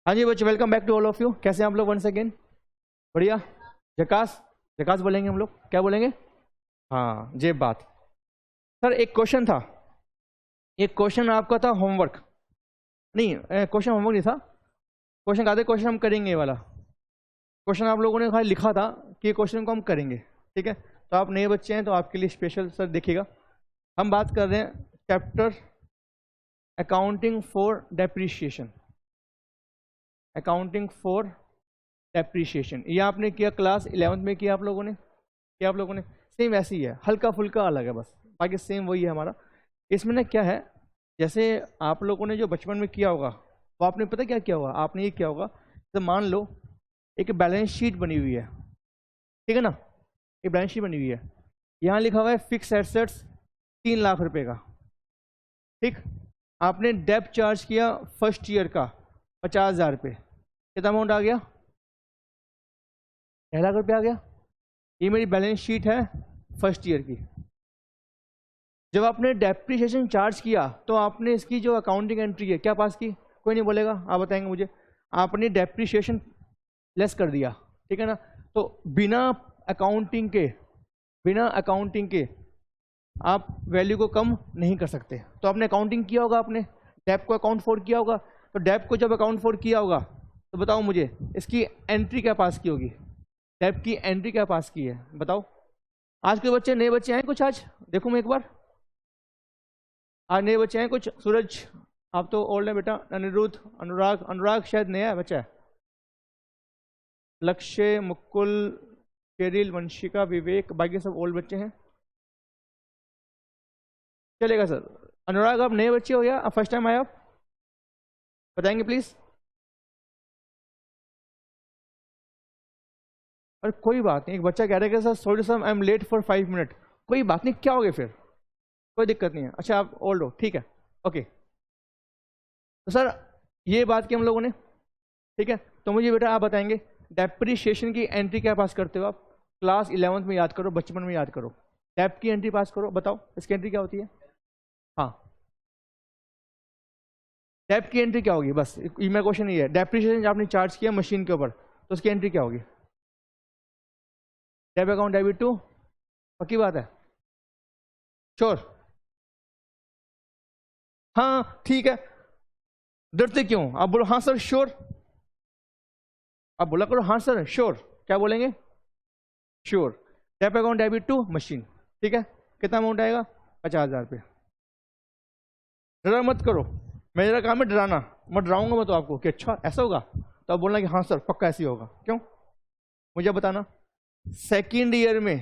हाँ जी बच्चे, welcome back to all of you. कैसे हैं आप लोग? वंस अगेन बढ़िया। जकास जकास बोलेंगे हम लोग, क्या बोलेंगे? हाँ जे बात। सर एक क्वेश्चन था, एक क्वेश्चन आपका था होमवर्क, नहीं क्वेश्चन होमवर्क नहीं था, क्वेश्चन आधे क्वेश्चन हम करेंगे। ये वाला क्वेश्चन आप लोगों ने खाली लिखा था कि ये क्वेश्चन को हम करेंगे, ठीक है? तो आप नए बच्चे हैं तो आपके लिए स्पेशल सर देखिएगा। हम बात कर रहे हैं chapter accounting for depreciation. Accounting for depreciation ये आपने किया क्लास 11th में किया आप लोगों ने, क्या आप लोगों ने? सेम ऐसे ही है, हल्का फुल्का अलग है बस, बाकी सेम वही है हमारा। इसमें ना क्या है, जैसे आप लोगों ने जो बचपन में किया होगा वो आपने पता क्या किया होगा, आपने ये किया होगा, तो मान लो एक बैलेंस शीट बनी हुई है, ठीक है ना? एक बैलेंस शीट बनी हुई है, यहाँ लिखा हुआ है फिक्स एसेट्स 3 लाख रुपए का, ठीक? आपने डेप्ट चार्ज किया फर्स्ट ईयर का 50,000 रुपये, कितना अमाउंट आ गया? 1 लाख रुपये आ गया। ये मेरी बैलेंस शीट है फर्स्ट ईयर की। जब आपने डेप्रिसिएशन चार्ज किया तो आपने इसकी जो अकाउंटिंग एंट्री है क्या पास की? कोई नहीं बोलेगा, आप बताएंगे मुझे। आपने डेप्रिसिएशन लेस कर दिया, ठीक है ना? तो बिना अकाउंटिंग के आप वैल्यू को कम नहीं कर सकते। तो आपने अकाउंटिंग किया होगा, आपने डेप को अकाउंट फॉर किया होगा। तो डेप को जब अकाउंट फॉर किया होगा तो बताओ मुझे इसकी एंट्री क्या पास की होगी? डेप की एंट्री क्या पास की है बताओ? आज के बच्चे, नए बच्चे हैं कुछ? आज देखूं मैं एक बार, आज नए बच्चे हैं कुछ? सूरज आप तो ओल्ड है बेटा, अनिरुद्ध, अनुराग शायद नया बच्चा है, लक्ष्य, मुकुल, शेरिल, वंशिका, विवेक, बाकी सब ओल्ड बच्चे हैं। चलेगा सर। अनुराग आप नए बच्चे हो या फर्स्ट टाइम आए आप? बताएंगे प्लीज। अरे कोई बात नहीं, एक बच्चा कह रहा है कि sir sorry sir I am late for 5 minute. कोई बात नहीं, क्या हो गया फिर, कोई दिक्कत नहीं है। अच्छा आप ओल्ड हो, ठीक है, ओके। तो सर ये बात की हम लोगों ने, ठीक है? तो मुझे बेटा आप बताएंगे डेप्रिसिएशन की एंट्री क्या पास करते हो आप? क्लास 11th में याद करो, बचपन में याद करो, डेप की एंट्री पास करो, बताओ इसकी एंट्री क्या होती है? हाँ, डेप की एंट्री क्या होगी? बस मेरा क्वेश्चन ये है, डेप्रिसिएशन आपने चार्ज किया मशीन के ऊपर तो उसकी एंट्री क्या होगी? डेप अकाउंट डेबिट टू, पक्की बात है? श्योर? हाँ ठीक है, डरते क्यों? आप बोलो हाँ सर श्योर, आप बोला करो हाँ सर श्योर। क्या बोलेंगे? Sure. Dep account debit to machine, ठीक है? कितना अमाउंट आएगा? 50,000 रुपये। डरा मत करो, मेरा काम है डराना, मैं डराऊंगा मैं तो आपको कि अच्छा ऐसा होगा, तो आप बोलना कि हाँ सर पक्का ऐसे ही होगा। क्यों? मुझे बताना। सेकेंड ईयर में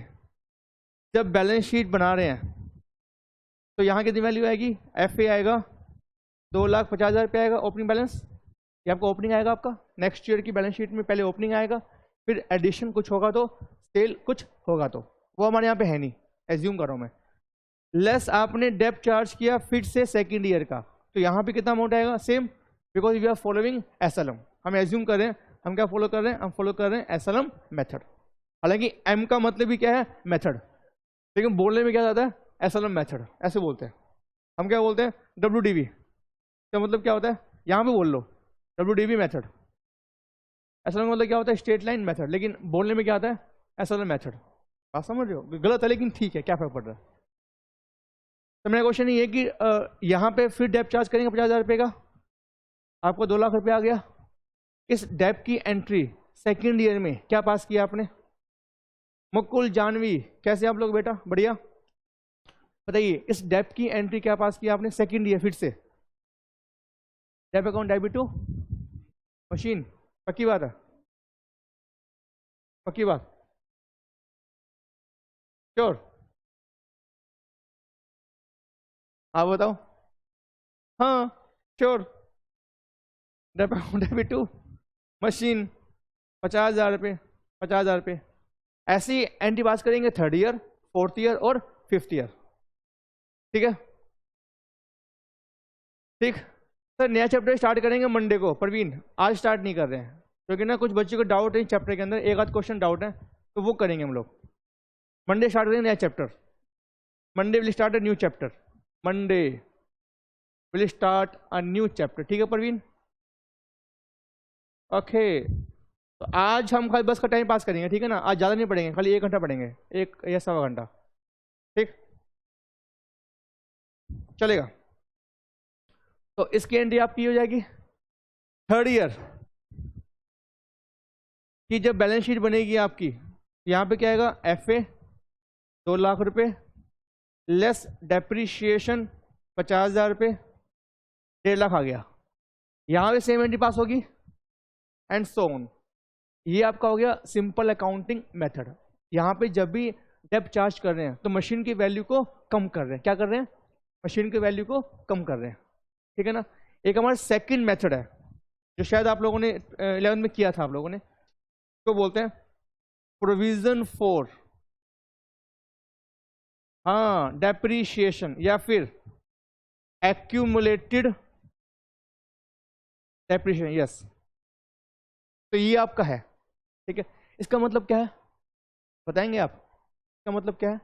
जब बैलेंस शीट बना रहे हैं तो यहाँ कितनी वैल्यू आएगी? एफ ए आएगा 2,50,000 रुपये आएगा ओपनिंग बैलेंस, ये आपका ओपनिंग आएगा आपका। नेक्स्ट ईयर की बैलेंस शीट में पहले ओपनिंग आएगा, फिर एडिशन कुछ होगा तो सेल कुछ होगा, तो वो हमारे यहाँ पे है नहीं, एज्यूम कर रहा हूँ मैं। लेस आपने डेप्ट चार्ज किया फिर से सेकेंड ईयर का, तो यहाँ पे कितना अमाउंट आएगा? Same, because we are following SLM. हम एज्यूम कर रहे हैं, हम क्या फॉलो कर रहे हैं? हम फॉलो कर रहे हैं एसएलएम मेथड। हालांकि एम का मतलब भी क्या है? मेथड, लेकिन बोलने में क्या जाता है? एसएलएम मेथड ऐसे बोलते हैं। हम क्या बोलते हैं? डब्ल्यूडीवी का मतलब क्या होता है? यहाँ पे बोल लो डब्ल्यूडीवी मेथड। एसएलएम का मतलब क्या होता है? स्ट्रेट लाइन मेथड, लेकिन बोलने में क्या आता है? SLM method. बात समझ रहे हो? गलत है लेकिन ठीक है, क्या फर्क पड़ रहा है? तो मेरा क्वेश्चन ये है कि यहाँ पे फिर डेप चार्ज करेंगे 50,000 रुपये का, आपको 2 लाख रुपये आ गया। इस डेप की एंट्री सेकेंड ईयर में क्या पास किया आपने? मुकुल, जानवी, कैसे आप लोग बेटा? बढ़िया। बताइए इस डेप की एंट्री क्या पास किया आपने सेकेंड ईयर? फिर से dep account debit to machine, पक्की बात है? पक्की बात? श्योर? आप बताओ। हाँ sure. Dep account debit to machine 50,000 रुपये, 50,000 रुपये। ऐसी एंट्री पास करेंगे थर्ड ईयर, फोर्थ ईयर और फिफ्थ ईयर, ठीक है? ठीक सर, नया चैप्टर स्टार्ट करेंगे मंडे को। प्रवीण आज स्टार्ट नहीं कर रहे हैं क्योंकि ना कुछ बच्चों को डाउट है चैप्टर के अंदर, एक आध क्वेश्चन डाउट है, तो वो करेंगे हम लोग। मंडे स्टार्ट करेंगे नया chapter, Monday will start a new chapter, Monday will start a new chapter, ठीक है प्रवीण? ओके, तो आज हम खाली बस का टाइम पास करेंगे, ठीक है ना। आज ज़्यादा नहीं पढ़ेंगे, खाली 1 घंटा पढ़ेंगे, 1 या 1.25 घंटा, ठीक चलेगा। तो इसकी एंट्री आपकी हो जाएगी 3rd ईयर की जब बैलेंस शीट बनेगी आपकी, यहाँ पे क्या आएगा, FA 2 लाख रुपए लेस डेप्रीशिएशन 50,000 रुपये, 1.5 लाख आ गया। यहाँ पे सेम एंट्री पास होगी एंड सो ऑन। ये आपका हो गया सिंपल अकाउंटिंग मेथड। यहाँ पे जब भी डेप चार्ज कर रहे हैं तो मशीन की वैल्यू को कम कर रहे हैं। क्या कर रहे हैं? मशीन की वैल्यू को कम कर रहे हैं, ठीक है ना। एक हमारा सेकंड मेथड है जो शायद आप लोगों ने 11th में किया था, आप लोगों ने, तो बोलते हैं प्रोविजन फॉर, हाँ, डेप्रीशिएशन या फिर एक्यूमुलेटेड डेप्रीशिएशन, यस। तो ये आपका है, ठीक है। इसका मतलब क्या है बताएंगे आप? इसका मतलब क्या है?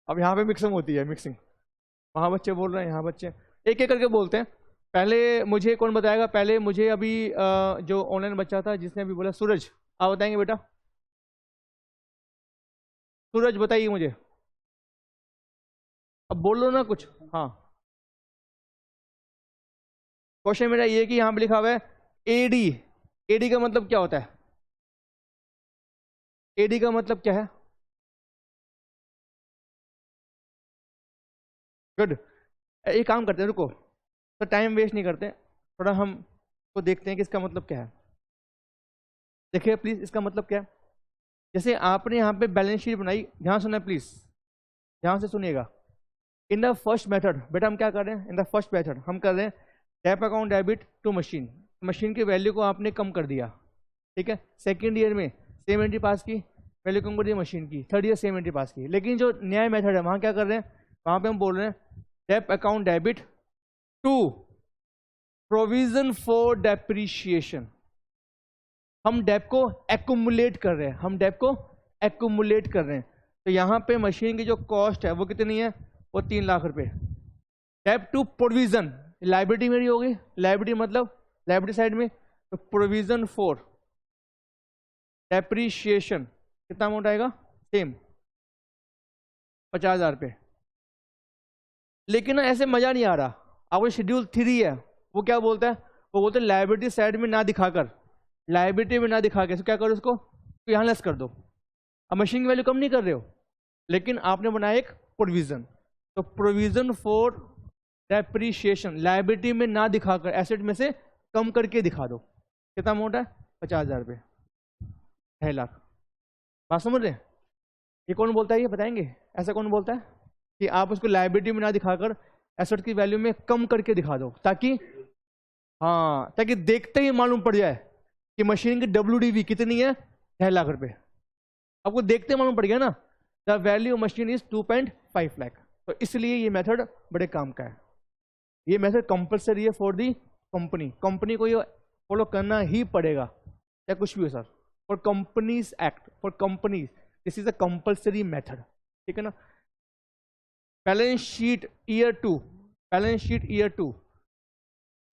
अब यहाँ पे मिक्सिंग होती है, मिक्सिंग, वहाँ बच्चे बोल रहे हैं, यहाँ बच्चे एक एक करके बोलते हैं। पहले मुझे कौन बताएगा? पहले मुझे अभी जो ऑनलाइन बच्चा था जिसने अभी बोला, सूरज, आप बताएंगे बेटा? सूरज बताइए मुझे, अब बोल लो ना कुछ। हाँ, क्वेश्चन मेरा ये कि यहाँ पे लिखा हुआ है एडी। एडी का मतलब क्या होता है? एडी का मतलब क्या है? गुड। एक काम करते हैं, रुको, तो टाइम वेस्ट नहीं करते, थोड़ा हम को देखते हैं कि इसका मतलब क्या है। देखिए प्लीज, इसका मतलब क्या है? जैसे आपने यहाँ पे बैलेंस शीट बनाई, ध्यान सुना प्लीज, ध्यान से सुनिएगा। इन द फर्स्ट मेथड बेटा हम क्या कर रहे हैं? इन द फर्स्ट मेथड हम कर रहे हैं dep account debit to machine. Machine की वैल्यू को आपने कम कर दिया, ठीक है। सेकेंड ईयर में सेम एंट्री पास की, वैल्यू कम कर दी मशीन की। 3rd year same entry pass की। लेकिन जो नया मेथड है वहाँ क्या कर रहे हैं? वहाँ पे हम बोल रहे हैं dep account debit to provision for depreciation. हम डेप को एक्यूमुलेट कर रहे हैं, हम डेप को एक्यूमुलेट कर रहे हैं। तो यहाँ पे मशीन की जो कॉस्ट है वो कितनी है? वो 3 लाख रुपए। डेप टू प्रोविजन, लाइबिलिटी मेरी होगी, लाइबिलिटी मतलब लाइबिलिटी साइड में, तो प्रोविजन फॉर डेप्रीशिएशन कितना अमाउंट आएगा? सेम 50,000 रुपये। लेकिन ना ऐसे मजा नहीं आ रहा। आपको शेड्यूल 3 है, वो क्या बोलता है? वो बोलते हैं लाइबिलिटी साइड में ना दिखाकर, लाइबिलिटी में ना दिखा के, तो क्या करो उसको, तो यहाँ लेस कर दो। अब मशीन की वैल्यू कम नहीं कर रहे हो, लेकिन आपने बनाया एक प्रोविजन, तो प्रोविजन फॉर डेप्रीशिएशन, लाइबिलिटी में ना दिखाकर एसेट में से कम करके दिखा दो। कितना अमाउंट है? 50,000 रुपये, 2.5 लाख। बात समझ रहे हैं? ये कौन बोलता है? ये बताएंगे, ऐसा कौन बोलता है कि आप उसको लाइबिलिटी में ना दिखाकर एसेट की वैल्यू में कम करके दिखा दो, ताकि, हाँ, ताकि देखते ही मालूम पड़ जाए कि मशीन की WDV कितनी है? 2.5 लाख रुपए। आपको देखते मालूम पड़ गया ना, the value machine is 2.5 lakh. तो इसलिए ये मेथड बड़े काम का है। ये मेथड कंपलसरी है फॉर दी कंपनी। कंपनी को ये फॉलो करना ही पड़ेगा, या कुछ भी हो sir, for companies act, for companies this is a compulsory method, ठीक है ना। Balance sheet year 2, balance sheet year 2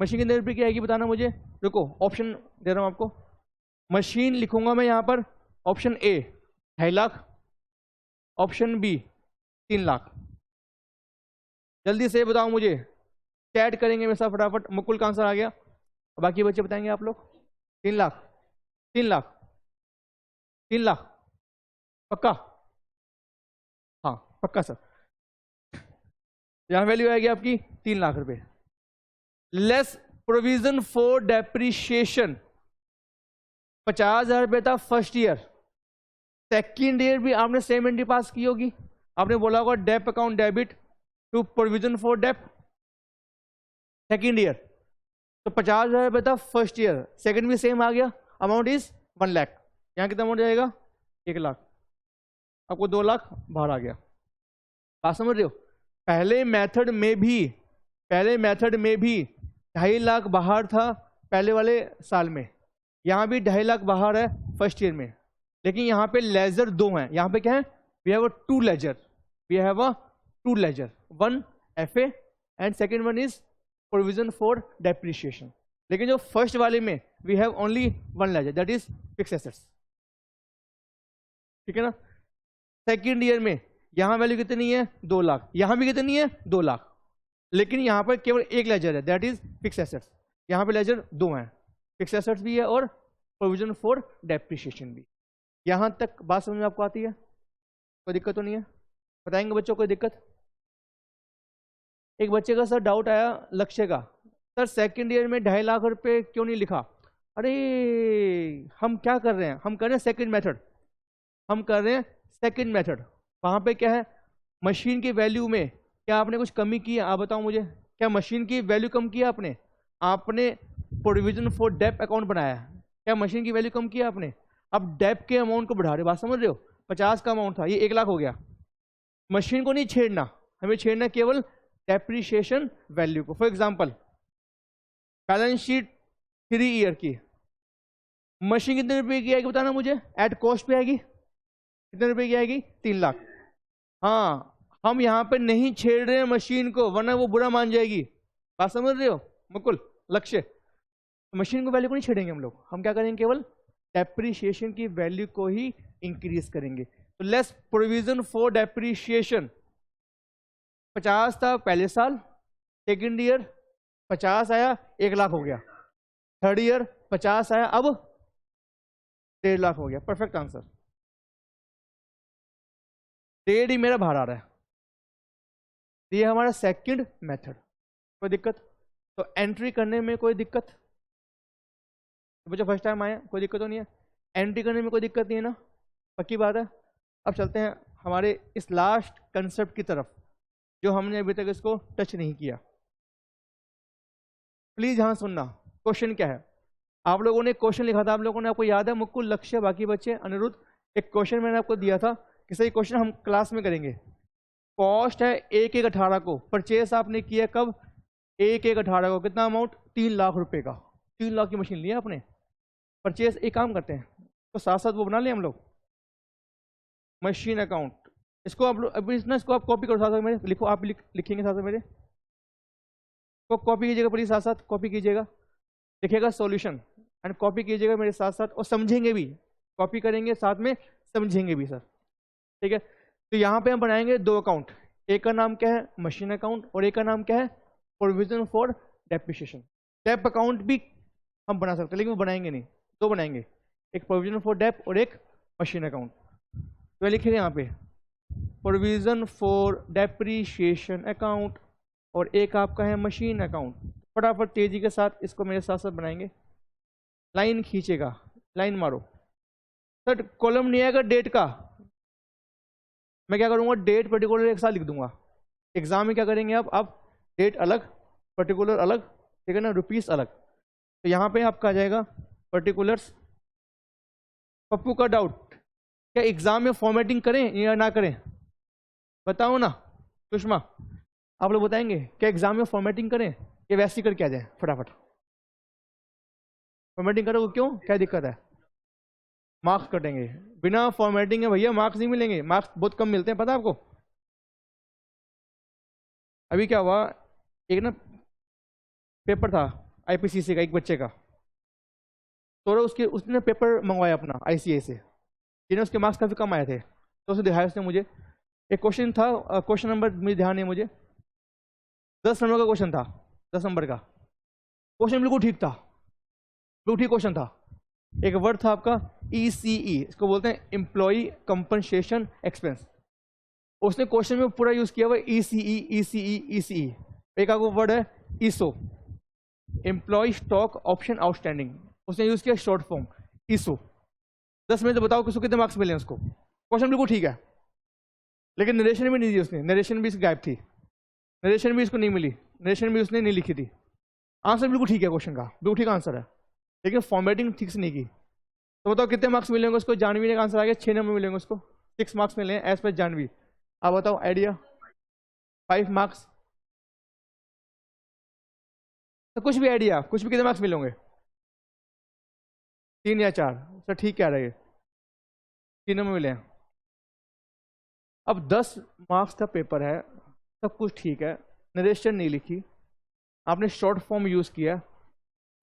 machine कितने रुपये की आएगी बताना मुझे। रुको, ऑप्शन दे रहा हूं आपको। मशीन लिखूंगा मैं यहां पर, option A 2.5 lakh, option B 3 lakh. जल्दी से बताओ मुझे, चैट करेंगे मेरे साथ फटाफट। मुकुल का आंसर आ गया, बाकी बच्चे बताएंगे आप लोग। 3 लाख, 3 लाख, 3 लाख पक्का? हाँ पक्का सर। यहां वैल्यू आएगी आपकी 3 लाख रुपए, लेस प्रोविजन फॉर डेप्रीशिएशन 50,000 रुपए था फर्स्ट ईयर। सेकेंड ईयर भी आपने सेम एंट्री पास की होगी, आपने बोला होगा dep account debit to provision for dep second year. तो 50,000 रुपए था फर्स्ट ईयर, सेकेंड भी सेम आ गया, अमाउंट इज 1 लाख। यहां कितना अमाउंट जाएगा? 1 लाख। आपको 2 लाख बाहर आ गया। बात समझ रहे हो? पहले मेथड में भी 2.5 लाख बाहर था पहले वाले साल में, यहां भी 2.5 लाख बाहर है फर्स्ट ईयर में। लेकिन यहाँ पे लेजर 2 हैं। यहाँ पे क्या है? We have 2 ledger. We have a two ledger, one FA and second one is provision for depreciation. लेकिन जो फर्स्ट वाले में we have only one ledger, that is fixed assets, ठीक है ना। सेकेंड ईयर में यहां वैल्यू कितनी है 2 लाख, यहां भी कितनी है 2 लाख, लेकिन यहां पर केवल एक लेजर है, दैट इज फिक्स एसेट्स। यहां पे लेजर 2 हैं, फिक्स एसेट्स भी है और प्रोविजन फॉर डेप्रिशिएशन भी। यहां तक बात समझ में आपको आती है? कोई दिक्कत तो नहीं है? बताएंगे बच्चों कोई दिक्कत? एक बच्चे का सर डाउट आया लक्ष्य का, सर सेकंड ईयर में 2.5 लाख रुपए क्यों नहीं लिखा? अरे हम क्या कर रहे हैं, हम कर रहे हैं सेकंड मेथड, हम कर रहे हैं सेकंड मेथड। वहां पे क्या है, मशीन की वैल्यू में क्या आपने कुछ कमी की है? आप बताओ मुझे, क्या मशीन की वैल्यू कम किया आपने? आपने प्रोविजन फॉर डेप अकाउंट बनाया, क्या मशीन की वैल्यू कम किया आपने? अब डेप के अमाउंट को बढ़ा रहे, बात समझ रहे हो? 50 का अमाउंट था, ये 1 लाख हो गया। मशीन को नहीं छेड़ना, हमें छेड़ना केवल डेप्रिशिएशन वैल्यू को। For example balance sheet 3 year की, मशीन कितने रुपए की आएगी बताना मुझे? एट कॉस्ट पे आएगी, कितने रुपए की आएगी? 3 लाख। हाँ, हम यहाँ पे नहीं छेड़ रहे हैं मशीन को, वरना वो बुरा मान जाएगी। बात समझ रहे हो मुकुल, लक्ष्य? मशीन को वैल्यू को नहीं छेड़ेंगे हम लोग, हम क्या करेंगे, केवल डेप्रिशिएशन की वैल्यू को ही इंक्रीज करेंगे। तो लेस प्रोविजन फॉर डेप्रिशिएशन 50 था पहले साल, सेकेंड ईयर 50 आया, 1 लाख हो गया। थर्ड ईयर 50 आया, अब 1.5 लाख हो गया। Perfect answer. 1.5 ही मेरा बाहर आ रहा है, ये हमारा सेकंड मेथड। कोई दिक्कत? तो एंट्री करने में कोई दिक्कत? तो बच्चों फर्स्ट टाइम आए, कोई दिक्कत तो नहीं है? एंट्री करने में कोई दिक्कत नहीं है ना? पक्की बात है। अब चलते हैं हमारे इस लास्ट कंसेप्ट की तरफ, जो हमने अभी तक इसको टच नहीं किया। प्लीज यहां सुनना, क्वेश्चन क्या है। आप लोगों ने क्वेश्चन लिखा था, आप लोगों ने, आपको याद है मुकुल, लक्ष्य, बाकी बच्चे, अनिरुद्ध, एक क्वेश्चन मैंने आपको दिया था कि सही क्वेश्चन हम क्लास में करेंगे। कॉस्ट है 1/1/18 को, परचेस आपने किया कब? 1/1/18 को। कितना अमाउंट? 3 लाख रुपए का। 3 लाख की मशीन लिया आपने, परचेस। एक काम करते हैं तो साथ साथ वो बना लें हम लोग, मशीन अकाउंट। इसको आप लोग अभी ना, इसको आप कॉपी करो साथ साथ मेरे, लिखो, आप लिखेंगे साथ साथ मेरे को, कॉपी कीजिएगा प्लीज, साथ साथ कॉपी कीजिएगा, लिखिएगा सॉल्यूशन एंड कॉपी कीजिएगा मेरे साथ साथ, और समझेंगे भी, कॉपी करेंगे साथ में समझेंगे भी सर, ठीक है। तो यहाँ पे हम बनाएंगे 2 अकाउंट, एक का नाम क्या है? मशीन अकाउंट, और एक का नाम क्या है? Provision for depreciation. Dep account भी हम बना सकते हैं, लेकिन वो बनाएंगे नहीं, 2 बनाएंगे, एक प्रोविजन फॉर डेप और एक मशीन अकाउंट। तो लिखिए यहाँ पे प्रोविजन फॉर डेप्रिशिएशन अकाउंट, और एक आपका है मशीन अकाउंट। फटाफट तेजी के साथ इसको मेरे साथ साथ बनाएंगे। लाइन खींचेगा, लाइन मारो सर। कॉलम नहीं आएगा डेट का, मैं क्या करूंगा, डेट पर्टिकुलर एक साथ लिख दूंगा। एग्जाम में क्या करेंगे आप डेट अलग, पर्टिकुलर अलग, ठीक है ना, रुपीस अलग। तो यहाँ पे आपका आ जाएगा पर्टिकुलर्स। पप्पू का डाउट, क्या एग्जाम में फॉर्मेटिंग करें या ना करें? बताओ ना सुषमा, आप लोग बताएंगे क्या एग्जाम में फॉर्मेटिंग करें या वैसे ही करके आ जाए? फटाफट फॉर्मेटिंग करोगे, क्यों, क्या दिक्कत है? मार्क्स कटेंगे, बिना फॉर्मेटिंग है भैया मार्क्स नहीं मिलेंगे, मार्क्स बहुत कम मिलते हैं, पता है आपको। अभी क्या हुआ, एक ना पेपर था IPCC का, एक बच्चे का, तो उसने पेपर मंगवाया अपना ICA से, जिन्हें उसके मार्क्स काफी कम आए थे, तो उसे दिखाया उसने मुझे। एक क्वेश्चन था, क्वेश्चन नंबर मुझे ध्यान है, मुझे 10 नंबर का क्वेश्चन था, 10 नंबर का क्वेश्चन, बिल्कुल ठीक था, बिल्कुल ठीक क्वेश्चन था। एक वर्ड था आपका ECE, इसको बोलते हैं एम्प्लॉय कंपनसेशन एक्सपेंस। उसने क्वेश्चन में पूरा यूज किया हुआ ECE ECE ECE। एक आपको वर्ड है ISO, employ stock option outstanding, उसने यूज किया शॉर्ट फॉर्म ISO। 10 में तो बताओ किसको कितने मार्क्स मिले उसको? क्वेश्चन बिल्कुल ठीक है, लेकिन नरेशन भी नहीं दी उसने, नरेशन भी गायब थी, नरेशन भी इसको नहीं मिली, नरेशन भी उसने नहीं लिखी थी। आंसर बिल्कुल ठीक है क्वेश्चन का, बिल्कुल ठीक आंसर है, लेकिन फॉर्मेटिंग ठीक से नहीं की। तो बताओ कितने मार्क्स मिलेंगे उसको? जानवी ने आंसर आ गया 6 नंबर मिलेंगे उसको, 6 मार्क्स मिले एज पर जानवी। आप बताओ आइडिया? 5 मार्क्स, तो कुछ भी आइडिया, कुछ भी, कितने मार्क्स मिलेंगे? 3 या 4? सर ठीक कह रहे हैं, 3 नंबर मिले हैं। अब 10 मार्क्स का पेपर है, सब कुछ ठीक है, नरेशन नहीं लिखी, आपने शॉर्ट फॉर्म यूज किया,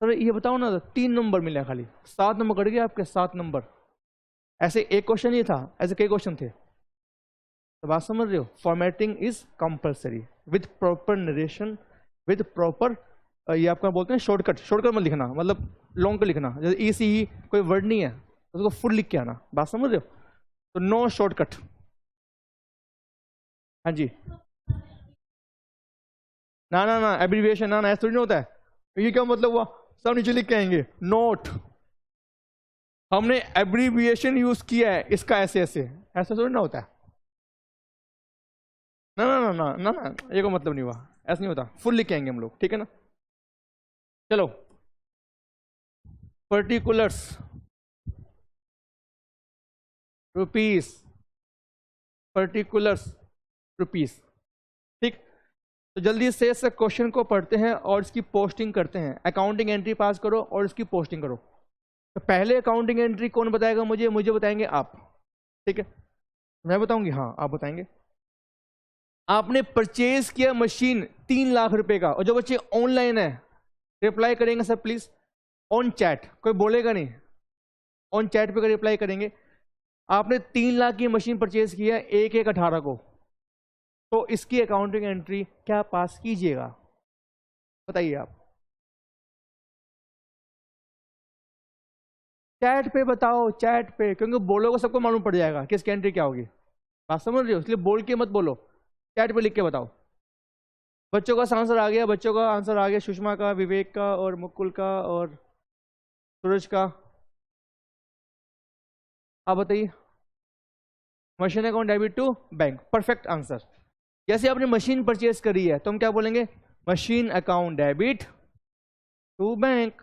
सर ये बताओ ना 3 नंबर मिले खाली, 7 नंबर कट गए आपके, 7 नंबर। ऐसे एक क्वेश्चन ही था, ऐसे कई क्वेश्चन थे, तो बात समझ रहे हो। Formatting is compulsory with proper narration, with proper ये आपका बोलते हैं शॉर्टकट, शॉर्टकट मत लिखना, मतलब लॉन्ग का लिखना, जैसे ई सी ही कोई वर्ड नहीं है उसको फुल लिख के आना, बात समझ रहे हो, तो नो शॉर्टकट। हाँ जी, ना ना ना एब्रीविएशन ना ऐसा थोड़ी ना होता है, ये क्या मतलब हुआ, सब नीचे लिख के आएंगे नोट, हमने एब्रीविएशन यूज किया है इसका ऐसे ऐसे, ऐसा थोड़ी ना होता है, ना ना ना ना ना ना ये को मतलब नहीं हुआ, ऐसा नहीं होता, फुल लिख के आएंगे हम लोग, ठीक है ना। चलो, पर्टिकुलर्स, रुपीस, पर्टिकुलर्स, रुपीस, ठीक। तो जल्दी से इस क्वेश्चन को पढ़ते हैं और इसकी पोस्टिंग करते हैं। अकाउंटिंग एंट्री पास करो और इसकी पोस्टिंग करो। तो पहले अकाउंटिंग एंट्री कौन बताएगा मुझे, मुझे बताएंगे आप, ठीक है, मैं बताऊंगी, हाँ आप बताएंगे। आपने परचेज किया मशीन 3 लाख रुपए का, और जो बच्चे ऑनलाइन है रिप्लाई करेंगे सर प्लीज ऑन चैट, कोई बोलेगा नहीं, ऑन चैट पे रिप्लाई करेंगे। आपने 3 लाख की मशीन परचेज किया 1/1/18 को, तो इसकी अकाउंटिंग एंट्री क्या पास कीजिएगा, बताइए आप, चैट पे बताओ, चैट पे, क्योंकि बोलोगे सबको मालूम पड़ जाएगा कि इसकी एंट्री क्या होगी, बात समझ रहे हो, इसलिए बोल के मत बोलो, चैट पे लिख के बताओ। बच्चों का आंसर आ गया, बच्चों का आंसर आ गया, सुषमा का, विवेक का और मुकुल का और सूरज का, आप बताइए। Machine account debit to bank, perfect answer. जैसे आपने मशीन परचेज करी है तो हम क्या बोलेंगे, machine account debit to bank,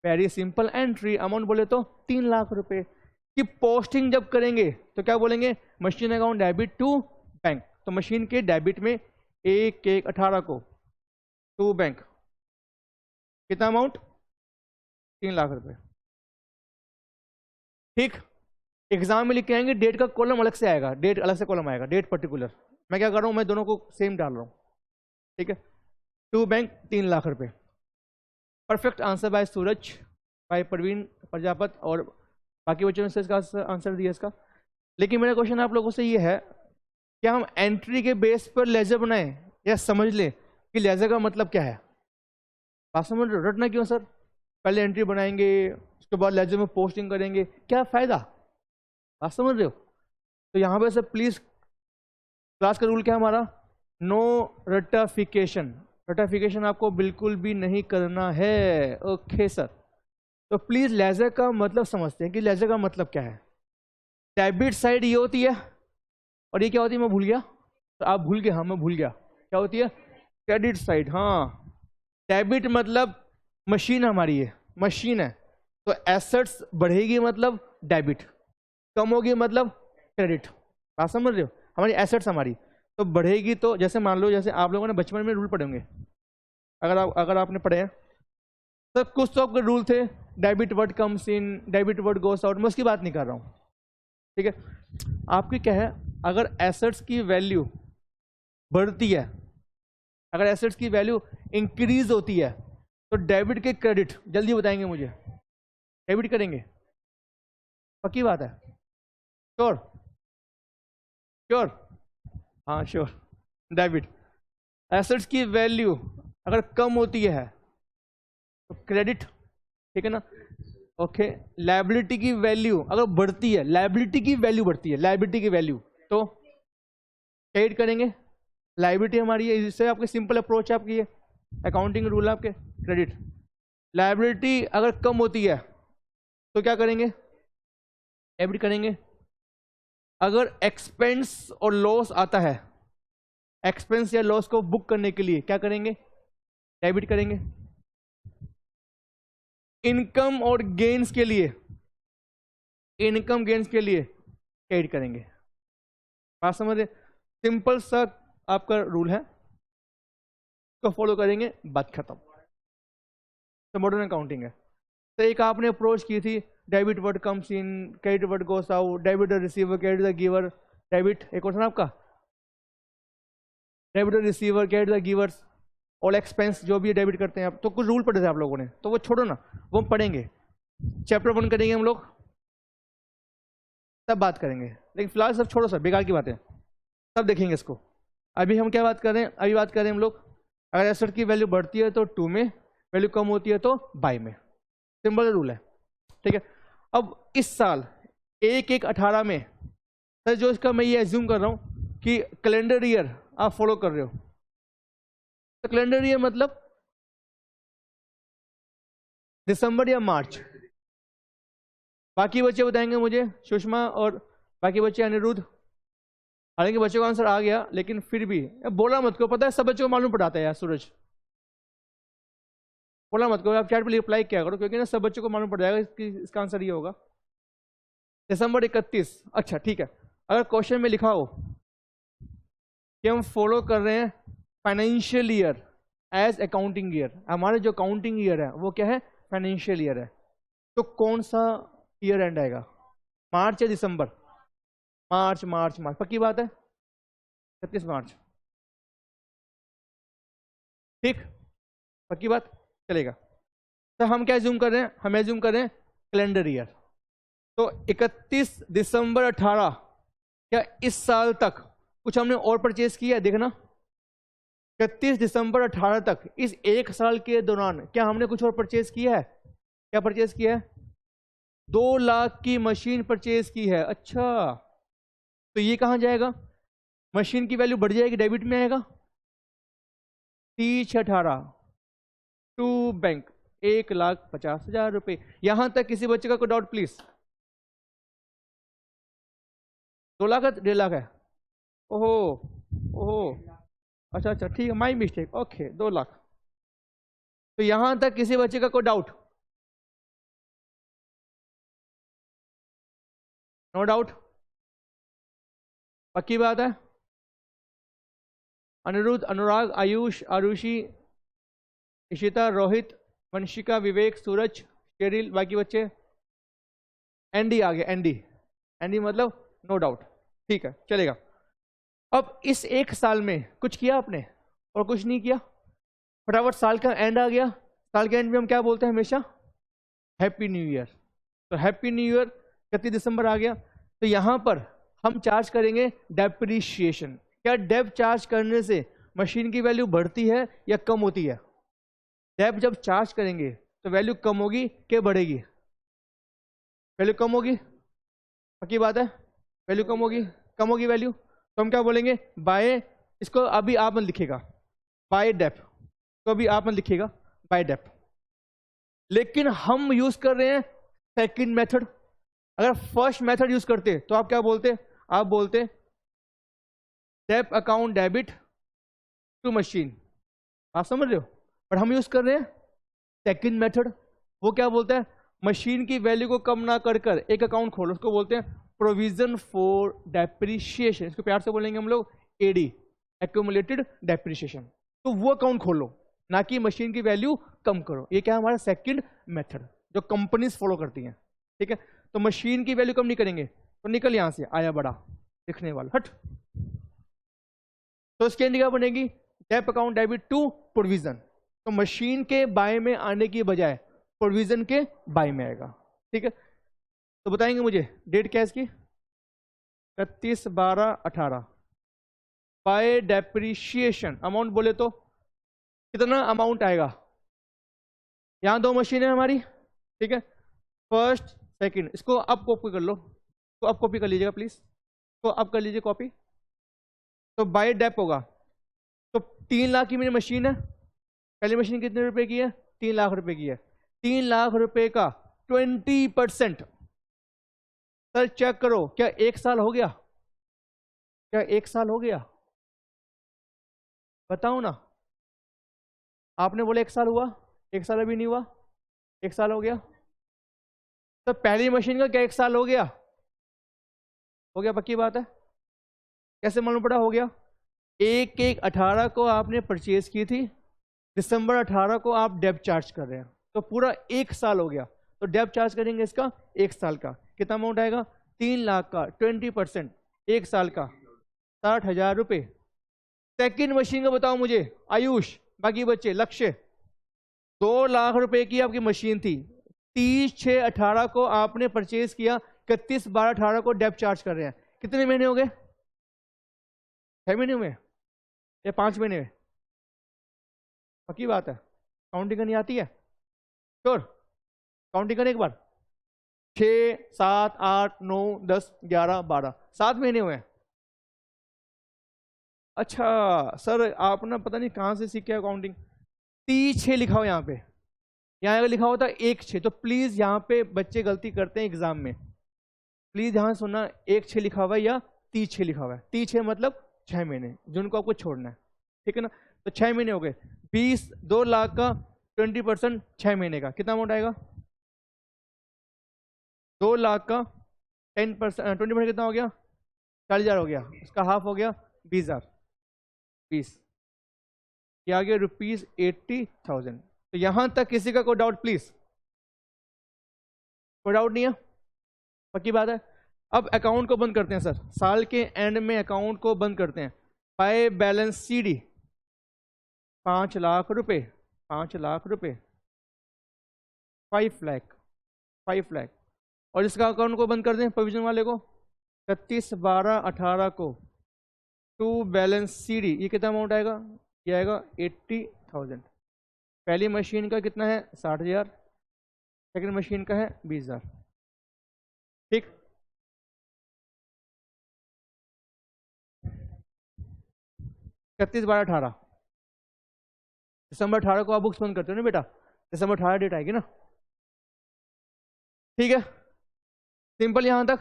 very simple entry. Amount बोले तो 3 लाख रुपए की पोस्टिंग जब करेंगे तो क्या बोलेंगे, machine account debit to bank, तो मशीन के डेबिट में 1/1/18 को टू बैंक, कितना अमाउंट, 3 लाख रुपए, ठीक। एग्जाम में लिख के आएंगे, डेट का कॉलम अलग से आएगा, डेट अलग से कॉलम आएगा, डेट पर्टिकुलर। मैं क्या कर रहा हूं, मैं दोनों को सेम डाल रहा हूं, ठीक है। टू बैंक 3 लाख रुपए, perfect answer by Suraj, by Praveen Prajapat, और बाकी बच्चों ने इसका आंसर दिया इसका। लेकिन मेरा क्वेश्चन आप लोगों से ये है, क्या हम एंट्री के बेस पर लेजर बनाएं, या समझ लें कि लेजर का मतलब क्या है, बात समझ रहे हो, रटना क्यों सर, पहले एंट्री बनाएंगे उसके बाद लेजर में पोस्टिंग करेंगे, क्या फायदा, बात समझ रहे हो। तो यहाँ पे सर प्लीज, क्लास का रूल क्या है हमारा, नो रटाफिकेशन, रटाफिकेशन आपको बिल्कुल भी नहीं करना है, ओके सर। तो प्लीज लेजर का मतलब समझते हैं कि लेजर का मतलब क्या है। डेबिट साइड ये होती है, और ये क्या होती है, मैं भूल गया, तो आप भूल गए, हाँ मैं भूल गया, क्या होती है, क्रेडिट साइड, हाँ। डेबिट मतलब मशीन हमारी है, मशीन है, तो एसेट्स बढ़ेगी मतलब डेबिट, कम होगी मतलब क्रेडिट, बात समझ रहे हो, हमारी एसेट्स हमारी तो बढ़ेगी। तो जैसे मान लो, जैसे आप लोगों ने बचपन में रूल पढ़े होंगे, अगर आपने पढ़े हैं, तो कुछ तो आपके रूल थे, debit word comes in, debit word goes out, मैं उसकी बात नहीं कर रहा हूँ, ठीक है। आपकी क्या है, अगर एसेट्स की वैल्यू बढ़ती है, अगर एसेट्स की वैल्यू इंक्रीज होती है, तो डेबिट के क्रेडिट, जल्दी बताएंगे मुझे, डेबिट करेंगे, पक्की बात है, श्योर, श्योर, हाँ श्योर, डेबिट। एसेट्स की वैल्यू अगर कम होती है तो क्रेडिट, ठीक है ना, ओके। लायबिलिटी की वैल्यू अगर बढ़ती है, लायबिलिटी की वैल्यू बढ़ती है, लायबिलिटी की वैल्यू, तो क्रेडिट करेंगे, लायबिलिटी हमारी है, इससे आपकी सिंपल अप्रोच है आपकी, ये अकाउंटिंग रूल है आपके, क्रेडिट। लायबिलिटी अगर कम होती है तो क्या करेंगे, डेबिट करेंगे। अगर एक्सपेंस और लॉस आता है, एक्सपेंस या लॉस को बुक करने के लिए क्या करेंगे, डेबिट करेंगे। इनकम और गेन्स के लिए, इनकम गेन्स के लिए क्रेडिट करेंगे, बात समझे, सिंपल सा आपका रूल है, तो फॉलो करेंगे, बात खत्म। तो मॉडर्न अकाउंटिंग है। तो एक आपने अप्रोच की थी, debit word comes in, credit word goes out, debit the receiver, credit the giver, debit, एक और था ना आपका डेबिट और receiver, credit the givers, all expense जो भी डेबिट करते हैं आप, तो कुछ रूल पढ़े थे आप लोगों ने, तो वो छोड़ो ना, वो हम पढ़ेंगे, चैप्टर 1 करेंगे हम लोग, तब बात करेंगे। लेकिन फिलहाल सब छोड़ो, सब बेकार की बातें, तब देखेंगे इसको। अभी हम क्या बात कर रहे हैं, अभी बात करें हम लोग, अगर एसेट की वैल्यू बढ़ती है तो टू में, वैल्यू कम होती है तो बाय में, सिंपल रूल है, ठीक है। अब इस साल 1/1/18 में, सर जो इसका मैं ये एज्यूम कर रहा हूं कि कैलेंडर ईयर आप फॉलो कर रहे हो, तो कैलेंडर ईयर मतलब दिसंबर या मार्च, बाकी बच्चे बताएंगे मुझे, सुषमा और बाकी बच्चे अनिरुद्ध, हालांकि बच्चों का आंसर आ गया, लेकिन फिर भी बोला मत करो, पता है सब बच्चों को मालूम पड़ाता है यार सूरज, बोला मत करो, आप चैट पे रिप्लाई क्या करो, क्योंकि ना सब बच्चों को मालूम पड़ जाएगा कि इसका आंसर ये होगा दिसंबर 31। अच्छा ठीक है, अगर क्वेश्चन में लिखा हो कि हम फॉलो कर रहे हैं financial year as accounting year, हमारे जो अकाउंटिंग ईयर है वो क्या है, फाइनेंशियल ईयर है, तो कौन सा ईयर एंड आएगा, मार्च या दिसंबर? मार्च मार्च मार्च, पक्की बात है, 31 मार्च, ठीक, पक्की बात, चलेगा। तो हम क्या एज्यूम कर रहे हैं, हम एज्यूम कर रहे हैं कैलेंडर ईयर, तो 31 दिसंबर 18, क्या इस साल तक कुछ हमने और परचेज किया है, देखना 31 दिसंबर 18 तक, इस एक साल के दौरान क्या हमने कुछ और परचेज किया है, क्या परचेज किया है, 2 लाख की मशीन परचेज की है। अच्छा, तो ये कहां जाएगा, मशीन की वैल्यू बढ़ जाएगी, डेबिट में आएगा, 30/18 टू बैंक 1,50,000 रुपए। यहां तक किसी बच्चे का कोई डाउट प्लीज? 2 लाख है, 1.5 लाख है, ओहो ओहो, अच्छा अच्छा ठीक है, माई मिस्टेक, ओके 2 लाख। तो यहां तक किसी बच्चे का कोई डाउट? नो डाउट, पक्की बात है। अनिरुद्ध, अनुराग, आयुष, आरुषि, इशिता, रोहित, वंशिका, विवेक, सूरज, शेरिल, बाकी बच्चे, एंडी आ गया, एंडी, एंडी मतलब नो डाउट, ठीक है चलेगा। अब इस एक साल में कुछ किया आपने और कुछ नहीं किया, फटाफट साल का एंड आ गया, साल के एंड में हम क्या बोलते हैं हमेशा, हैप्पी न्यू ईयर, तो हैप्पी न्यू ईयर, 31 दिसंबर आ गया, तो यहां पर हम चार्ज करेंगे डेप्रिशिएशन। क्या डेप चार्ज करने से मशीन की वैल्यू बढ़ती है या कम होती है? डेप जब चार्ज करेंगे तो वैल्यू कम होगी कि बढ़ेगी? वैल्यू कम होगी, पक्की बात है, वैल्यू कम होगी, कम होगी वैल्यू, तो हम क्या बोलेंगे, बाय, इसको अभी आप मत लिखेगा बाय डेप, तो अभी आप मत लिखिएगा बाय डेप, लेकिन हम यूज कर रहे हैं सेकंड मेथड। अगर फर्स्ट मेथड यूज करते तो आप क्या बोलते, आप बोलते dep account debit to machine, आप समझ रहे हो, पर हम यूज कर रहे हैं सेकंड मेथड, वो क्या बोलता है, मशीन की वैल्यू को कम ना कर कर एक अकाउंट खोलो, उसको बोलते हैं प्रोविजन फॉर डेप्रिशिएशन, इसको प्यार से बोलेंगे हम लोग एडी, एक्यूमुलेटेड डेप्रिशिएशन, तो वो अकाउंट खोलो, ना कि मशीन की वैल्यू कम करो। ये क्या है हमारा सेकंड मेथड जो कंपनीज फॉलो करती हैं, ठीक है। तो मशीन की वैल्यू कम नहीं करेंगे, तो निकल यहां से, आया बड़ा दिखने वाला, हट, तो इसके क्या बनेगी, dep account debit to provision, तो मशीन के बाय में आने की बजाय प्रोविजन के बाय में आएगा, ठीक है। तो बताएंगे मुझे डेट क्या है इसकी, 31/12/18, बाय डेप्रिशिएशन अमाउंट बोले तो कितना अमाउंट आएगा, यहां 2 मशीन है हमारी, ठीक है, फर्स्ट सेकंड, इसको अब कॉपी कर लो, तो अब कॉपी कर लीजिएगा प्लीज, तो अब कर लीजिए कॉपी, तो बाय डेप होगा, तो 3 लाख की मेरी मशीन है, पहली मशीन कितने रुपए की है, 3 लाख रुपए की है, 3 लाख रुपए का 20%, सर चेक करो क्या 1 साल हो गया, क्या 1 साल हो गया, बताओ ना, आपने बोला 1 साल हुआ, 1 साल अभी नहीं हुआ, 1 साल हो गया, तो पहली मशीन का क्या 1 साल हो गया, हो गया, पक्की बात है, कैसे मालूम पड़ा हो गया, 1/1/18 को आपने परचेज की थी, दिसंबर 18 को आप डेप चार्ज कर रहे हैं, तो पूरा 1 साल हो गया, तो डेप चार्ज करेंगे इसका 1 साल का, कितना अमाउंट आएगा, 3 लाख का 20%, 1 साल का 60,000 रुपये। सेकंड मशीन का बताओ मुझे आयुष, बाकी बच्चे लक्ष्य। 2 लाख रुपए की आपकी मशीन थी, 30/6/18 को आपने परचेज किया, 31/12/18 को डेप्ट चार्ज कर रहे हैं। कितने महीने हो गए? 6 महीने हुए या 5 महीने में? पक्की बात है? काउंटिंग करनी आती है? श्योर? काउंटिंग करें एक बार। 6, 7, 8, 9, 10, 11, 12, 7 महीने हुए हैं। अच्छा सर आप ना पता नहीं कहां से सीखे अकाउंटिंग। 30/6 लिखा हो यहाँ पे, यहाँ अगर लिखा होता 1/6, तो प्लीज यहाँ पे बच्चे गलती करते हैं एग्जाम में। प्लीज यहाँ सुनना, 1/6 लिखा हुआ है या 30/6 लिखा हुआ है। 30/6 मतलब 6 महीने, जिनको आपको छोड़ना है, ठीक है ना। तो 6 महीने हो गए। 2 लाख का 20% 6 महीने का कितना अमाउंट आएगा? 2 लाख का 10% 20% कितना हो गया? 40,000 हो गया। इसका हाफ हो गया 20,000। 20 ये आ गया ₹80,000। तो यहां तक किसी का कोई डाउट प्लीज? कोई डाउट नहीं है? पक्की बात है? अब अकाउंट को बंद करते हैं सर, साल के एंड में अकाउंट को बंद करते हैं। बाय बैलेंस सीडी 5 लाख रुपए, 5 लाख रुपए, 5 लाख, 5 लाख। और इसका अकाउंट को बंद कर दें प्रोविजन वाले को 31/12/18 को टू बैलेंस सीडी। ये कितना अमाउंट आएगा? ये आएगा 80,000। पहली मशीन का कितना है? 60,000। सेकंड मशीन का है 20,000। ठीक। दिसंबर 18 को आप बुक्स बंद करते हो ना बेटा? दिसंबर 18 डेट आएगी ना? ठीक है, सिंपल। यहां तक,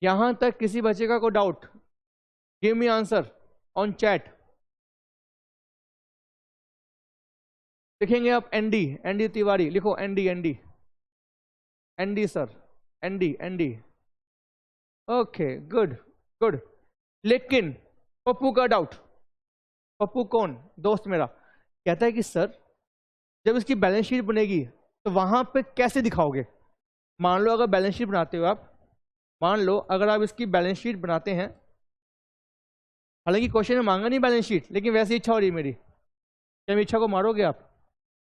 यहां तक किसी बच्चे का कोई doubt? Give me answer on chat. लिखेंगे आप एनडी, एनडी तिवारी लिखो, ND ND ND sir, ND ND. Okay good good. लेकिन पप्पू का डाउट। पप्पू कौन? दोस्त मेरा, कहता है कि सर जब इसकी बैलेंस शीट बनेगी तो वहां पे कैसे दिखाओगे? मान लो अगर बैलेंस शीट बनाते हो आप, मान लो अगर आप इसकी बैलेंस शीट बनाते हैं, हालांकि क्वेश्चन में मांगा नहीं बैलेंस शीट, लेकिन वैसे इच्छा हो रही है मेरी, क्या मेरी इच्छा को मारोगे आप?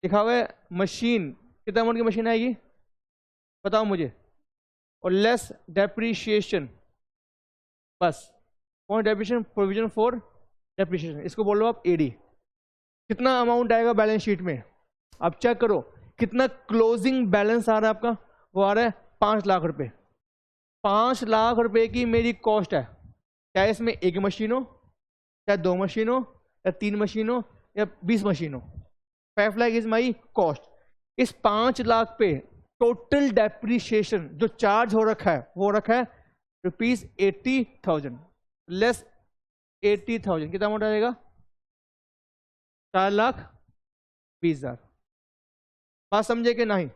लिखा हुआ है मशीन, कितना अमाउंट की मशीन आएगी बताओ मुझे, और लेस डेप्रीशिएशन, बस। कौन डेप्रीशिएशन? प्रोविजन फॉर डेप्रीशिएशन, इसको बोलो आप एडी। कितना अमाउंट आएगा बैलेंस शीट में? आप चेक करो कितना क्लोजिंग बैलेंस आ रहा है आपका। वो आ रहा है 5 लाख रुपए। 5 लाख रुपए की मेरी कॉस्ट है, चाहे इसमें 1 मशीन हो, चाहे 2 मशीन हो, या 3 मशीन हो, या 20 मशीन हो। 5 लाख इज माई कॉस्ट। इस 5 लाख पे टोटल डेप्रीशिएशन जो चार्ज हो रखा है वो रखा है ₹80,000 लेस 80,000। कितना अमाउंट आएगा? 4,20,000। बात समझे कि नहीं?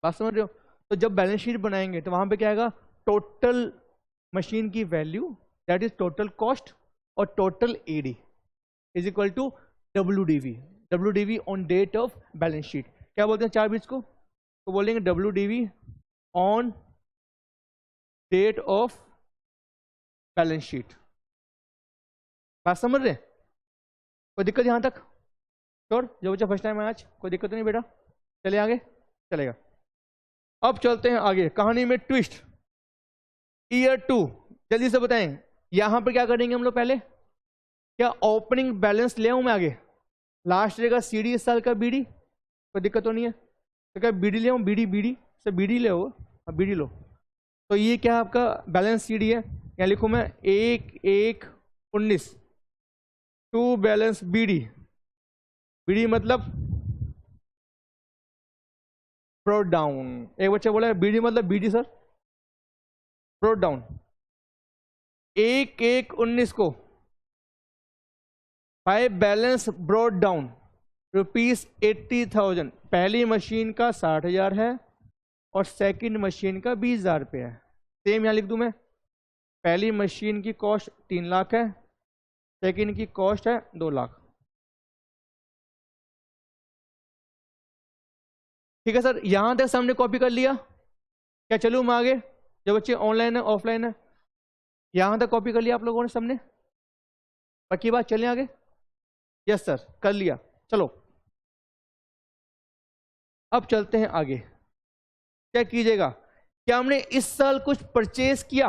बात समझ रहे हो? तो जब बैलेंस शीट बनाएंगे तो वहां पे क्या आएगा? टोटल मशीन की value, that is total cost, और total AD is equal to WDV। WDV on date of balance sheet. क्या बोलते हैं 4 बिट्स को? तो बोलेंगे WDV on date of balance sheet. बात समझ रहे? कोई दिक्कत यहां तक? श्योर? जो बच्चा फर्स्ट टाइम है आज, कोई दिक्कत नहीं बेटा? चले आगे, चलेगा। अब चलते हैं आगे, कहानी में ट्विस्ट। ईयर 2, जल्दी से बताएं यहां पर क्या करेंगे हम लोग? पहले क्या ओपनिंग बैलेंस ले आऊं मैं आगे? लास्ट रहेगा सीडी इस साल का, बीडी, कोई दिक्कत तो नहीं है? तो क्या बीडी ले आऊं? बीडी, बीडी से बीडी ले आओ, बीडी लो। तो ये क्या आपका बैलेंस सीडी है, यहाँ लिखूं मैं 1/1/19 टू बैलेंस बीडी। बीडी मतलब ब्रॉड डाउन। एक बच्चा बोला है बीडी मतलब बीडी सर, ब्रॉड डाउन। 1/1/19 को बाय बैलेंस ब्रॉड डाउन ₹80,000। पहली मशीन का 60,000 है और सेकंड मशीन का 20,000 रुपये है। सेम यहां लिख दूं मैं, पहली मशीन की कॉस्ट 3 लाख है, सेकंड की कॉस्ट है 2 लाख। ठीक है सर, यहां तक हमने कॉपी कर लिया। क्या चलूँ मैं आगे? जो बच्चे ऑनलाइन है ऑफलाइन है, यहां तक कॉपी कर लिया आप लोगों ने सबने? पक्की बात, चलें आगे? यस सर, कर लिया। चलो अब चलते हैं आगे। क्या कीजिएगा, क्या हमने इस साल कुछ परचेज किया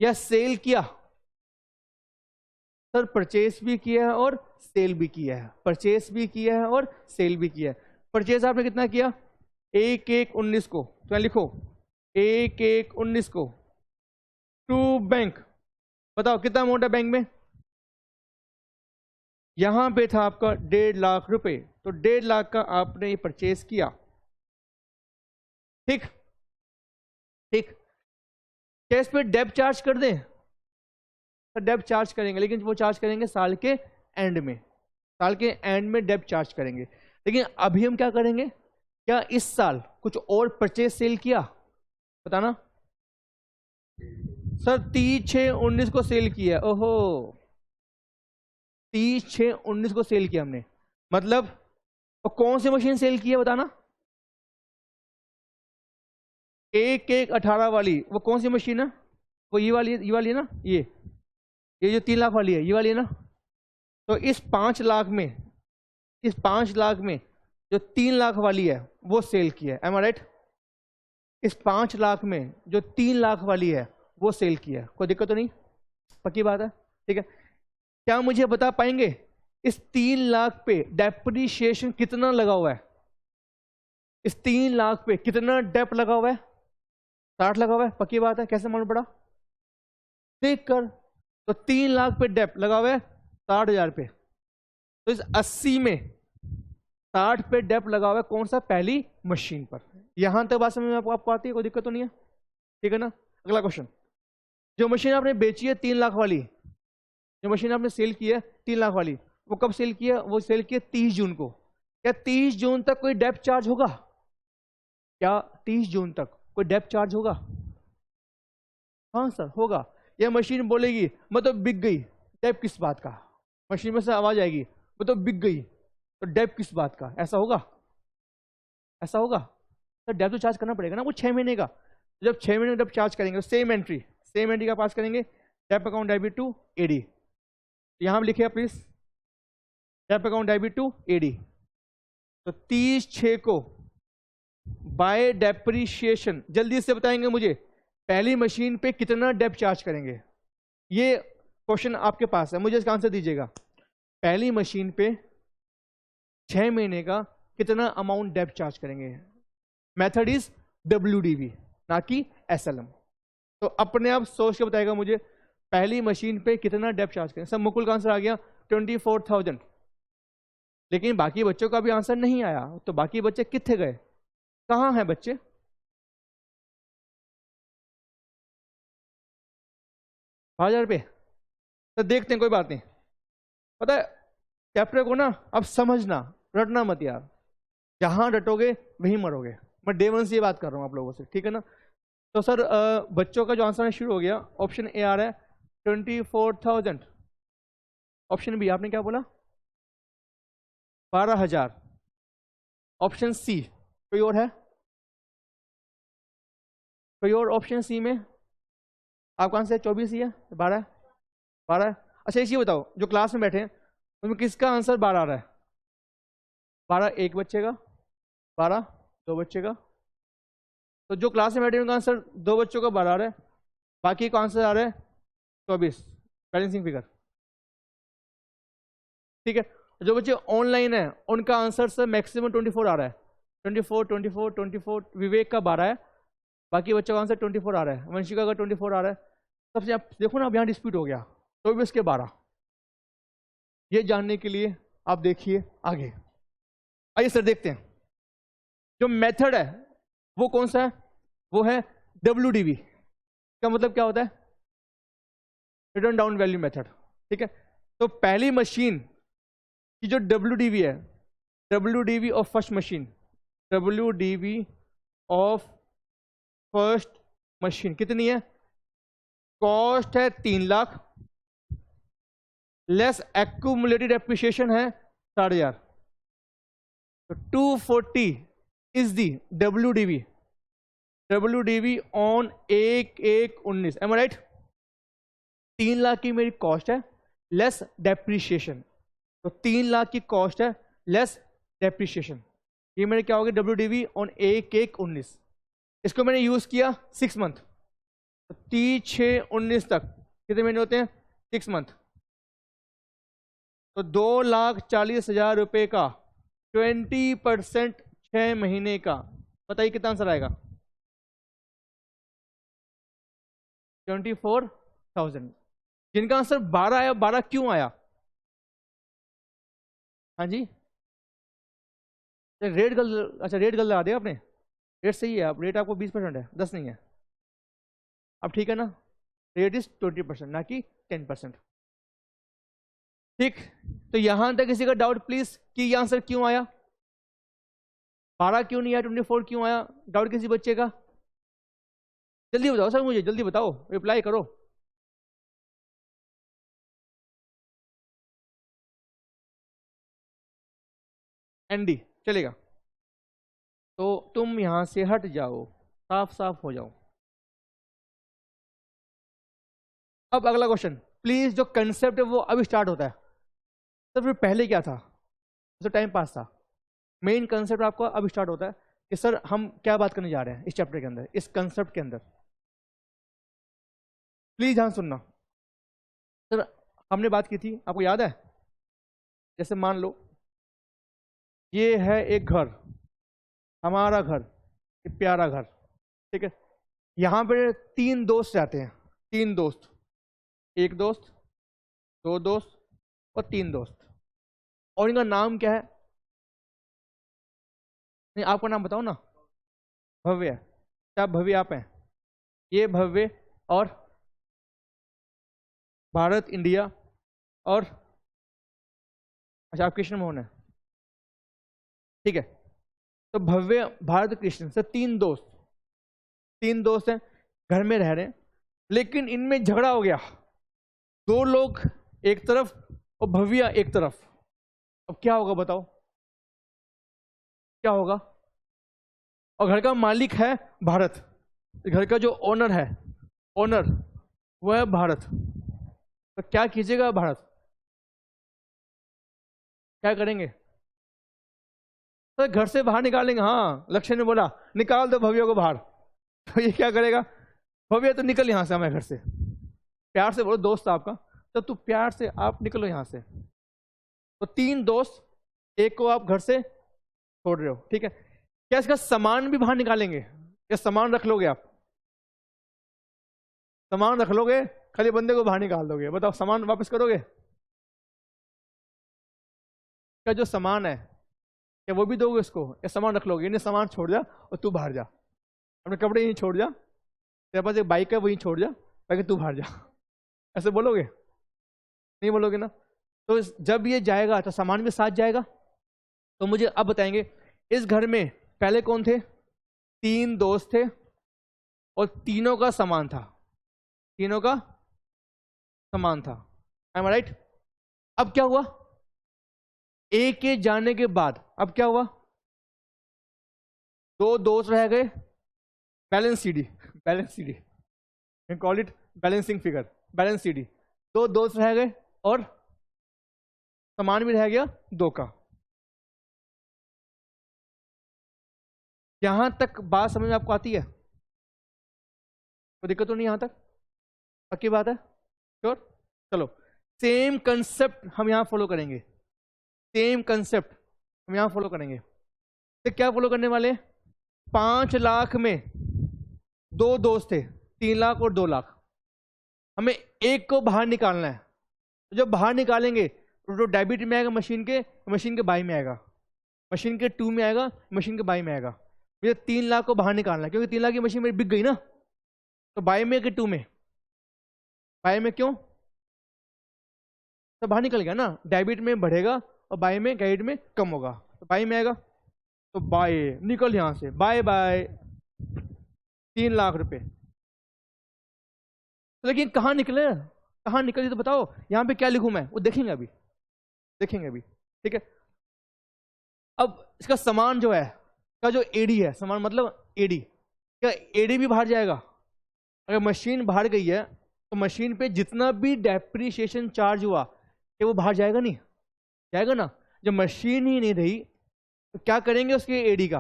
या सेल किया? सर परचेज भी किया है और सेल भी किया है, परचेज भी किया है और सेल भी किया है। परचेज आपने कितना किया? 1/1/19 को, तो यहाँ लिखो 1/1/19 को टू बैंक। बताओ कितना अमाउंट है बैंक में? यहां पे था आपका 1.5 लाख रुपए, तो 1.5 लाख का आपने ये परचेज किया। ठीक ठीक, क्या इस पे डेब्ट चार्ज कर दें? तो डेब्ट चार्ज करेंगे, लेकिन वो चार्ज करेंगे साल के एंड में, साल के एंड में डेब्ट चार्ज करेंगे। लेकिन अभी हम क्या करेंगे, क्या इस साल कुछ और परचेज सेल किया? बताना। सर 30/6/19 को सेल किया। ओहो, 30/6/19 को सेल किया हमने, मतलब और कौन सी मशीन सेल की है बताना? 1/1/18 वाली, वो कौन सी मशीन है? वो ये वाली, ये वाली है ना, ये जो 3 लाख वाली है, ये वाली है ना? तो इस 5 लाख में, इस 5 लाख में जो 3 लाख वाली है वो सेल की है। M I right? इस 5 लाख में जो 3 लाख वाली है वो सेल की है। कोई दिक्कत तो नहीं? पक्की बात है? ठीक है। क्या मुझे बता पाएंगे इस 3 लाख पे डेप्रिसिएशन कितना लगा हुआ है? इस 3 लाख पे कितना डेप लगा हुआ है? 60 लगा हुआ है। पक्की बात है? कैसे मालूम पड़ा? देख कर। तो 3 लाख पे डेप लगा हुआ है 60,000 पे, तो इस 80 में 60 पे डेप लगा हुआ है कौन सा? पहली मशीन पर। यहां तक बात समझ में आपको आती है? कोई दिक्कत तो नहीं है? ठीक है ना? अगला क्वेश्चन, जो मशीन आपने बेची है 3 लाख वाली, जो मशीन आपने सेल की है 3 लाख वाली, वो कब सेल की है? वो सेल की है 30 जून को। क्या 30 जून तक कोई डेप चार्ज होगा? क्या 30 जून तक कोई डेप चार्ज होगा? हाँ सर होगा। यह मशीन बोलेगी मतलब बिक गई, डेप किस बात का? मशीन में से आवाज आएगी मतलब बिक गई, तो डेप किस बात का? ऐसा होगा? ऐसा होगा? तो डेप तो चार्ज करना पड़ेगा ना, वो 6 महीने का। जब 6 महीने डेप चार्ज करेंगे, सेम एंट्री का पास करेंगे, dep account debit to AD. यहां लिखे आप please, dep account debit to AD. तो 30/6 को बाय डेप्रिशिएशन, जल्दी से बताएंगे मुझे पहली मशीन पे कितना डेप चार्ज करेंगे? ये क्वेश्चन आपके पास है, मुझे इसका आंसर दीजिएगा। पहली मशीन पे 6 महीने का कितना अमाउंट डेप चार्ज करेंगे? मेथड इज WDV, ना कि SLM। तो अपने आप सोच के बताएगा मुझे पहली मशीन पे कितना डेप चार्ज करेंगे। सब मुकुल का आंसर आ गया 24,000, लेकिन बाकी बच्चों का भी आंसर नहीं आया। तो बाकी बच्चे कितने गए? कहाँ हैं बच्चे? ₹5,000। तो देखते हैं, कोई बात नहीं। पता है चैप्टर को ना अब समझना, रटना मत यार, जहां रटोगे वहीं मरोगे। मैं डे 1 से ये बात कर रहा हूं आप लोगों से, ठीक है ना? तो सर बच्चों का जो आंसर शुरू हो गया, ऑप्शन ए आ रहा है 24,000। ऑप्शन बी आपने क्या बोला? 12,000। ऑप्शन सी कोई और है? कोई और ऑप्शन सी में? आपका आंसर 24 ही है? 12 अच्छा इसी बताओ, जो क्लास में बैठे हैं उसमें किसका आंसर 12 आ रहा है? 12 एक बच्चे का, 12 दो बच्चे का। तो जो क्लास में बैठे उनका आंसर 2 बच्चों का 12 आ रहा है, बाकी का आंसर आ रहा है 24, बैलेंसिंग फिगर। ठीक है। जो बच्चे ऑनलाइन है उनका आंसर सर मैक्सिमम 24 आ रहा है, 24। विवेक का 12 है, बाकी बच्चों का आंसर 24 आ रहा है। वंशिका का 24 आ रहा है। सबसे आप देखो ना, अब यहाँ डिस्प्यूट हो गया, 24 के 12। ये जानने के लिए आप देखिए आगे। आइए सर देखते हैं, जो मेथड है वो कौन सा है? वो है WDV। का मतलब क्या होता है? Return down value method. ठीक है। तो पहली मशीन की जो WDV है, WDV of first machine, WDV of first machine कितनी है? कॉस्ट है 3 लाख, लेस एक्यूमुलेटेड एप्रिसिएशन है 60,000, तो 240 is the WDV on 1/1/19, am I right? 3 lakh की मेरी कॉस्ट है लेस डेप्रीशिएशन, तो 3 लाख की कॉस्ट है लेस डेप्रीशिएशन, ये मेरे क्या हो गया WDV ऑन 1/1/19। इसको मैंने यूज किया 6 मंथ, तो 30/6/19 तक कितने महीने होते हैं? 6 मंथ, तो 2,40,000 रुपए का 20% 6 महीने का, बताइए कितना आंसर आएगा? 24,000। जिनका आंसर 12 आया, 12 क्यों आया? हाँ जी, रेट गलत, अच्छा रेट गलत लगा दिया आपने, रेट सही है, आप रेट आपको 20% है, 10 नहीं है। अब ठीक है ना, रेट इज 20% ना कि 10%। ठीक, तो यहां तक किसी का डाउट प्लीज कि ये आंसर क्यों आया? 12 क्यों नहीं आया, 24 क्यों आया? डाउट किसी बच्चे का? जल्दी बताओ सर, मुझे जल्दी बताओ, रिप्लाई करो। एनडी चलेगा, तो तुम यहां से हट जाओ, साफ साफ हो जाओ। अब अगला क्वेश्चन प्लीज, जो कंसेप्ट है वो अभी स्टार्ट होता है, तो फिर पहले क्या था? तो टाइम पास था, मेन कंसेप्ट आपका अभी स्टार्ट होता है कि सर हम क्या बात करने जा रहे हैं इस चैप्टर के अंदर, इस कंसेप्ट के अंदर। प्लीज ध्यान सुनना। सर हमने बात की थी, आपको याद है? जैसे मान लो ये है एक घर, हमारा घर, एक प्यारा घर, ठीक है? यहां पे 3 दोस्त रहते हैं, 3 दोस्त, 1 दोस्त, 2 दोस्त और 3 दोस्त, और इनका नाम क्या है? नहीं आपका नाम बताओ ना। भव्य, क्या भव्य आप हैं? ये भव्य और भारत इंडिया और अच्छा आप कृष्ण मोहन है, ठीक है? तो भव्य, भारत, कृष्ण से 3 दोस्त, 3 दोस्त हैं, घर में रह रहे हैं, लेकिन इनमें झगड़ा हो गया, 2 लोग एक तरफ और भव्य एक तरफ। अब क्या होगा बताओ, क्या होगा? और घर का मालिक है भारत, घर का जो ओनर है, ओनर वो है भारत, तो क्या कीजिएगा भारत? क्या करेंगे? तो घर से बाहर निकालेंगे। हाँ लक्ष्मण ने बोला निकाल दो भव्य को बाहर, तो ये क्या करेगा? भव्य तो निकल यहां से, हमारे घर से, प्यार से बोलो, दोस्त आपका, तो तू प्यार से आप निकलो यहां से। तो 3 दोस्त, एक को आप घर से छोड़ रहे हो, ठीक है? क्या इसका सामान भी बाहर निकालेंगे या सामान रख लोगे आप? सामान रख लोगे, खाली बंदे को बाहर निकाल दोगे? बताओ सामान वापस करोगे? क्या जो सामान है क्या वो भी दोगे उसको, या सामान रख लोगे? इन्हें सामान छोड़ जा और तू बाहर जा, अपने कपड़े यहीं छोड़ जा, तेरे पास एक बाइक है वहीं छोड़ जा, ताकि तू बाहर जा, ऐसे बोलोगे? नहीं बोलोगे ना। तो जब ये जाएगा तो सामान भी साथ जाएगा। तो मुझे अब बताएंगे, इस घर में पहले कौन थे? 3 दोस्त थे और तीनों का सामान था, तीनों का सामान था, आई एम राइट? अब क्या हुआ? एक के जाने के बाद अब क्या हुआ? 2 दोस्त रह गए, balance CD, balance CD, call it balancing figure, balance CD। 2 दोस्त रह गए और सामान भी रह गया 2 का। यहां तक बात समझ में आपको आती है? कोई दिक्कत तो नहीं यहां तक? पक्की बात है? श्योर? चलो सेम कंसेप्ट हम यहां फॉलो करेंगे, सेम कंसेप्ट हम यहां फॉलो करेंगे। तो क्या फॉलो करने वाले? 5 लाख में 2 दोस्त थे, 3 लाख और 2 लाख, हमें एक को बाहर निकालना है। तो जब बाहर निकालेंगे तो डेबिट में आएगा मशीन के बाई में आएगा, मशीन के 2 में आएगा, मशीन के बाई में आएगा। मुझे 3 लाख को बाहर निकालना है, क्योंकि 3 लाख की मशीन मेरी बिक गई ना, तो बाई में कि 2 में? बाई में, क्यों? तो बाहर निकल गया ना, डेबिट में बढ़ेगा और बाई में, क्रेडिट में कम होगा, तो बाई में आएगा। तो बाय, निकल यहां से, बाय बाय 3 लाख रुपए। लेकिन कहां निकले, कहां निकली तो बताओ? यहां पे क्या लिखूं मैं, वो देखेंगे अभी, देखेंगे अभी, ठीक है? अब इसका सामान जो है का जो एडी है, समान मतलब एडी, क्या एडी भी बाहर जाएगा? अगर मशीन बाहर गई है तो मशीन पे जितना भी डेप्रिसिएशन चार्ज हुआ क्या वो बाहर जाएगा? नहीं जाएगा ना। जब मशीन ही नहीं रही तो क्या करेंगे उसके एडी का?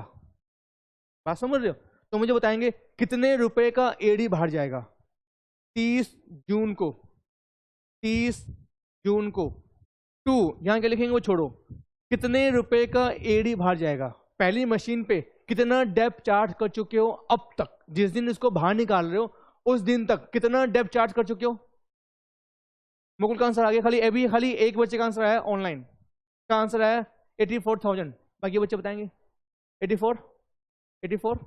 बात समझ रहे हो? तो मुझे बताएंगे कितने रुपए का एडी बाहर जाएगा 30 जून को? 30 जून को 2 यहां क्या लिखेंगे वो छोड़ो, कितने रुपए का एडी बाहर जाएगा? पहली मशीन पे कितना डेप चार्ज कर चुके हो अब तक? जिस दिन इसको बाहर निकाल रहे हो उस दिन तक कितना डेप चार्ज कर चुके हो? मुकुल का आंसर आ गया, खाली एक बच्चे का आंसर आया ऑनलाइन, का आंसर आया 84,000। बाकी बच्चे बताएंगे 84 84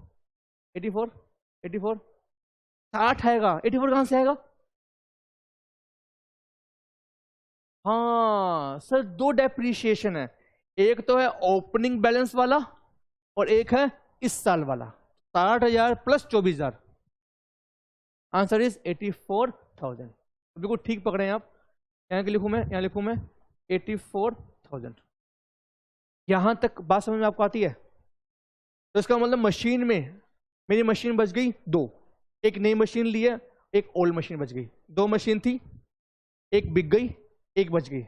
84 84 60 आएगा। 84 कहां से आएगा? हाँ सर, दो डेप्रीशिएशन है, एक तो है ओपनिंग बैलेंस वाला और एक है इस साल वाला। 60,000 प्लस 24,000, आंसर इज 84,000। बिल्कुल ठीक पकड़े हैं आप। यहां लिखूं मैं, यहां लिखूं मैं 84,000। यहां तक बात समझ में आपको आती है? तो इसका मतलब मशीन में मेरी मशीन बच गई दो, एक नई मशीन ली है, एक ओल्ड मशीन बच गई। दो मशीन थी, एक बिक गई, एक बच गई।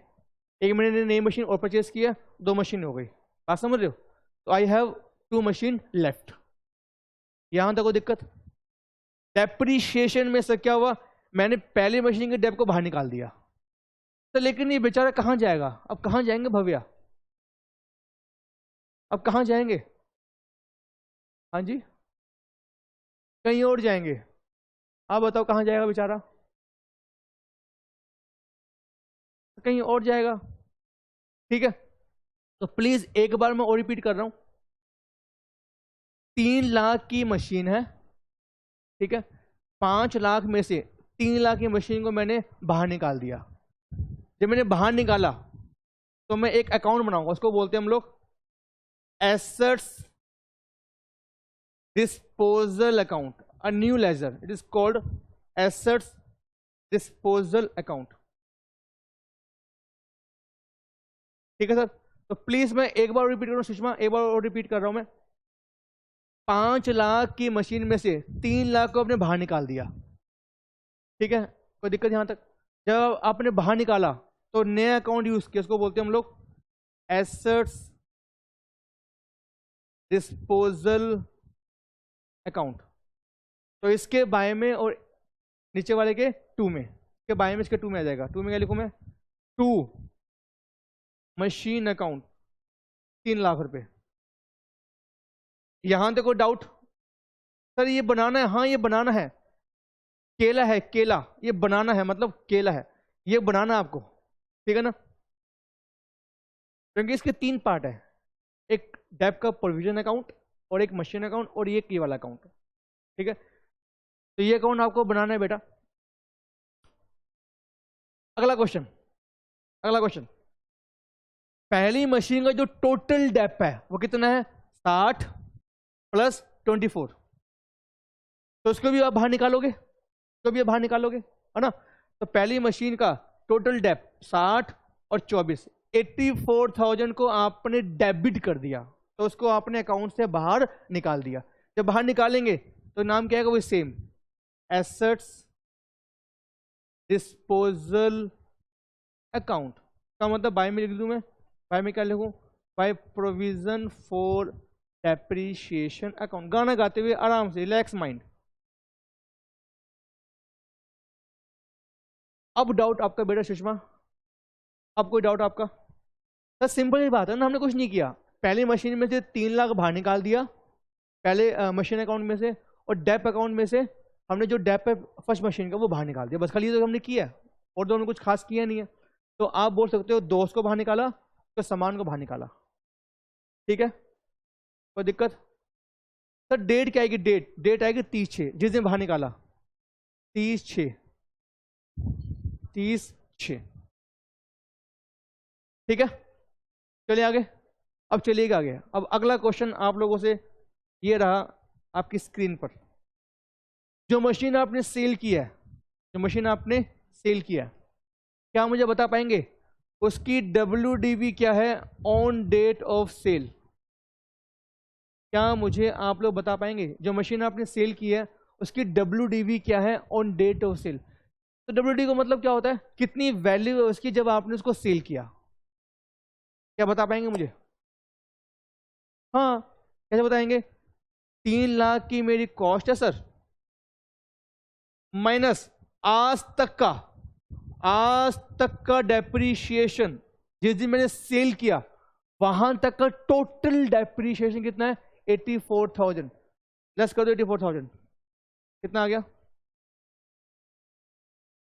एक मैंने नई मशीन और परचेस किया, दो मशीन हो गई। बात समझ रहे हो? तो आई हैव 2 मशीन लेफ्ट। यहां तक कोई दिक्कत? डेप्रीशिएशन में से क्या हुआ, मैंने पहली मशीन के डेप को बाहर निकाल दिया, तो लेकिन ये बेचारा कहां जाएगा? अब कहां जाएंगे भव्या? अब कहां जाएंगे? हाँ जी, कहीं और जाएंगे। आप बताओ कहां जाएगा बेचारा? कहीं और जाएगा। ठीक है, तो प्लीज एक बार मैं और रिपीट कर रहा हूं। 3 लाख की मशीन है, ठीक है, 5 लाख में से 3 लाख की मशीन को मैंने बाहर निकाल दिया। जब मैंने बाहर निकाला तो मैं एक अकाउंट बनाऊंगा, उसको बोलते हैं हम लोग assets disposal account, a new ledger, it is called assets disposal account. ठीक है सर, तो प्लीज मैं एक बार रिपीट कर रहा हूं, सुषमा एक बार और रिपीट कर रहा हूं मैं। 5 लाख की मशीन में से 3 लाख को आपने बाहर निकाल दिया, ठीक है, कोई दिक्कत यहां तक? जब आपने बाहर निकाला तो नया अकाउंट यूज किया, उसको बोलते हैं हम लोग एसेट्स डिस्पोजल अकाउंट। तो इसके बाय में और नीचे वाले के 2 में, इसके बाय में इसके 2 में आ जाएगा। 2 में क्या लिखूं मैं? 2 मशीन अकाउंट 3 लाख रुपए। यहां तक कोई डाउट? सर ये बनाना है, हाँ ये बनाना है, केला है केला, ये बनाना है मतलब केला है, ये बनाना आपको, ठीक है ना? क्योंकि इसके 3 पार्ट है, एक डेप का प्रोविजन अकाउंट और एक मशीन अकाउंट और ये वाला अकाउंट, ठीक है? तो ये अकाउंट आपको बनाना है बेटा। अगला क्वेश्चन, अगला क्वेश्चन, पहली मशीन का जो टोटल डेप है वो कितना है? 60 प्लस 24, तो उसको भी आप बाहर निकालोगे, तो भी आप बाहर निकालोगे, है ना? तो पहली मशीन का टोटल डेप 60 और 24, 84,000 को आपने डेबिट कर दिया, तो उसको आपने अकाउंट से बाहर निकाल दिया। जब बाहर निकालेंगे तो नाम क्या है वो सेम, एसेट्स डिस्पोजल अकाउंट। का मतलब बाय में लिख दूं मैं, बाय में क्या लिखूं? By provision for depreciation account. गाना गाते हुए आराम से, रिलैक्स माइंड। अब डाउट आपका बेटा सुषमा, अब कोई डाउट आपका? सर सिंपल ही बात है ना, हमने कुछ नहीं किया, पहली मशीन में से 3 लाख बाहर निकाल दिया पहले मशीन अकाउंट में से, और डेप अकाउंट में से हमने जो डेप है फर्स्ट मशीन का वो बाहर निकाल दिया, बस खाली ये तो हमने किया है, और तो हमने कुछ खास किया नहीं है। तो आप बोल सकते हो दोस्त को बाहर निकाला तो सामान को बाहर निकाला, ठीक है, कोई दिक्कत? सर डेट क्या आएगी? डेट डेट आएगी 30/6, जिस दिन बाहर निकाला 30/6, 30/6, ठीक है? चलिए आगे, अब चलिएगा आगे। अब अगला क्वेश्चन आप लोगों से ये रहा आपकी स्क्रीन पर, जो मशीन आपने सेल किया है, जो मशीन आपने सेल किया, क्या मुझे बता पाएंगे उसकी WDV क्या है ऑन डेट ऑफ सेल? क्या मुझे आप लोग बता पाएंगे जो मशीन आपने सेल की है उसकी WDV क्या है ऑन डेट ऑफ सेल? तो WDV का मतलब क्या होता है, कितनी वैल्यू है उसकी जब आपने उसको सेल किया। क्या बता पाएंगे मुझे? हाँ, कैसे बताएंगे? 3 लाख की मेरी कॉस्ट है सर, माइनस आज तक का डेप्रीशिएशन, जिस दिन मैंने सेल किया वहां तक का टोटल डेप्रीशिएशन कितना है? 84,000। लेस कर दो 84,000, कितना आ गया?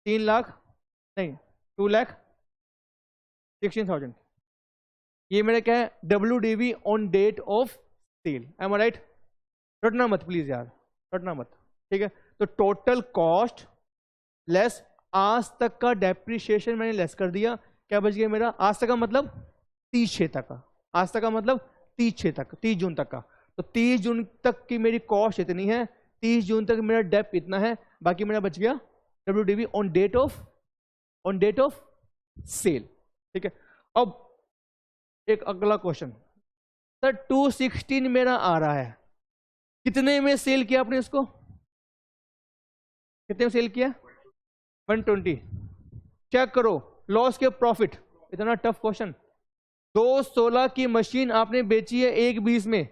3 लाख नहीं, 2,16,000। ये मेरा क्या है? WDV on date of sale. Am I right? रटना मत प्लीज यार, रटना मत, ठीक है? तो टोटल कॉस्ट लेस आज तक का डेप्रीशिएशन मैंने लेस कर दिया, क्या बच गया मेरा? आज तक का मतलब 30/6 तक का, आज तक का मतलब 30/6 तक, 30 जून तक का। तो 30 जून तक की मेरी कॉस्ट इतनी है, 30 जून तक मेरा डेप इतना है, बाकी मेरा बच गया WDV on date of sale, ठीक है? अब एक अगला क्वेश्चन, सर 216 मेरा आ रहा है, कितने में सेल किया आपने इसको? कितने में सेल किया? 120। चेक करो लॉस के प्रॉफिट, इतना टफ क्वेश्चन। 216 की मशीन आपने बेची है 120 में,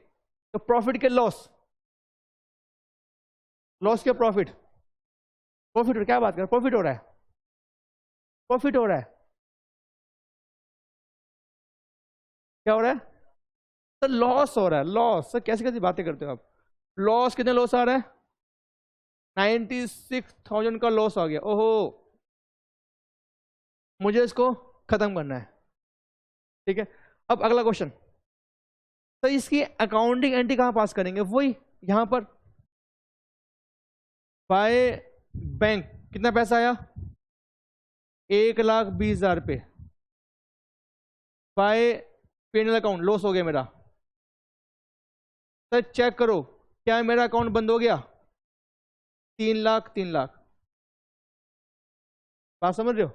तो प्रॉफिट के लॉस के प्रॉफिट क्या बात कर, प्रॉफिट हो रहा है, प्रॉफिट हो रहा है, क्या हो रहा है सर? लॉस हो रहा है, लॉस। सर कैसी कैसी बातें करते हो आप? लॉस, कितने लॉस आ रहा है? 96,000 का लॉस आ गया। ओहो, मुझे इसको खत्म करना है, ठीक है? अब अगला क्वेश्चन, तो इसकी अकाउंटिंग एंट्री कहां पास करेंगे? वही यहां पर, बाय बैंक कितना पैसा आया? 1,20,000 रुपये। बाय पेनल अकाउंट लॉस हो गया मेरा। सर चेक करो क्या मेरा अकाउंट बंद हो गया? 3 लाख, 3 लाख। बात समझ रहे हो?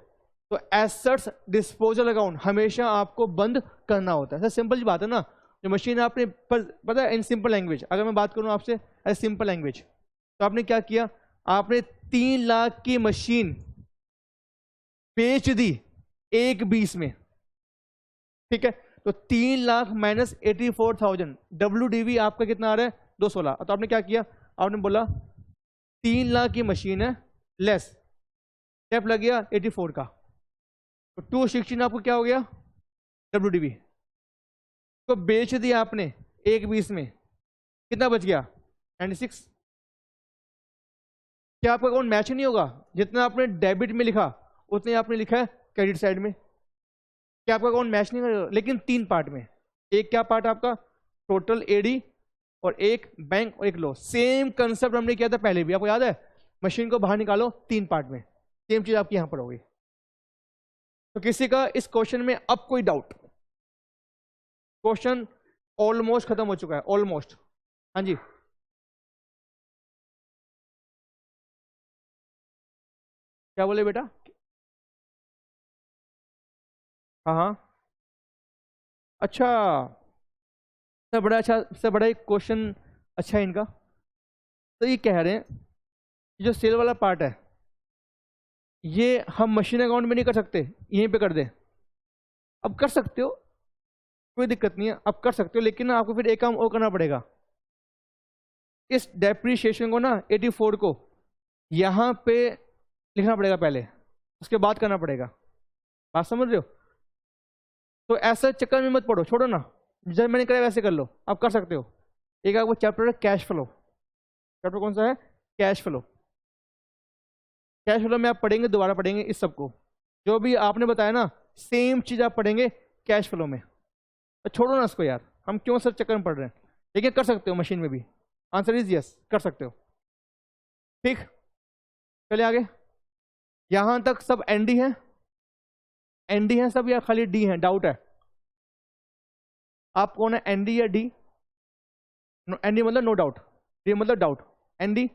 तो एसेट्स डिस्पोजल अकाउंट हमेशा आपको बंद करना होता है। सर सिंपल सी बात है ना, जो मशीन आपने पता है, इन सिंपल लैंग्वेज अगर मैं बात करूं आपसे एज सिंपल लैंग्वेज, तो आपने क्या किया? आपने 3 लाख की मशीन बेच दी 120 में, ठीक है? तो 3 लाख माइनस 84,000, WDV आपका कितना आ रहा है? 216। तो आपने क्या किया? आपने बोला 3 लाख की मशीन है, लेस स्टेप लग गया 84 का, तो 216 आपको क्या हो गया? WDV। तो बेच दिया आपने 120 में, कितना बच गया? 96। क्या आपका अकाउंट मैच नहीं होगा? जितना आपने डेबिट में लिखा उतने आपने लिखा है क्रेडिट साइड में, क्या आपका अकाउंट मैच नहीं करेगा? लेकिन 3 पार्ट में, एक क्या पार्ट आपका? टोटल AD, और एक बैंक, और एक लॉस। सेम कंसेप्ट हमने किया था पहले भी, आपको याद है? मशीन को बाहर निकालो 3 पार्ट में, सेम चीज आपकी यहां पर होगी। तो किसी का इस क्वेश्चन में अब कोई डाउट? क्वेश्चन ऑलमोस्ट खत्म हो चुका है, ऑलमोस्ट। हाँ जी, क्या बोले बेटा? हाँ हाँ, अच्छा, सब बड़ा अच्छा, सब बड़ा एक क्वेश्चन अच्छा है इनका। तो ये कह रहे हैं कि जो सेल वाला पार्ट है ये हम मशीन अकाउंट में नहीं कर सकते, यहीं पे कर दे। अब कर सकते हो, कोई दिक्कत नहीं है, अब कर सकते हो, लेकिन ना आपको फिर एक काम और करना पड़ेगा। इस डेप्रीशिएशन को ना 84 को यहाँ पे लिखना पड़ेगा पहले, उसके बाद करना पड़ेगा। बात समझ रहे हो? तो ऐसा चक्कर में मत पड़ो, छोड़ो ना, जैसे मैंने करा वैसे कर लो, आप कर सकते हो। एक आपको चैप्टर है कैश फ्लो। चैप्टर कौन सा है? Cash flow. कैश फ्लो में आप पढ़ेंगे, दोबारा पढ़ेंगे इस सबको, जो भी आपने बताया ना सेम चीज आप पढ़ेंगे कैश फ्लो में। तो छोड़ो ना इसको यार, हम क्यों सर चक्कर में पढ़ रहे हैं? लेकिन कर सकते हो मशीन में भी, आंसर इज यस, कर सकते हो। ठीक, चलिए आगे। यहां तक सब एनडी है, एनडी है सब या खाली डी है? डाउट है? आप कौन है, एनडी या डी? एनडी मतलब नो डाउट, डी मतलब डाउट। एनडी,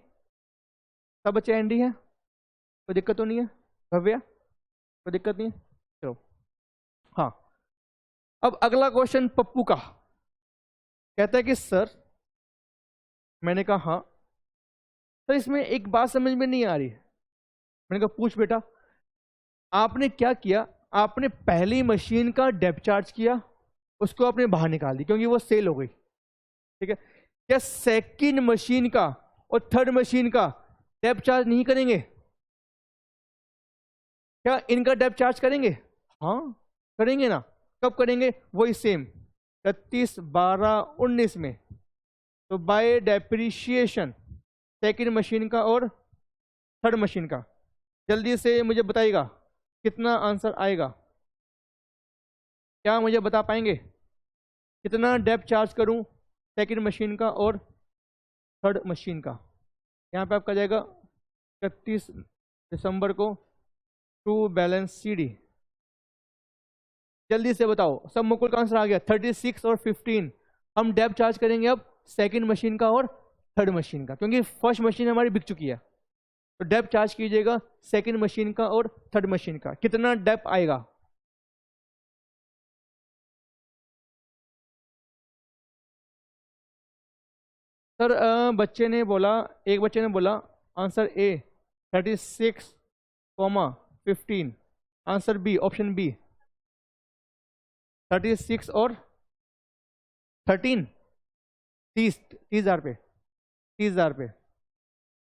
सब बच्चे एनडी हैं, कोई दिक्कत तो नहीं है? भव्या, कोई दिक्कत नहीं है? चलो हाँ, अब अगला क्वेश्चन पप्पू का कहता है कि सर मैंने कहा हाँ। सर इसमें एक बात समझ में नहीं आ रही। मैंने कहा पूछ बेटा। आपने क्या किया, आपने पहली मशीन का डेप्थ चार्ज किया, उसको आपने बाहर निकाल दी क्योंकि वो सेल हो गई, ठीक है। क्या सेकंड मशीन का और थर्ड मशीन का डेप्थ चार्ज नहीं करेंगे? क्या इनका डेप्थ चार्ज करेंगे? हाँ करेंगे ना। कब करेंगे? वही सेम 31, 12, 19 में। तो बाय डेप्रीशिएशन सेकंड मशीन का और थर्ड मशीन का। जल्दी से मुझे बताइएगा कितना आंसर आएगा। क्या मुझे बता पाएंगे कितना डेप्थ चार्ज करूं सेकंड मशीन का और थर्ड मशीन का? यहाँ पे आपका जाएगा 31 दिसंबर को टू बैलेंस सीडी। जल्दी से बताओ, सब मुकुल का आंसर आ गया 36 और 15। हम डेप्थ चार्ज करेंगे अब सेकंड मशीन का और थर्ड मशीन का, क्योंकि फर्स्ट मशीन हमारी बिक चुकी है। तो डेप्थ चार्ज कीजिएगा सेकंड मशीन का और थर्ड मशीन का। कितना डेप्थ आएगा? सर बच्चे ने बोला, एक बच्चे ने बोला answer A 36, 15। Answer B, option B 36 और 13। 30,000 पे, 30,000 पे।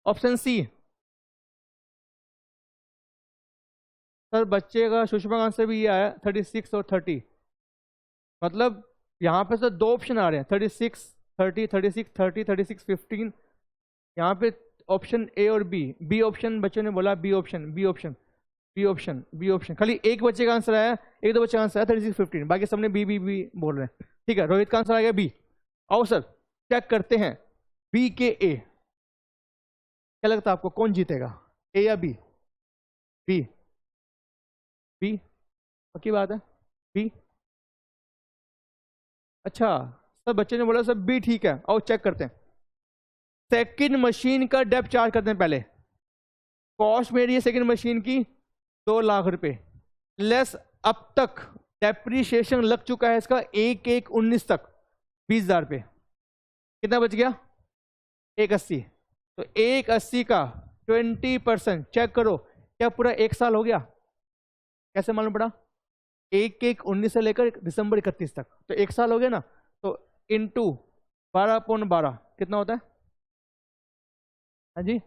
Option C. सर बच्चे का सुषमा का आंसर भी ये आया 36 और 30। मतलब यहाँ पे सर दो ऑप्शन आ रहे हैं 36, 30, 36, 30, 36, 15। यहाँ पे ऑप्शन ए और बी। बी ऑप्शन बच्चों ने बोला, B option, B option, B option, B option. खाली एक बच्चे का आंसर आया, एक दो बच्चे का आंसर आया 36, 15। बाकी सबने बी बी बी बोल रहे हैं। ठीक है, रोहित का आंसर आ गया बी। आओ सर चेक करते हैं बी के ए। क्या लगता है आपको कौन जीतेगा, ए या बी? बी, बी पक्की बात है, बी। अच्छा, सब बच्चे ने बोला सब बी ठीक है। आओ चेक करते हैं। सेकंड मशीन का डेप्थ चार्ज करते हैं पहले। कॉस्ट मेरी है सेकंड मशीन की 2 लाख रुपए, लेस अब तक डेप्रीशिएशन लग चुका है इसका 1/1/19 तक 20,000 रुपये। कितना बच गया? 180। तो 180 का 20% चेक करो, क्या पूरा 1 साल हो गया? कैसे मालूम पड़ा? 1/1/19 से लेकर दिसंबर 31 तक, तो 1 साल हो गया ना। तो इंटू 12/12 कितना होता है? हाँ जी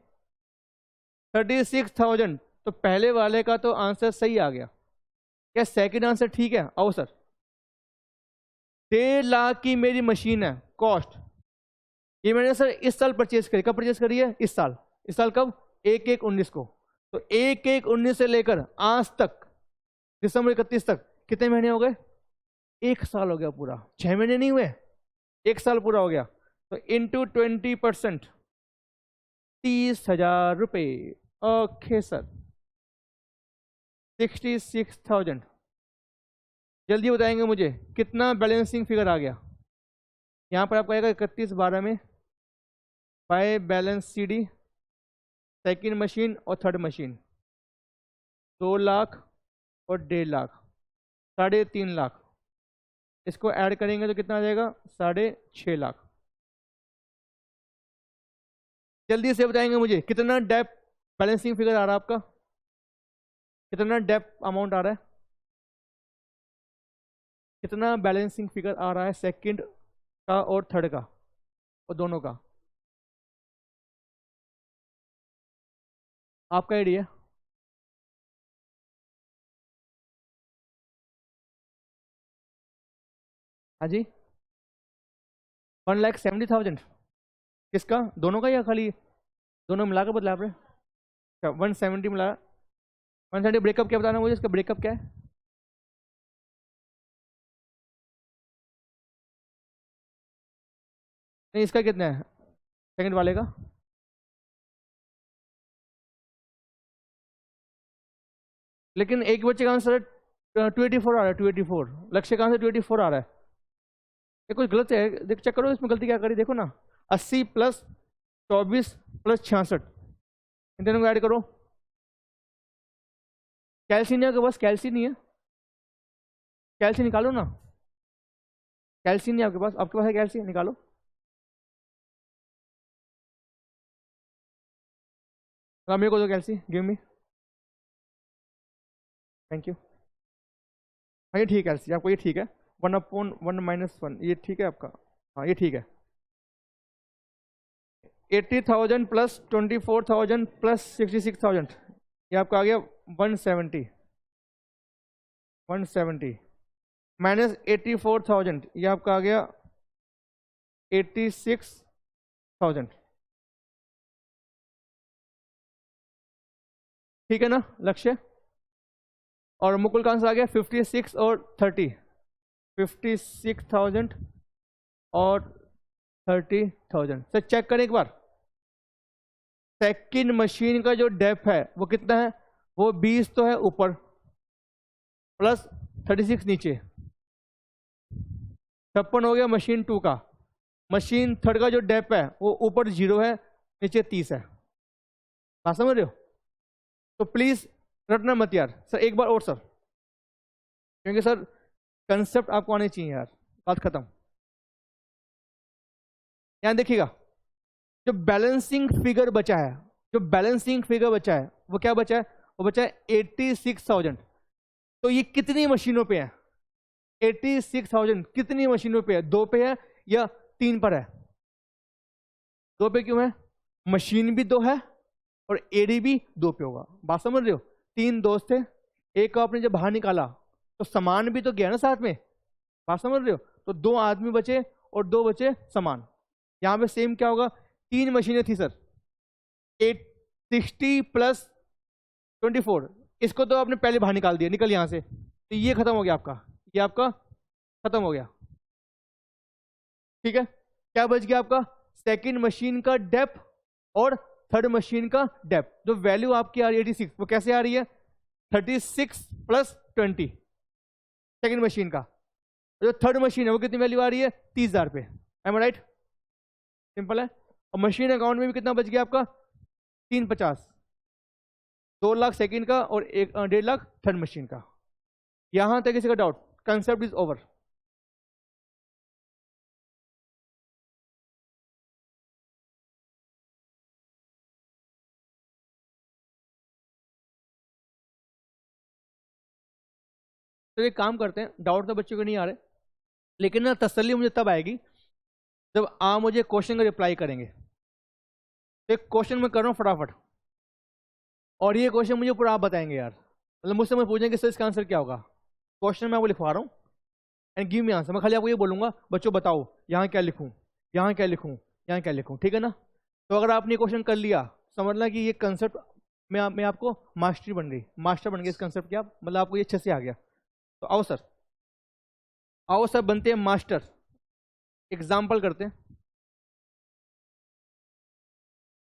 36,000। तो पहले वाले का तो आंसर सही आ गया। क्या सेकंड आंसर ठीक है? आओ सर। 1.5 लाख की मेरी मशीन है कॉस्ट। ये मैंने सर इस साल परचेज करी। कब परचेज करी है? इस साल। इस साल कब? 1/1/19 को। तो 1/1/19 से लेकर आज तक दिसंबर 31 तक कितने महीने हो गए? 1 साल हो गया पूरा। 6 महीने नहीं हुए, 1 साल पूरा हो गया। तो इंटू 20%, 30,000 रुपये। Okay sir 66,000। जल्दी बताएंगे मुझे कितना बैलेंसिंग फिगर आ गया। यहाँ पर आपको आएगा 31/12 में bye balance CD second machine और थर्ड मशीन 2 लाख और 1.5 लाख, 3.5 लाख। इसको ऐड करेंगे तो कितना आ जाएगा? 6.5 लाख। जल्दी से बताएंगे मुझे कितना डेप्थ बैलेंसिंग फिगर आ रहा है आपका, कितना डेप्थ अमाउंट आ रहा है, कितना बैलेंसिंग फिगर आ रहा है सेकंड का और थर्ड का और दोनों का? आपका आइडिया? हाँ जी 1,70,000। किसका? दोनों का या खाली दोनों मिलाकर बदला आपने? 170 मिला। 170 ब्रेकअप क्या बताना मुझे, इसका ब्रेकअप क्या है? नहीं इसका कितना है सेकंड वाले का? लेकिन एक बच्चे का आंसर 284 आ रहा है। 284 लक्ष्य का आंसर 284 आ रहा है। ये कुछ गलत है, देख चेक करो इसमें गलती क्या करी। देखो ना 80 प्लस 24 प्लस 66, इन दोनों को ऐड करो। कैल्सी नहीं है आपके पास? कैल्सी नहीं है? कैल्सी निकालो ना। कैल्सी नहीं है आपके पास? आपके पास है कैल्सी? निकालो। मेरे को दो कैलसी, गिव मी, थैंक यू। हाँ ये ठीक है कैलसी, आपको ये ठीक है, 1/1 - 1, ये ठीक है आपका, हाँ ये ठीक है। 80,000 प्लस 24,000 प्लस 66,000, ये आपका आ गया 170, 170 माइनस 84,000, ये आपका आ गया 86,000। ठीक है ना लक्ष्य? और मुकुल का आंसर आ गया 56 और 30, 56,000 और 30,000। सर चेक करें एक बार, सेकंड मशीन का जो डेप्थ है वो कितना है? वो 20 तो है ऊपर प्लस 36 नीचे, 56 हो गया मशीन 2 का। मशीन थर्ड का जो डेप्थ है वो ऊपर 0 है, नीचे 30 है। बात समझ रहे हो? तो प्लीज रटना मत यार। सर एक बार और सर, क्योंकि सर कंसेप्ट आपको आने चाहिए यार। बात खत्म। यहां देखिएगा, जो बैलेंसिंग फिगर बचा है, जो बैलेंसिंग फिगर बचा है वो क्या बचा है? वो बचा है 86,000। तो ये कितनी मशीनों पे है? 86,000 कितनी मशीनों पे है? 2 पे है या 3 पर है? 2 पे क्यों है? मशीन भी 2 है और एडी भी 2 पे होगा। बात समझ रहे हो? 3 दोस्त थे, एक को आपने जब बाहर निकाला तो सामान भी तो गया ना साथ में। बात समझ रहे हो? तो 2 आदमी बचे और 2 बचे सामान। यहां पे सेम क्या होगा? 3 मशीनें थी सर, 860 प्लस 24, इसको तो आपने पहले बाहर निकाल दिया, निकल यहां से, तो ये खत्म हो गया आपका, ये आपका खत्म हो गया। ठीक है, क्या बच गया आपका? सेकंड मशीन का डेप्थ और थर्ड मशीन का डेप्थ। जो वैल्यू आपकी आ रही है 86, वो कैसे आ रही है? 36 प्लस 20 सेकंड मशीन का। जो थर्ड मशीन है वो कितनी वैल्यू आ रही है? 30,000 पे। M right? सिंपल है। और मशीन अकाउंट में भी कितना बच गया आपका? 350, 2 लाख सेकंड का और 1.5 लाख थर्ड मशीन का। यहां तक किसी का डाउट? Concept is over. तो एक काम करते हैं, डाउट तो बच्चों को नहीं आ रहे, लेकिन ना तसल्ली मुझे तब आएगी जब आप मुझे क्वेश्चन का रिप्लाई करेंगे। तो एक क्वेश्चन मैं कर रहा हूँ फटाफट, और ये क्वेश्चन मुझे पूरा आप बताएंगे यार। मतलब मुझसे मैं पूछेंगे सर इसका आंसर क्या होगा? क्वेश्चन मैं वो लिखवा रहा हूँ एंड गिव मी आंसर। मैं खाली आपको ये बोलूंगा बच्चों बताओ यहाँ क्या लिखूँ, यहाँ क्या लिखूँ, यहाँ क्या लिखूँ। ठीक है ना? तो अगर आपने क्वेश्चन कर लिया, समझना कि ये कंसेप्ट में आपको मास्टरी बन गई, मास्टर बन गए इस कंसेप्ट की आप, मतलब आपको ये अच्छे से आ गया। तो आओ सर, आओ सर बनते हैं मास्टर। एग्जाम्पल करते हैं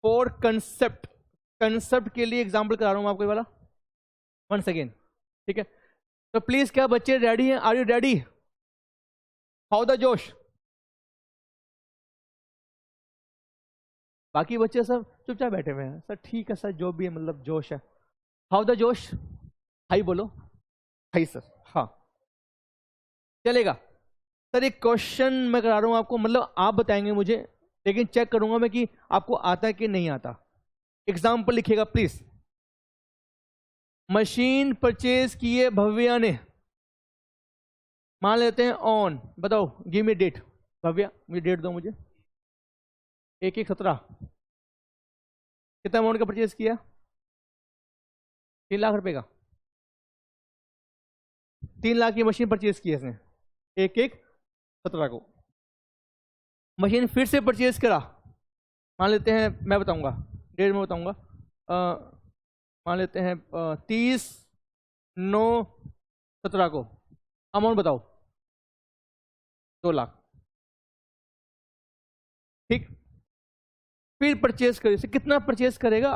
फॉर कंसेप्ट। कंसेप्ट के लिए एग्जाम्पल करा रहा हूं मैं आपको ये वाला वंस अगेन। ठीक है, तो प्लीज क्या बच्चे रेडी हैं? Are you ready? How the josh? बाकी बच्चे सब चुपचाप बैठे हुए हैं। सर ठीक है सर, जो भी है मतलब जोश है। हाउ द जोश? हाई बोलो, हाई सर। हाँ चलेगा सर। एक क्वेश्चन मैं करा रहा हूं आपको, मतलब आप बताएंगे मुझे, लेकिन चेक करूंगा मैं कि आपको आता है कि नहीं आता। एग्जाम्पल लिखिएगा प्लीज। मशीन परचेज किए भव्या ने, मान लेते हैं ऑन, बताओ गिव मी डेट। भव्या मुझे डेट दो मुझे। 1/1/17 कितना अमाउंट का परचेज किया? 3 लाख रुपए का। 3 लाख की मशीन परचेज की है इसने 1/1/17 को। मशीन फिर से परचेज करा, मान लेते हैं, मैं बताऊंगा डेट में बताऊंगा, मान लेते हैं 30/9/17 को। अमाउंट बताओ? 2 लाख। ठीक, फिर परचेज करे, कितना परचेज करेगा?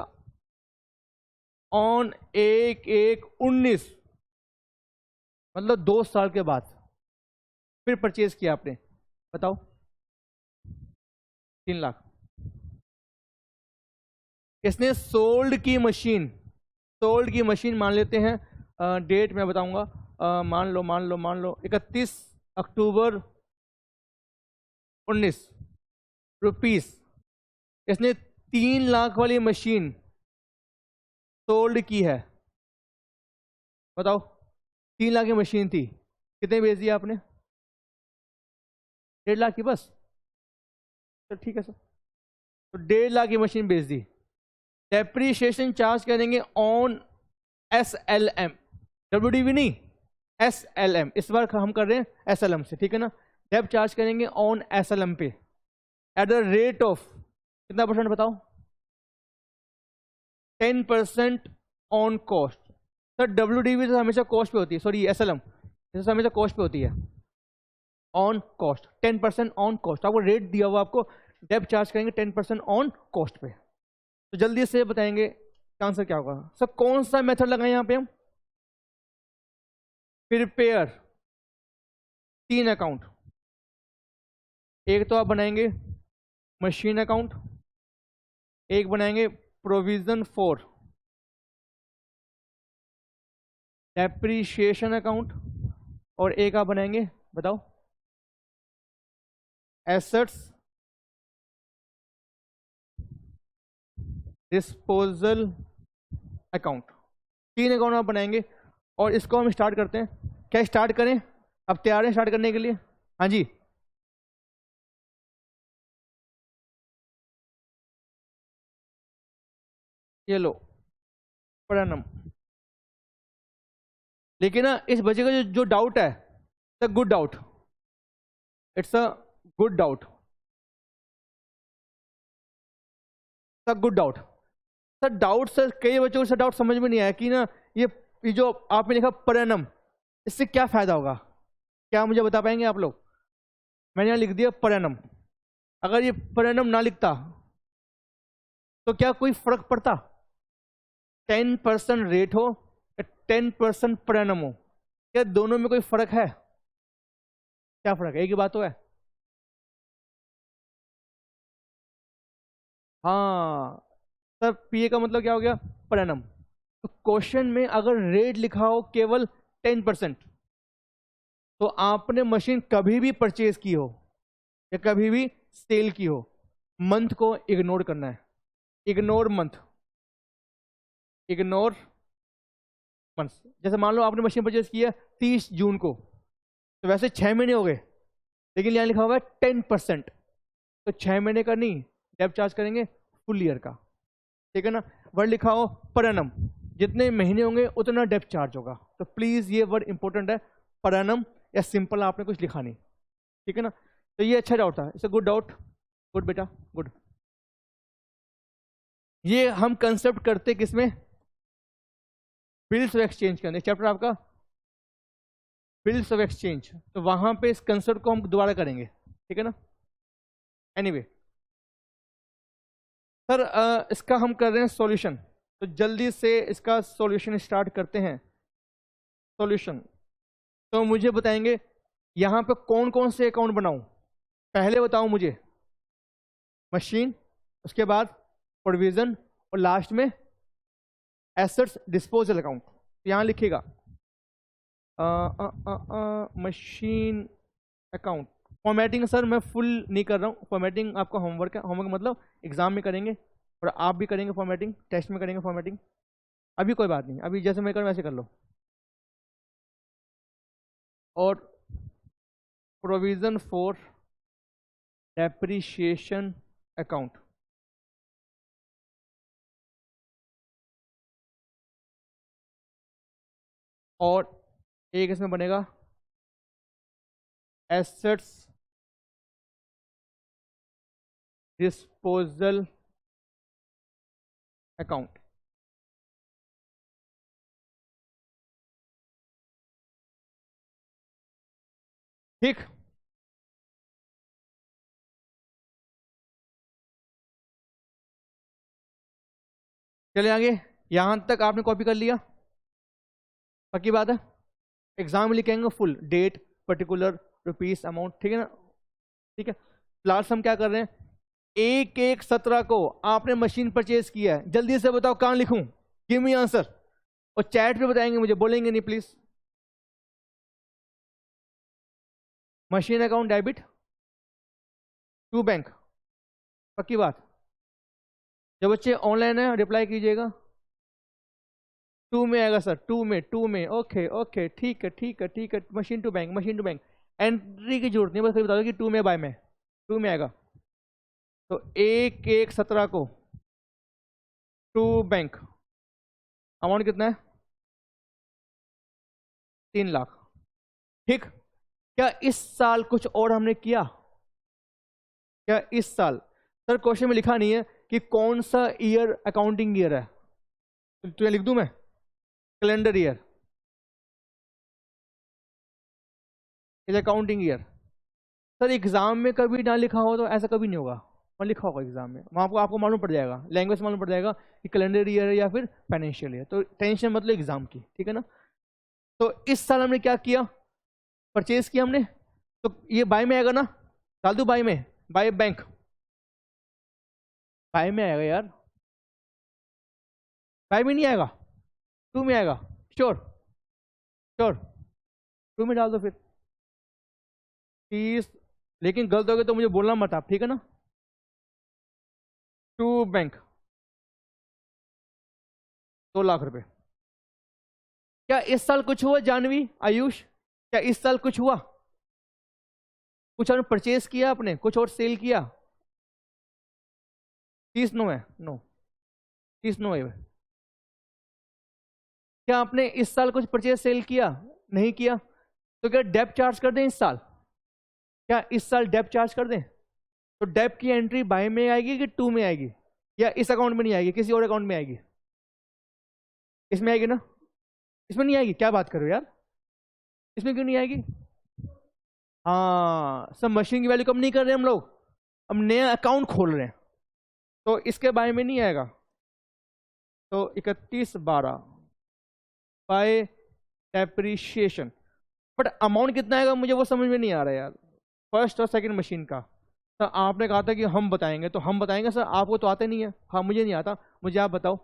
ऑन 1/1/19, मतलब 2 साल के बाद फिर परचेज किया आपने, बताओ? 3 लाख। इसने सोल्ड की मशीन, सोल्ड की मशीन मान लेते हैं, डेट मैं बताऊंगा, मान लो 31 अक्टूबर 19 रुपीस। इसने 3 लाख वाली मशीन सोल्ड की है, बताओ 3 लाख की मशीन थी, कितने बेच दिया आपने? 1.5 लाख की बस। तो ठीक है सर, तो 1.5 लाख की मशीन बेच दी। डेप्रीशिएशन चार्ज करेंगे ऑन SLM, WDV नहीं, SLM। इस बार हम कर रहे हैं SLM से, ठीक है ना। डेप चार्ज करेंगे ऑन SLM पे एट द रेट ऑफ कितना परसेंट बताओ? 10% ऑन कॉस्ट। सर WDV तो हमेशा कॉस्ट पे होती है, सॉरी SLM जैसे हमेशा कॉस्ट पे होती है। ऑन कॉस्ट 10% ऑन कॉस्ट, आपको रेट दिया हुआ, आपको डेप चार्ज करेंगे 10% ऑन कॉस्ट पे। तो जल्दी से बताएंगे आंसर क्या होगा। सर कौन सा मेथड लगाए यहां पे हम? प्रिपेयर 3 अकाउंट, एक तो आप बनाएंगे मशीन अकाउंट, एक बनाएंगे प्रोविजन फॉर डेप्रीशिएशन अकाउंट, और एक आप बनाएंगे बताओ एसेट्स डिस्पोजल अकाउंट। 3 अकाउंट आप बनाएंगे और इसको हम स्टार्ट करते हैं। क्या स्टार्ट करें? अब तैयार हैं स्टार्ट करने के लिए? हाँ जी, ये लो प्रणम। लेकिन ना इस बच्चे का जो डाउट है, it's a good doubt, it's a good doubt, it's a good doubt. Sir doubt, sir कई बच्चों को सर डाउट समझ में नहीं आया कि ना ये जो आपने लिखा परनम, इससे क्या फायदा होगा? क्या मुझे बता पाएंगे आप लोग? मैंने यहाँ लिख दिया परनम, अगर ये परनम ना लिखता तो क्या कोई फर्क पड़ता? 10% रेट हो या 10% परनम हो, क्या दोनों में कोई फर्क है? क्या फर्क है? एक ही बात तो है। हाँ सर, पीए का मतलब क्या हो गया? परनम। तो क्वेश्चन में अगर रेट लिखा हो केवल 10%, तो आपने मशीन कभी भी परचेज की हो या कभी भी सेल की हो, मंथ को इग्नोर करना है। Ignore month, ignore month. जैसे मान लो आपने मशीन परचेज की है 30 जून को, तो वैसे 6 महीने हो गए, लेकिन यहाँ लिखा हुआ है 10%, तो 6 महीने का नहीं, डेप चार्ज करेंगे फुल ईयर का, ठीक है ना। वर्ड लिखा हो पर एनम, जितने महीने होंगे उतना डेप चार्ज होगा। तो प्लीज ये वर्ड इंपॉर्टेंट है, पर एनम, या सिंपल आपने कुछ लिखा नहीं, ठीक है ना। तो ये अच्छा डाउट था, it's a good doubt, good बेटा गुड। ये हम कंसेप्ट करते किसमें? बिल्स ऑफ एक्सचेंज के अंदर, चैप्टर आपका बिल्स ऑफ एक्सचेंज, तो वहां पे इस कंसेप्ट को हम दोबारा करेंगे, ठीक है ना। एनीवे सर इसका हम कर रहे हैं सॉल्यूशन, तो जल्दी से इसका सॉल्यूशन स्टार्ट करते हैं। सॉल्यूशन, तो मुझे बताएंगे यहां पे कौन कौन से अकाउंट बनाऊं? पहले बताओ मुझे मशीन, उसके बाद प्रोविजन, और लास्ट में एसेट्स डिस्पोजल अकाउंट। यहां लिखिएगा मशीन अकाउंट। फॉर्मेटिंग सर मैं फुल नहीं कर रहा हूँ, फॉर्मेटिंग आपका होमवर्क है, होमवर्क मतलब एग्जाम में करेंगे और आप भी करेंगे फॉर्मेटिंग, टेस्ट में करेंगे फॉर्मेटिंग। अभी कोई बात नहीं, अभी जैसे मैं कर वैसे कर लो। और प्रोविजन फॉर डेप्रीशिएशन अकाउंट, और एक इसमें बनेगा एसेट्स डिस्पोजल अकाउंट। ठीक, चले आगे। यहां तक आपने कॉपी कर लिया? पक्की बात है? एग्जाम में लिखेंगे full date, particular, rupees, amount, ठीक है ना। ठीक है, लास्ट हम क्या कर रहे हैं, 1/1/17 को आपने मशीन परचेज किया है, जल्दी से बताओ कहां लिखूं, गिव मी आंसर। और चैट पे बताएंगे मुझे, बोलेंगे नहीं please. Machine account debit to bank, पक्की बात। जब बच्चे ऑनलाइन है रिप्लाई कीजिएगा, 2 में आएगा सर, 2 में। ओके ओके, ठीक है ठीक है ठीक है। Machine to bank, machine to bank, entry की जरूरत नहीं, बस बता दो कि 2 में बाय में 2 में आएगा। तो 1/1/17 को टू बैंक, अमाउंट कितना है? 3 लाख। ठीक। क्या इस साल कुछ और हमने किया? क्या इस साल? सर क्वेश्चन में लिखा नहीं है कि कौन सा ईयर अकाउंटिंग ईयर है, तो लिख दूं मैं calendar year is accounting year. Sir exam में कभी ना लिखा हो तो ऐसा कभी नहीं होगा, और लिखा होगा एग्जाम में, वहां आपको आपको मालूम पड़ जाएगा, लैंग्वेज मालूम पड़ जाएगा कि कैलेंडर ईयर है या फिर फाइनेंशियल ईयर। तो टेंशन मतलब एग्जाम की, ठीक है ना। तो इस साल हमने क्या किया? परचेज किया हमने, तो ये बाय में आएगा ना, डाल दू बाय में, बाय बैंक, बाय में आएगा यार, बाय में नहीं आएगा, 2 में आएगा। श्योर श्योर, 2 में डाल दो फिर 30। लेकिन गलत हो गए तो मुझे बोलना मत आप, ठीक है ना। 2 बैंक, 2 लाख रुपए। क्या इस साल कुछ हुआ जानवी, आयुष? क्या इस साल कुछ हुआ? कुछ और परचेज किया आपने, कुछ और सेल किया? 30 नो है, नो 30 नो है। क्या आपने इस साल कुछ परचेज सेल किया? नहीं किया। तो क्या डेप चार्ज कर दें इस साल? क्या इस साल डेप चार्ज कर दें? तो डेप की एंट्री बाय में आएगी कि 2 में आएगी, या इस अकाउंट में नहीं आएगी, किसी और अकाउंट में आएगी? इसमें आएगी ना, इसमें नहीं आएगी? क्या बात कर रहे हो यार, इसमें क्यों नहीं आएगी? हाँ, सब मशीन की वैल्यू कम नहीं कर रहे हम लोग, अब नया अकाउंट खोल रहे हैं, तो इसके बाय में नहीं आएगा। तो 31/12 बाय डेप्रिशिएशन। बट अमाउंट कितना आएगा मुझे वो समझ में नहीं आ रहा है यार, फर्स्ट और सेकंड मशीन का। सर आपने कहा था कि हम बताएंगे, तो हम बताएंगे सर, आपको तो आते नहीं है। हाँ मुझे नहीं आता, मुझे आप बताओ।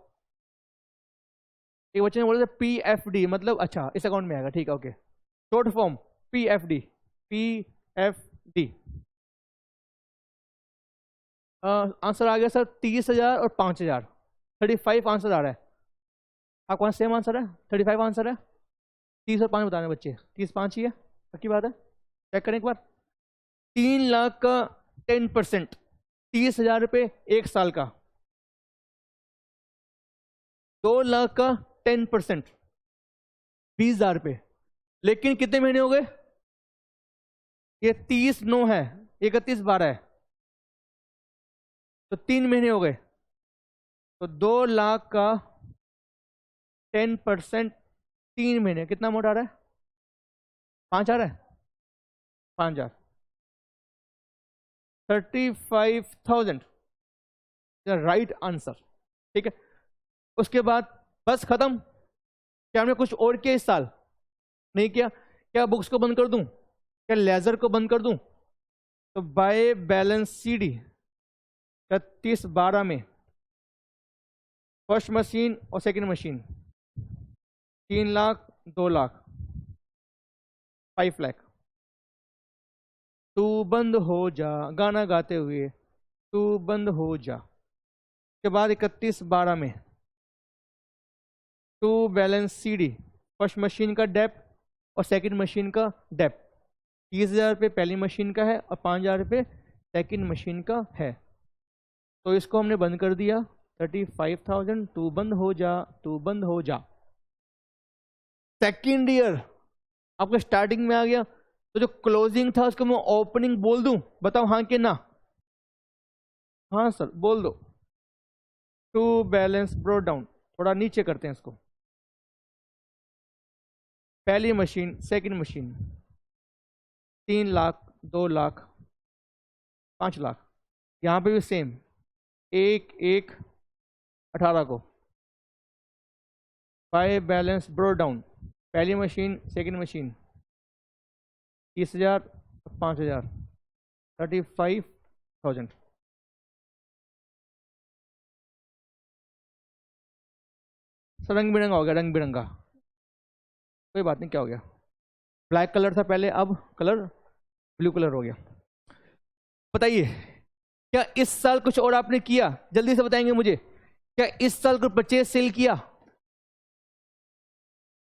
एक बच्चे ने बोला था PFD, मतलब अच्छा इस अकाउंट में आएगा, ठीक है okay. Short form PFD, PFD। Answer आ गया सर 30,000 और 5,000, 35 आंसर आ रहा है। आपके पास सेम आंसर है, 35 आंसर है। 30 और 5 बताने बच्चे, 30 5 ही है, पक्की बात है। चेक करें एक बार। 3 लाख का 10%, 30,000 रुपये एक साल का। 2 लाख का 10%, 20,000 रुपये। लेकिन कितने महीने हो गए? ये 30 9 है, 31/12 है, तो 3 महीने हो गए। तो 2 लाख का 10% 3 महीने, कितना अमाउंट आ रहा है? 5 आ रहा है, 5,000, 35,000 राइट आंसर। ठीक है, उसके बाद बस खत्म। क्या हमने कुछ और किया इस साल? नहीं किया। क्या बुक्स को बंद कर दूं? क्या लेजर को बंद कर दूं? तो बाय बैलेंस CD 31/12 में फर्स्ट मशीन और सेकंड मशीन 3 लाख 2 लाख 5 लाख। तू बंद हो जा, गाना गाते हुए तू बंद हो जा। के बाद 31/12 में to balance CD, first machine का डेप और सेकंड मशीन का डेप। 30,000 रुपये पहली मशीन का है और 5,000 रुपये सेकंड मशीन का है। तो इसको हमने बंद कर दिया, 35,000। तू बंद हो जा, तू बंद हो जा। सेकंड ईयर आपको स्टार्टिंग में आ गया, तो जो क्लोजिंग था उसको मैं ओपनिंग बोल दूं? बताओ हाँ कि ना? हाँ सर बोल दो। टू बैलेंस ब्रोड डाउन, थोड़ा नीचे करते हैं इसको। पहली machine second machine 3 lakh 2 lakh 5 lakh. यहां पे भी सेम 1/1/18 को बाय बैलेंस ब्रोड डाउन, पहली मशीन सेकंड मशीन 30,000 5,000, 35,000। सर रंग बिरंगा हो गया, रंग बिरंगा, कोई बात नहीं। क्या हो गया? ब्लैक कलर था पहले, अब कलर ब्लू कलर हो गया। बताइए, क्या इस साल कुछ और आपने किया? जल्दी से बताएंगे मुझे। क्या इस साल कुछ परचेज सेल किया?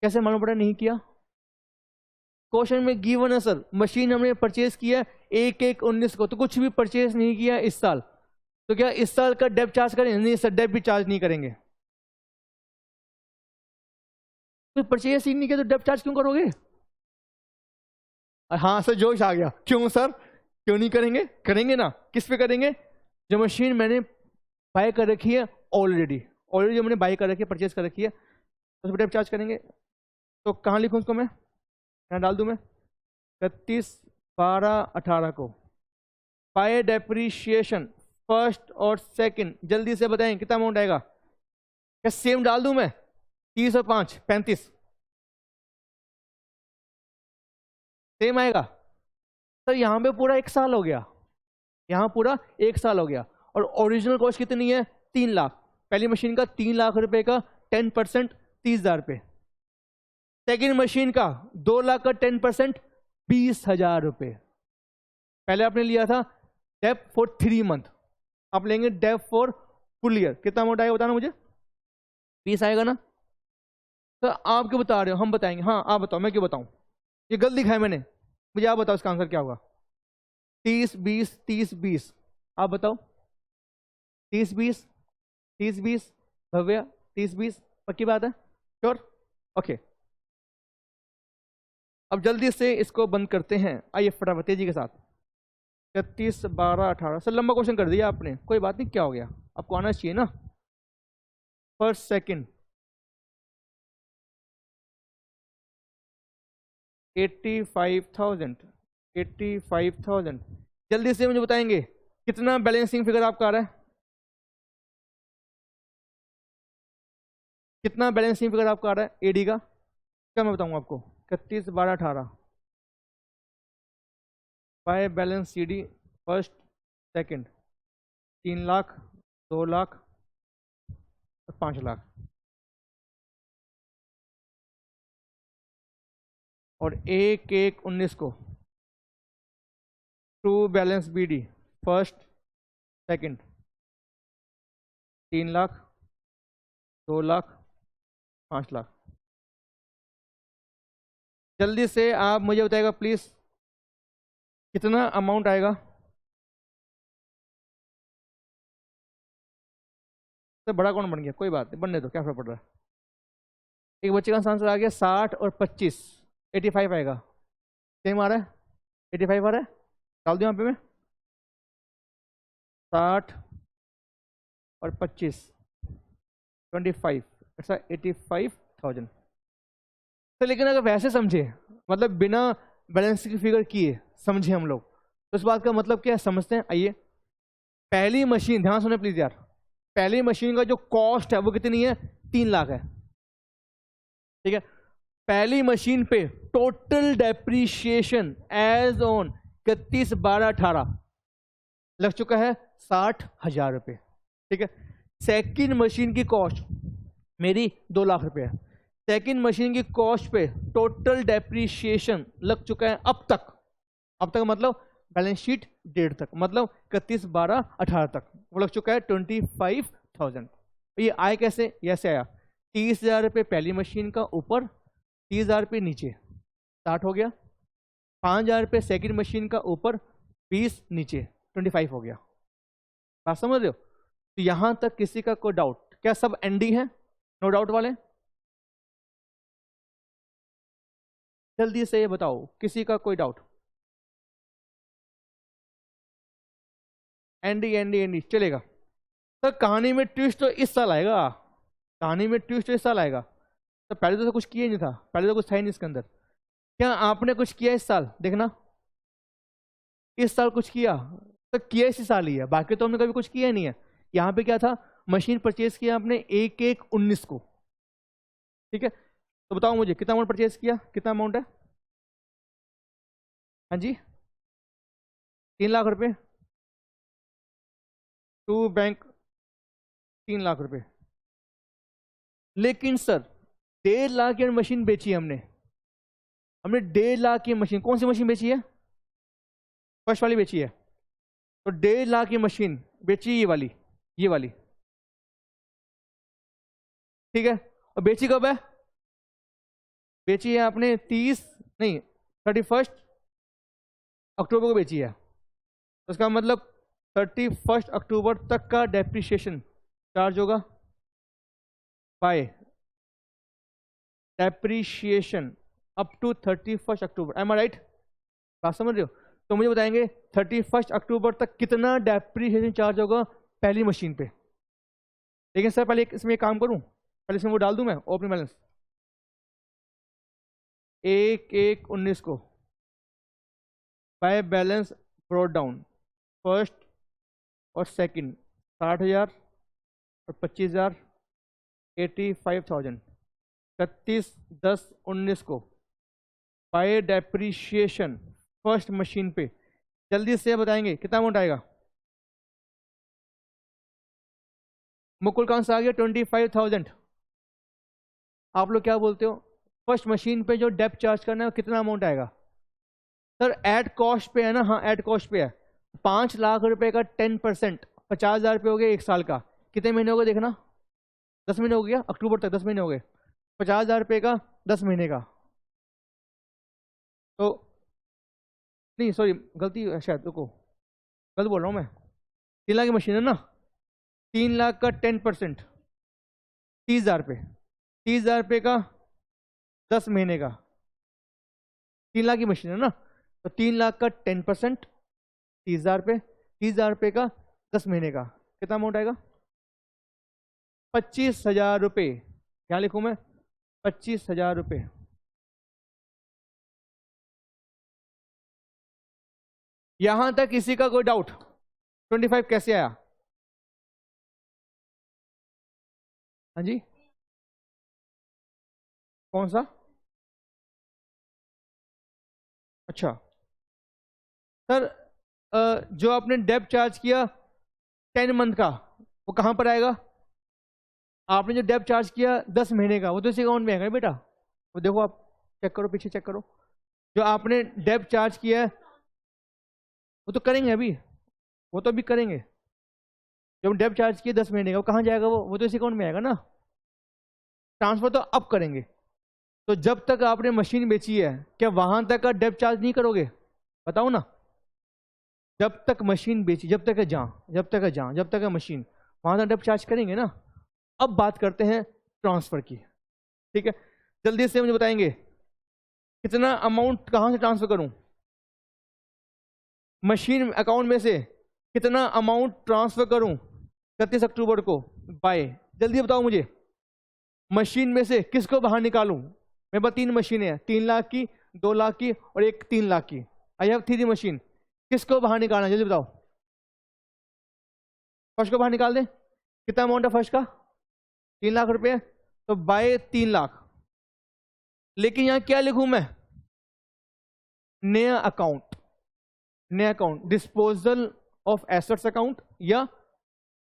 कैसे मालूम पड़ा नहीं किया? क्वेश्चन में गिवन है सर, मशीन हमने परचेज किया 1/1/19 को, तो कुछ भी परचेज नहीं किया इस साल, तो क्या इस साल का डेब्ट चार्ज करेंगे? नहीं सर, डेब्ट भी चार्ज नहीं करेंगे। तो परचेज ही नहीं किया तो डेब्ट चार्ज क्यों करोगे? हाँ सर, जोश आ गया। क्यों सर, क्यों नहीं करेंगे? करेंगे ना। किस पे करेंगे? जो मशीन मैंने बाय कर रखी है ऑलरेडी जो मैंने बाय कर रखी है, परचेज कर रखी है, उस पर डेब्ट चार्ज करेंगे। तो कहाँ लिखूँ उसको मैं? यहाँ डाल दूँ मैं 31/12/18 को बाय डेप्रीशिएशन फर्स्ट और सेकंड। जल्दी से बताएं कितना अमाउंट आएगा? क्या सेम डाल दूं मैं? 30 और 5 35 सेम आएगा। सर यहाँ पे पूरा 1 साल हो गया, यहाँ पूरा 1 साल हो गया। और ओरिजिनल कॉस्ट कितनी है? 3 लाख। पहली मशीन का 3 लाख रुपए का 10% 30,000 रुपये। सेकेंड मशीन का 2 लाख का 10% 20,000 रुपये। पहले आपने लिया था डेप फॉर 3 मंथ, आप लेंगे डेप फॉर फुल ईयर। कितना अमाउंट आएगा बताना मुझे? 20 आएगा ना? तो आप क्यों बता रहे हो? हम बताएंगे। हाँ आप बताओ, मैं क्यों बताऊं? ये गलत दिखाया मैंने, मुझे आप बताओ इसका आंसर क्या होगा? 30 20 30 20, आप बताओ। 30 20 30 20 भव्या 30 20 पक्की बात है? श्योर? ओके, अब जल्दी से इसको बंद करते हैं। आइए फटाफट तेजी के साथ। 31/12/18। सर लंबा क्वेश्चन कर दिया आपने, कोई बात नहीं, क्या हो गया, आपको आना चाहिए ना। First second 85,000। जल्दी से मुझे बताएंगे कितना बैलेंसिंग फिगर आपका आ रहा है? कितना बैलेंसिंग फिगर आपका आ रहा है एडी का? क्या मैं बताऊंगा आपको? 31/12/18 by balance CD first second 3 lakh 2 lakh और 5 लाख। और 1/1/19 को to balance BD first second 3 lakh 2 lakh 5 lakh. जल्दी से आप मुझे बताएगा प्लीज कितना अमाउंट आएगा? तो बड़ा कौन बन गया, कोई बात नहीं, बनने दो, क्या फर्क पड़ रहा है। एक बच्चे का आंसर आ गया 60 और 25 85 आएगा। सेम आ रहा है, 85 आ रहा है। डाल दो यहाँ पे मैं 60 और 25 25 ऐसा 85,000। तो लेकिन अगर वैसे समझे, मतलब बिना बैलेंस की फिगर किए समझे हम लोग, तो इस बात का मतलब क्या है समझते हैं। आइए, पहली मशीन, ध्यान सुने प्लीज यार, पहली मशीन का जो कॉस्ट है वो कितनी है? 3 लाख है, ठीक है। पहली मशीन पे टोटल डेप्रीशिएशन एज ऑन 31/12/18 लग चुका है 60,000 रुपये, ठीक है। सेकंड मशीन की कॉस्ट मेरी 2 लाख रुपए है। सेकंड मशीन की कॉस्ट पे टोटल डेप्रीशिएशन लग चुका है अब तक मतलब बैलेंस शीट डेट तक, मतलब 31/12/18 तक वो लग चुका है 25,000। ये आए कैसे? ऐसे आया 30,000 रुपये पहली मशीन का ऊपर, 30,000 रुपये नीचे, 60 हो गया। 5,000 रुपये सेकेंड मशीन का ऊपर, 20 नीचे, 25 हो गया। बात समझ रहे हो? तो यहां तक किसी का कोई डाउट? क्या सब एनडी है? नो डाउट वाले जल्दी से ये बताओ, किसी का कोई डाउट? एनडी एनडी एनडी चलेगा। तो कहानी में ट्विस्ट तो इस साल आएगा, कहानी में ट्विस्ट तो इस साल आएगा। तो पहले तो कुछ किया ही नहीं था, पहले तो कुछ था ही नहीं इसके अंदर। क्या आपने कुछ किया इस साल? देखना, इस साल कुछ किया तो किया इसी साल ही है, बाकी तो हमने कभी कुछ किया ही नहीं है। यहाँ पे क्या था? मशीन परचेज किया आपने 1/1/19 को, ठीक है। तो बताओ मुझे कितना अमाउंट परचेज किया, कितना अमाउंट है? हाँ जी, 3 लाख रुपए टू बैंक, 3 लाख रुपए। लेकिन सर 1.5 लाख की मशीन बेची है हमने 1.5 लाख की मशीन। कौन सी मशीन बेची है? फर्स्ट वाली बेची है। तो 1.5 लाख की मशीन बेची, ये वाली, ठीक है। और बेची कब है? बेची है आपने 30 नहीं 31 अक्टूबर को बेची है, उसका मतलब 31 अक्टूबर तक का डेप्रिसिएशन चार्ज होगा by depreciation up to 31 October. Am I right? बात समझ रहे हो? तो मुझे बताएंगे 31 अक्टूबर तक कितना डेप्रिसिएशन चार्ज होगा पहली मशीन पे। लेकिन सर पहले इसमें एक काम करूं, पहले इसमें वो डाल दूं मैं ओपनिंग बैलेंस 1/1/19 को by balance brought down first और सेकंड 60,000 और 25,000 85,000 31/10/19 को बाय डेप्रिसिएशन फर्स्ट मशीन पे। जल्दी से बताएंगे कितना अमाउंट आएगा। मुकुल कौन सा आ गया 25,000। आप लोग क्या बोलते हो फर्स्ट मशीन पे जो डेप चार्ज करना है कितना अमाउंट आएगा? सर एट कॉस्ट पे है ना? हाँ एट कॉस्ट पे है। 5 लाख रुपए का 10% 50,000 रुपये हो गए 1 साल का। कितने महीने हो गए देखना? 10 महीने हो गया, अक्टूबर तक 10 महीने हो गए। 50,000 रुपये का 10 महीने का, तो नहीं सॉरी गलती है शायद, रुको गलत बोल रहा हूँ मैं। 3 लाख की मशीन है ना, 3 लाख का 10% 30,000 रुपये, 30,000 रुपये का 10 महीने का। 3 लाख की मशीन है ना, तो 3 लाख का 10% 30,000 रुपये, 30,000 रुपये का 10 महीने का, कितना अमाउंट आएगा? 25,000 रुपये। क्या लिखूं मैं? 25,000 रुपये। यहां तक किसी का कोई डाउट? 25 कैसे आया? हाँ जी कौन सा? अच्छा सर जो आपने डेप चार्ज किया 10 मंथ का वो कहां पर आएगा? आपने जो डेप चार्ज किया 10 महीने का वो तो इसी अकाउंट में आएगा बेटा। वो देखो आप चेक करो, पीछे चेक करो। जो आपने डेप चार्ज किया है वो तो करेंगे अभी, वो तो अभी करेंगे। जब डेप चार्ज किया 10 महीने का वो कहाँ जाएगा? वो तो इसी अकाउंट में आएगा ना। ट्रांसफर तो अब करेंगे। तो जब तक आपने मशीन बेची है क्या वहां तक का डेप चार्ज नहीं करोगे? बताओ ना। जब तक मशीन बेची, जब तक है जब तक है मशीन, वहां तक डेप चार्ज करेंगे ना। अब बात करते हैं ट्रांसफर की, ठीक है? जल्दी से मुझे बताएंगे कितना अमाउंट कहां से ट्रांसफर करूं? मशीन अकाउंट में से कितना अमाउंट ट्रांसफर करूं 31 अक्टूबर को बाय? जल्दी बताओ मुझे। मशीन में से किसको बाहर निकालूं? मेरे पास 3 मशीनें हैं, 3 लाख की, 2 लाख की और एक 3 लाख की। I have 3 machine. किसको बाहर निकालना जल्दी बताओ। फर्स्ट को बाहर निकाल दें। कितना अमाउंट है फर्स्ट का? 3 लाख रुपए, तो बाय 3 लाख। लेकिन यहां क्या लिखूं मैं? नया अकाउंट, नया account disposal of assets account या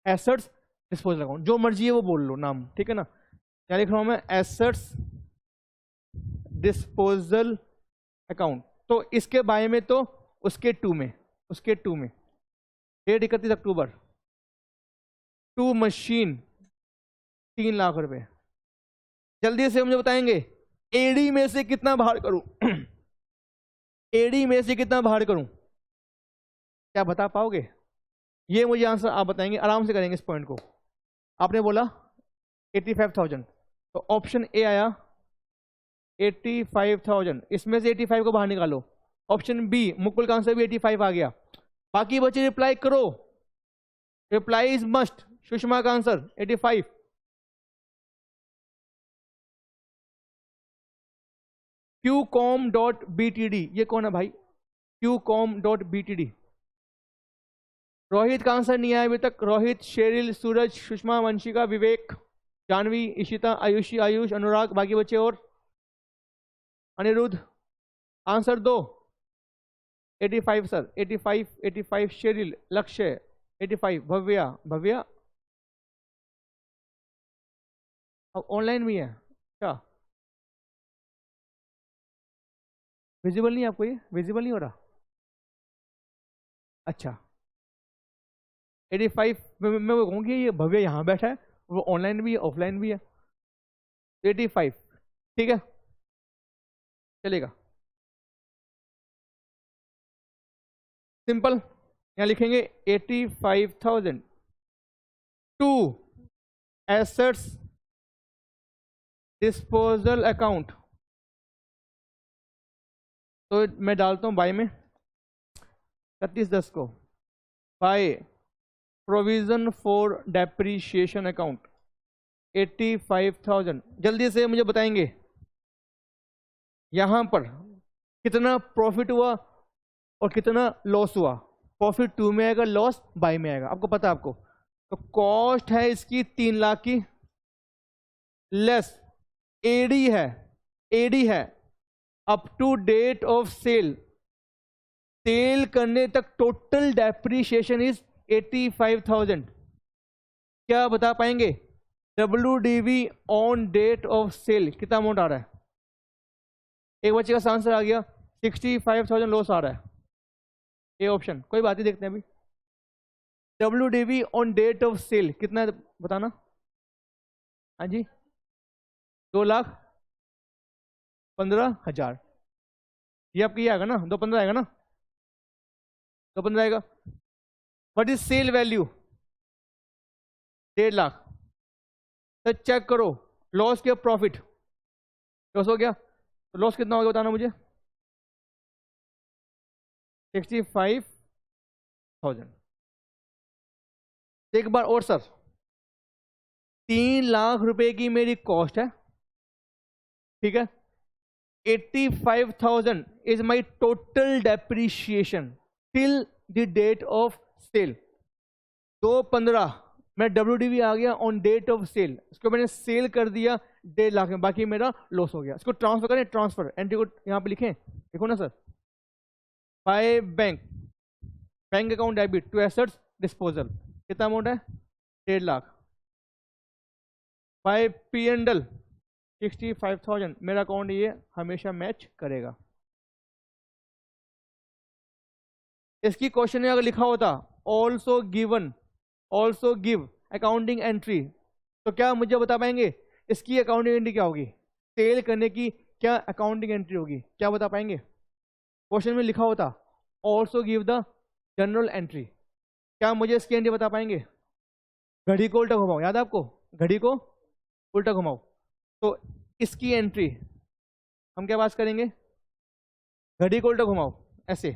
एसेट्स डिस्पोजल अकाउंट, जो मर्जी है वो बोल लो नाम, ठीक है ना? क्या लिख रहा हूं मैं? Assets disposal account. तो इसके बारे में तो उसके टू में डेट 31 अक्टूबर, 2 मशीन 3 लाख रुपए। जल्दी से मुझे बताएंगे एडी में से कितना बाहर करूं? एडी में से कितना बाहर करूं? क्या बता पाओगे? ये मुझे आंसर आप बताएंगे, आराम से करेंगे इस पॉइंट को। आपने बोला 85,000, तो ऑप्शन ए आया 85,000। इसमें से 85 को बाहर निकालो। ऑप्शन बी मुकुल का आंसर भी 85 आ गया। बाकी बच्चे रिप्लाई करो, रिप्लाई इज मस्ट। सुषमा का आंसर 85। qcom.btd, ये कौन है भाई? qcom.btd। रोहित का आंसर नहीं आया अभी तक। रोहित, शेरिल, सूरज, सुषमा, वंशिका, विवेक, जानवी, इशिता, आयुषी, आयुष, अनुराग, बाकी बच्चे और अनिरुद्ध आंसर दो। 85 सर, 85 शेरिल, लक्ष्य 85, भव्या ऑनलाइन भी है क्या? विजिबल नहीं आपको? ये विजिबल नहीं हो रहा? अच्छा 85 मैं वो कहूँगी ये भव्य यहाँ बैठा है, वो ऑनलाइन भी है ऑफलाइन भी है। 85 ठीक है। चलेगा? सिंपल, यहां लिखेंगे 85,000 टू एसेट्स डिस्पोजल अकाउंट। तो मैं डालता हूं बाय में 31/10 को, by provision for depreciation account 85,000। जल्दी से मुझे बताएंगे यहां पर कितना प्रॉफिट हुआ और कितना लॉस हुआ। प्रॉफिट 2 में आएगा, लॉस बाय में आएगा, आपको पता है आपको। तो कॉस्ट है इसकी 3 लाख की, लेस एडी है, एडी है up to date of sale, sale करने तक टोटल डेप्रीशिएशन इज 85,000। क्या बता पाएंगे? WDV on date of sale कितना अमाउंट आ रहा है? एक बच्चे का आंसर आ गया 65,000 लॉस आ रहा है, ए ऑप्शन। कोई बात नहीं, देखते हैं अभी। WDV on date of sale कितना है बताना? हाँ जी, 2,15,000। ये आपका ये आएगा ना, 2,15 आएगा ना, 2,15 आएगा। What is sale value? 1.5 lakh. तो चेक करो लॉस के प्रॉफिट। लॉस हो गया, तो लॉस कितना हो गया बताना मुझे? 65,000। एक बार और सर, 3 लाख रुपए की मेरी कॉस्ट है, ठीक है। 85,000 is my total depreciation till the date of sale. 2,15 मैं WDV आ गया ऑन डेट ऑफ सेल, इसको मैंने सेल कर दिया 1.5 लाख में, बाकी मेरा लॉस हो गया। इसको ट्रांसफर करें, ट्रांसफर एंट्री को यहां पे लिखें, देखो ना sir, by bank, bank account debit to assets disposal कितना अमाउंट है? 1.5 लाख। बाय P&L 65,000, मेरा अकाउंट ये हमेशा मैच करेगा। इसकी क्वेश्चन में अगर लिखा होता also given, also give accounting entry, तो क्या मुझे बता पाएंगे इसकी अकाउंटिंग एंट्री क्या होगी? सेल करने की क्या अकाउंटिंग एंट्री होगी? क्या बता पाएंगे? क्वेश्चन में लिखा होता also give the general entry, क्या मुझे इसकी एंट्री बता पाएंगे? घड़ी को उल्टा घुमाओ, याद है आपको? घड़ी को उल्टा घुमाओ, तो इसकी एंट्री हम क्या पास करेंगे? घड़ी को उल्टा घुमाओ ऐसे,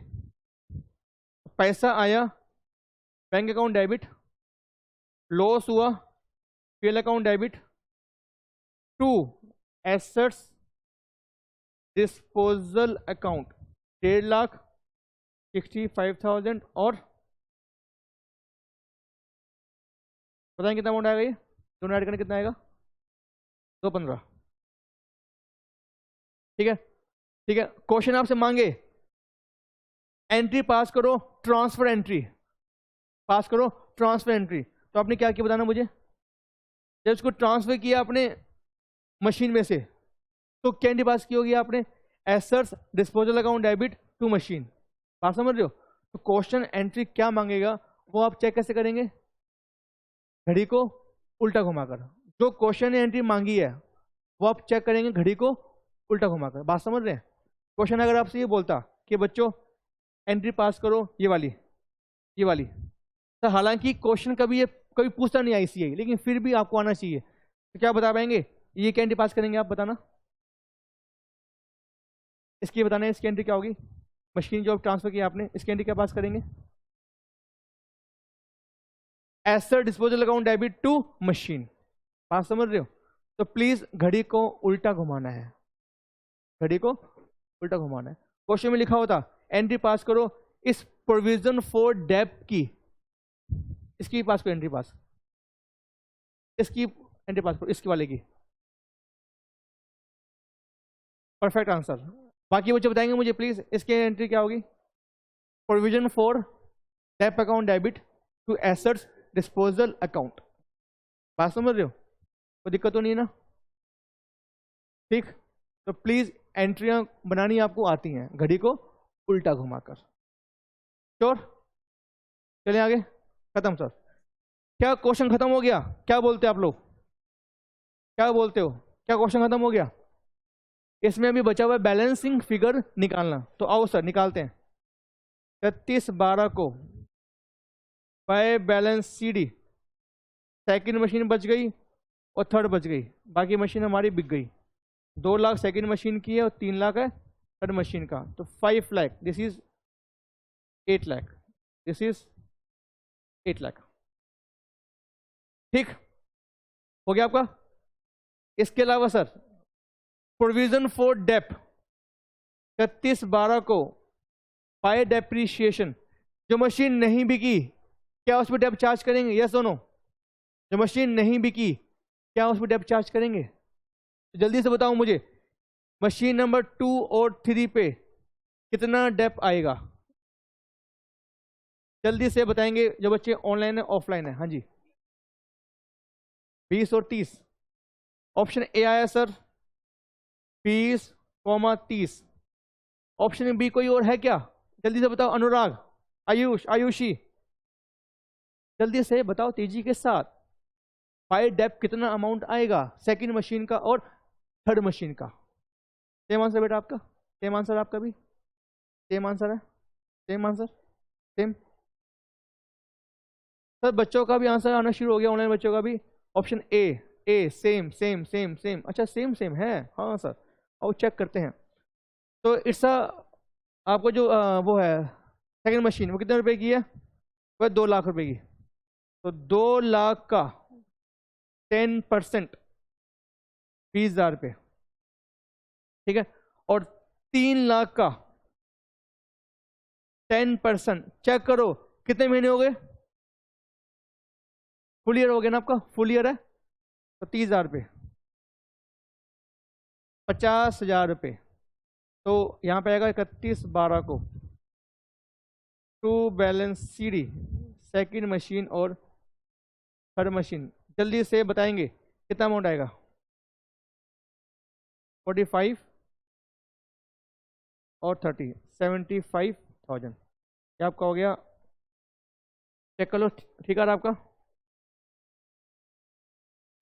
पैसा आया बैंक अकाउंट डेबिट, लॉस हुआ PL account debit to assets disposal account 1.5 lakh 65,000 और बताएं कितना अमाउंट आएगा? ये दोनों ऐड करने कितना आएगा? 2,15। ठीक है, ठीक है। क्वेश्चन आपसे मांगे एंट्री पास करो, ट्रांसफर एंट्री पास करो, ट्रांसफर एंट्री, तो आपने क्या किया बताना मुझे? जब उसको ट्रांसफर किया आपने मशीन में से, तो क्या एंट्री पास की होगी आपने? Assets disposal account debit to machine. बात समझ रहे हो? तो क्वेश्चन एंट्री क्या मांगेगा वो आप चेक कैसे करेंगे? घड़ी को उल्टा घुमाकर। जो क्वेश्चन ने एंट्री मांगी है वो आप चेक करेंगे घड़ी को उल्टा घुमाकर। बात समझ रहे हैं? क्वेश्चन अगर आपसे ये बोलता कि बच्चों एंट्री पास करो ये वाली, ये वाली, तो हालांकि क्वेश्चन कभी ये कभी पूछता नहीं ICAI, लेकिन फिर भी आपको आना चाहिए, तो क्या बता पाएंगे? ये क्या एंट्री पास करेंगे आप बताना? इसकी बताना है इसकी एंट्री क्या होगी? मशीन जो ट्रांसफर किया आपने, इसकी एंट्री क्या पास करेंगे? Asset disposal account debit to machine. बात समझ रहे हो? तो प्लीज घड़ी को उल्टा घुमाना है, घड़ी को उल्टा घुमाना है। क्वेश्चन में लिखा होता एंट्री पास करो इस प्रोविजन फॉर डेप की, इसकी पास करो एंट्री पास, इसकी एंट्री पास करो, इसकी वाले की। Perfect answer. बाकी बच्चे बताएंगे मुझे प्लीज इसकी एंट्री क्या होगी? Provision for dep account debit to assets disposal account. बात समझ रहे हो? कोई दिक्कत तो नहीं ना? ठीक, तो प्लीज एंट्रियां बनानी आपको आती हैं घड़ी को उल्टा घुमाकर। श्योर? चलिए आगे। खत्म सर? क्या क्वेश्चन खत्म हो गया? क्या बोलते हैं आप लोग? क्या बोलते हो? क्या क्वेश्चन खत्म हो गया? इसमें अभी बचा हुआ है बैलेंसिंग फिगर निकालना। तो आओ सर निकालते हैं। 31/12 को by balance CD, second machine बच गई और थर्ड बच गई, बाकी मशीन हमारी बिक गई। 2 लाख सेकंड मशीन की है और 3 लाख है थर्ड मशीन का। तो 5 lakh, this is 8 lakh, this is 8 lakh. ठीक हो गया आपका। इसके अलावा सर प्रोविजन फॉर डेप 31/12 को बाय डेप्रीशिएशन, जो मशीन नहीं बिकी क्या उस पर डेप चार्ज करेंगे? यस और नो? जो मशीन नहीं बिकी क्या उस पर डेप चार्ज करेंगे? तो जल्दी से बताओ मुझे, मशीन नंबर 2 और 3 पे कितना डेप आएगा? जल्दी से बताएंगे जो बच्चे ऑनलाइन है ऑफलाइन है। हाँ जी, 20 और 30। ऑप्शन ए आया सर 20, 30। ऑप्शन बी कोई और है क्या? जल्दी से बताओ। अनुराग, आयुष, आयुषी, जल्दी से बताओ तेजी के साथ। बाय डेप कितना अमाउंट आएगा सेकंड मशीन का और थर्ड मशीन का? सेम आंसर बेटा आपका, सेम आंसर आपका भी सेम आंसर है, सेम आंसर सेम। सर बच्चों का भी आंसर आना शुरू हो गया, ऑनलाइन बच्चों का भी। Option A same same same same. अच्छा सेम सेम है, हाँ सर, और चेक करते हैं। तो इट्स आपको जो वो है सेकंड मशीन वो कितने रुपए की है? वह 2 लाख रुपए की। तो 2 लाख का 10% 20,000 रुपये, ठीक है। और 3 लाख का 10%, चेक करो कितने महीने हो गए? फुल ईयर हो गया ना आपका, फुल ईयर है तो 30,000 रुपये, 50,000 रुपये। तो यहां पे आएगा 31/12 को to balance CD, second machine और थर्ड मशीन। जल्दी से बताएंगे कितना अमाउंट आएगा? 45 और 30, 75,000। क्या आपका हो गया? चेक कर लो, ठीक है आपका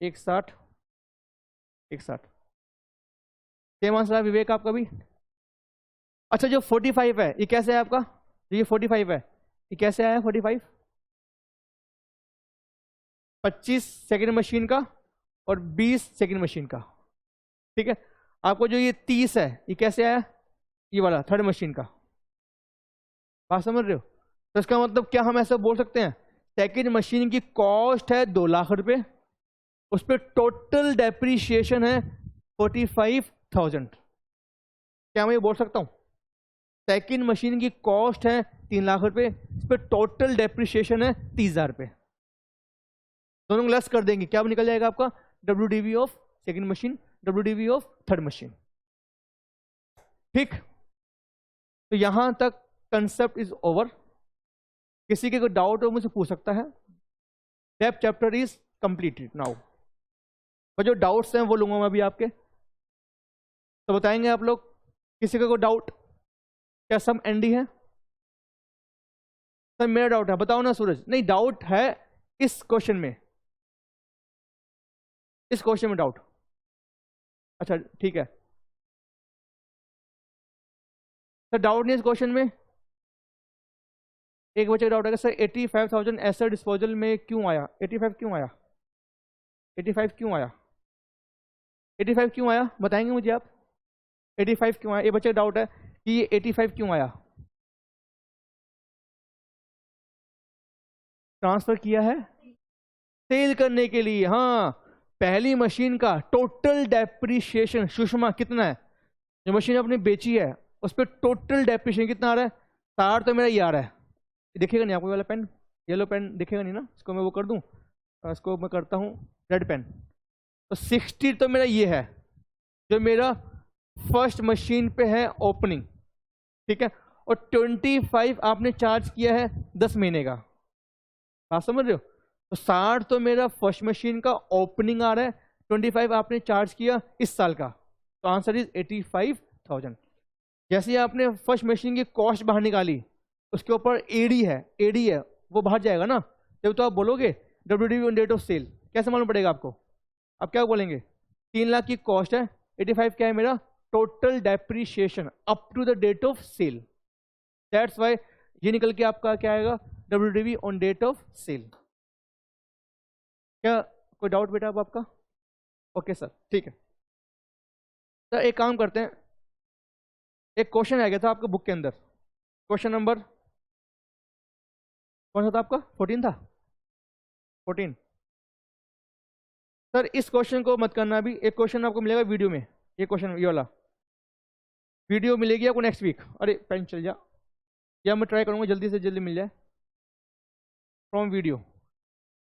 61, 61। सेम आंसर है विवेक आपका भी। अच्छा जो 45 है ये कैसे है आपका? ये 45 है ये कैसे आया? 45 25 सेकंड मशीन का और 20 सेकंड मशीन का, ठीक है। आपको जो ये 30 है ये कैसे आया? ये वाला थर्ड मशीन का। बात समझ रहे हो? तो इसका मतलब क्या हम ऐसा बोल सकते हैं, सेकंड मशीन की कॉस्ट है 2 लाख रुपए, उस पर टोटल डेप्रीशिएशन है 45,000। क्या मैं ये बोल सकता हूं सेकंड मशीन की कॉस्ट है 3 लाख रुपए, इस पर टोटल डेप्रीशिएशन है 30,000 रुपए। दोनों लेस कर देंगे, क्या निकल जाएगा आपका? WDV of second machine, WDV of third machine. ठीक, तो यहां तक कंसेप्ट इज ओवर। किसी के कोई डाउट हो मुझसे पूछ सकता है। Dep chapter is completed now. और जो डाउट्स हैं वो लूंगा मैं अभी आपके, तो बताएंगे आप लोग। किसी का कोई डाउट? क्या सब एनडी है? सर मेरा डाउट है, बताओ ना सूरज। नहीं डाउट है इस क्वेश्चन में, इस क्वेश्चन में डाउट। अच्छा ठीक है सर, डाउट नहीं इस क्वेश्चन में। एक बच्चे का डाउट है सर 85,000 एसेट डिस्पोजल में क्यों आया? 85 क्यों आया? 85 क्यों आया? 85 क्यों आया बताएंगे मुझे आप? 85 क्यों आया? ये बच्चे का डाउट है कि ये 85 क्यों आया। ट्रांसफर किया है सेल करने के लिए। हाँ, पहली मशीन का टोटल डेप्रीशिएशन सुषमा कितना है? जो मशीन आपने बेची है उस पर टोटल डेप्रीशिएशन कितना आ रहा है? 60 तो मेरा ये आ रहा है। दिखेगा नहीं आपको वाला पेन, येलो पेन दिखेगा नहीं ना, इसको मैं वो कर दूं, इसको मैं करता हूं रेड पेन। तो 60 तो मेरा ये है जो मेरा फर्स्ट मशीन पे है ओपनिंग, ठीक है। और 25 आपने चार्ज किया है 10 महीने का। आप समझ रहे हो? तो 60 तो मेरा फर्स्ट मशीन का ओपनिंग आ रहा है, 25 आपने चार्ज किया इस साल का, तो आंसर इज 85,000। जैसे आपने फर्स्ट मशीन की कॉस्ट बाहर निकाली, उसके ऊपर एडी है वो बाहर जाएगा ना, जब तो आप बोलोगे WDV on date of sale, कैसे मालूम पड़ेगा आपको? आप क्या बोलेंगे? 3 लाख की कॉस्ट है, 85 क्या है मेरा total depreciation up to the date of sale. That's why ये निकल के आपका क्या आएगा, WDV on date of sale. क्या कोई डाउट बेटा अब आपका? ओके सर, ठीक है। तो एक काम करते हैं, एक क्वेश्चन आ गया था आपके बुक के अंदर, क्वेश्चन नंबर कौन सा था आपका? 14 था, 14। सर इस क्वेश्चन को मत करना अभी, एक क्वेश्चन आपको मिलेगा वीडियो में, ये क्वेश्चन ये वाला वीडियो मिलेगी आपको नेक्स्ट वीक। अरे पेन चल जा, या मैं ट्राई करूंगा जल्दी से जल्दी मिल जाए फ्रॉम वीडियो।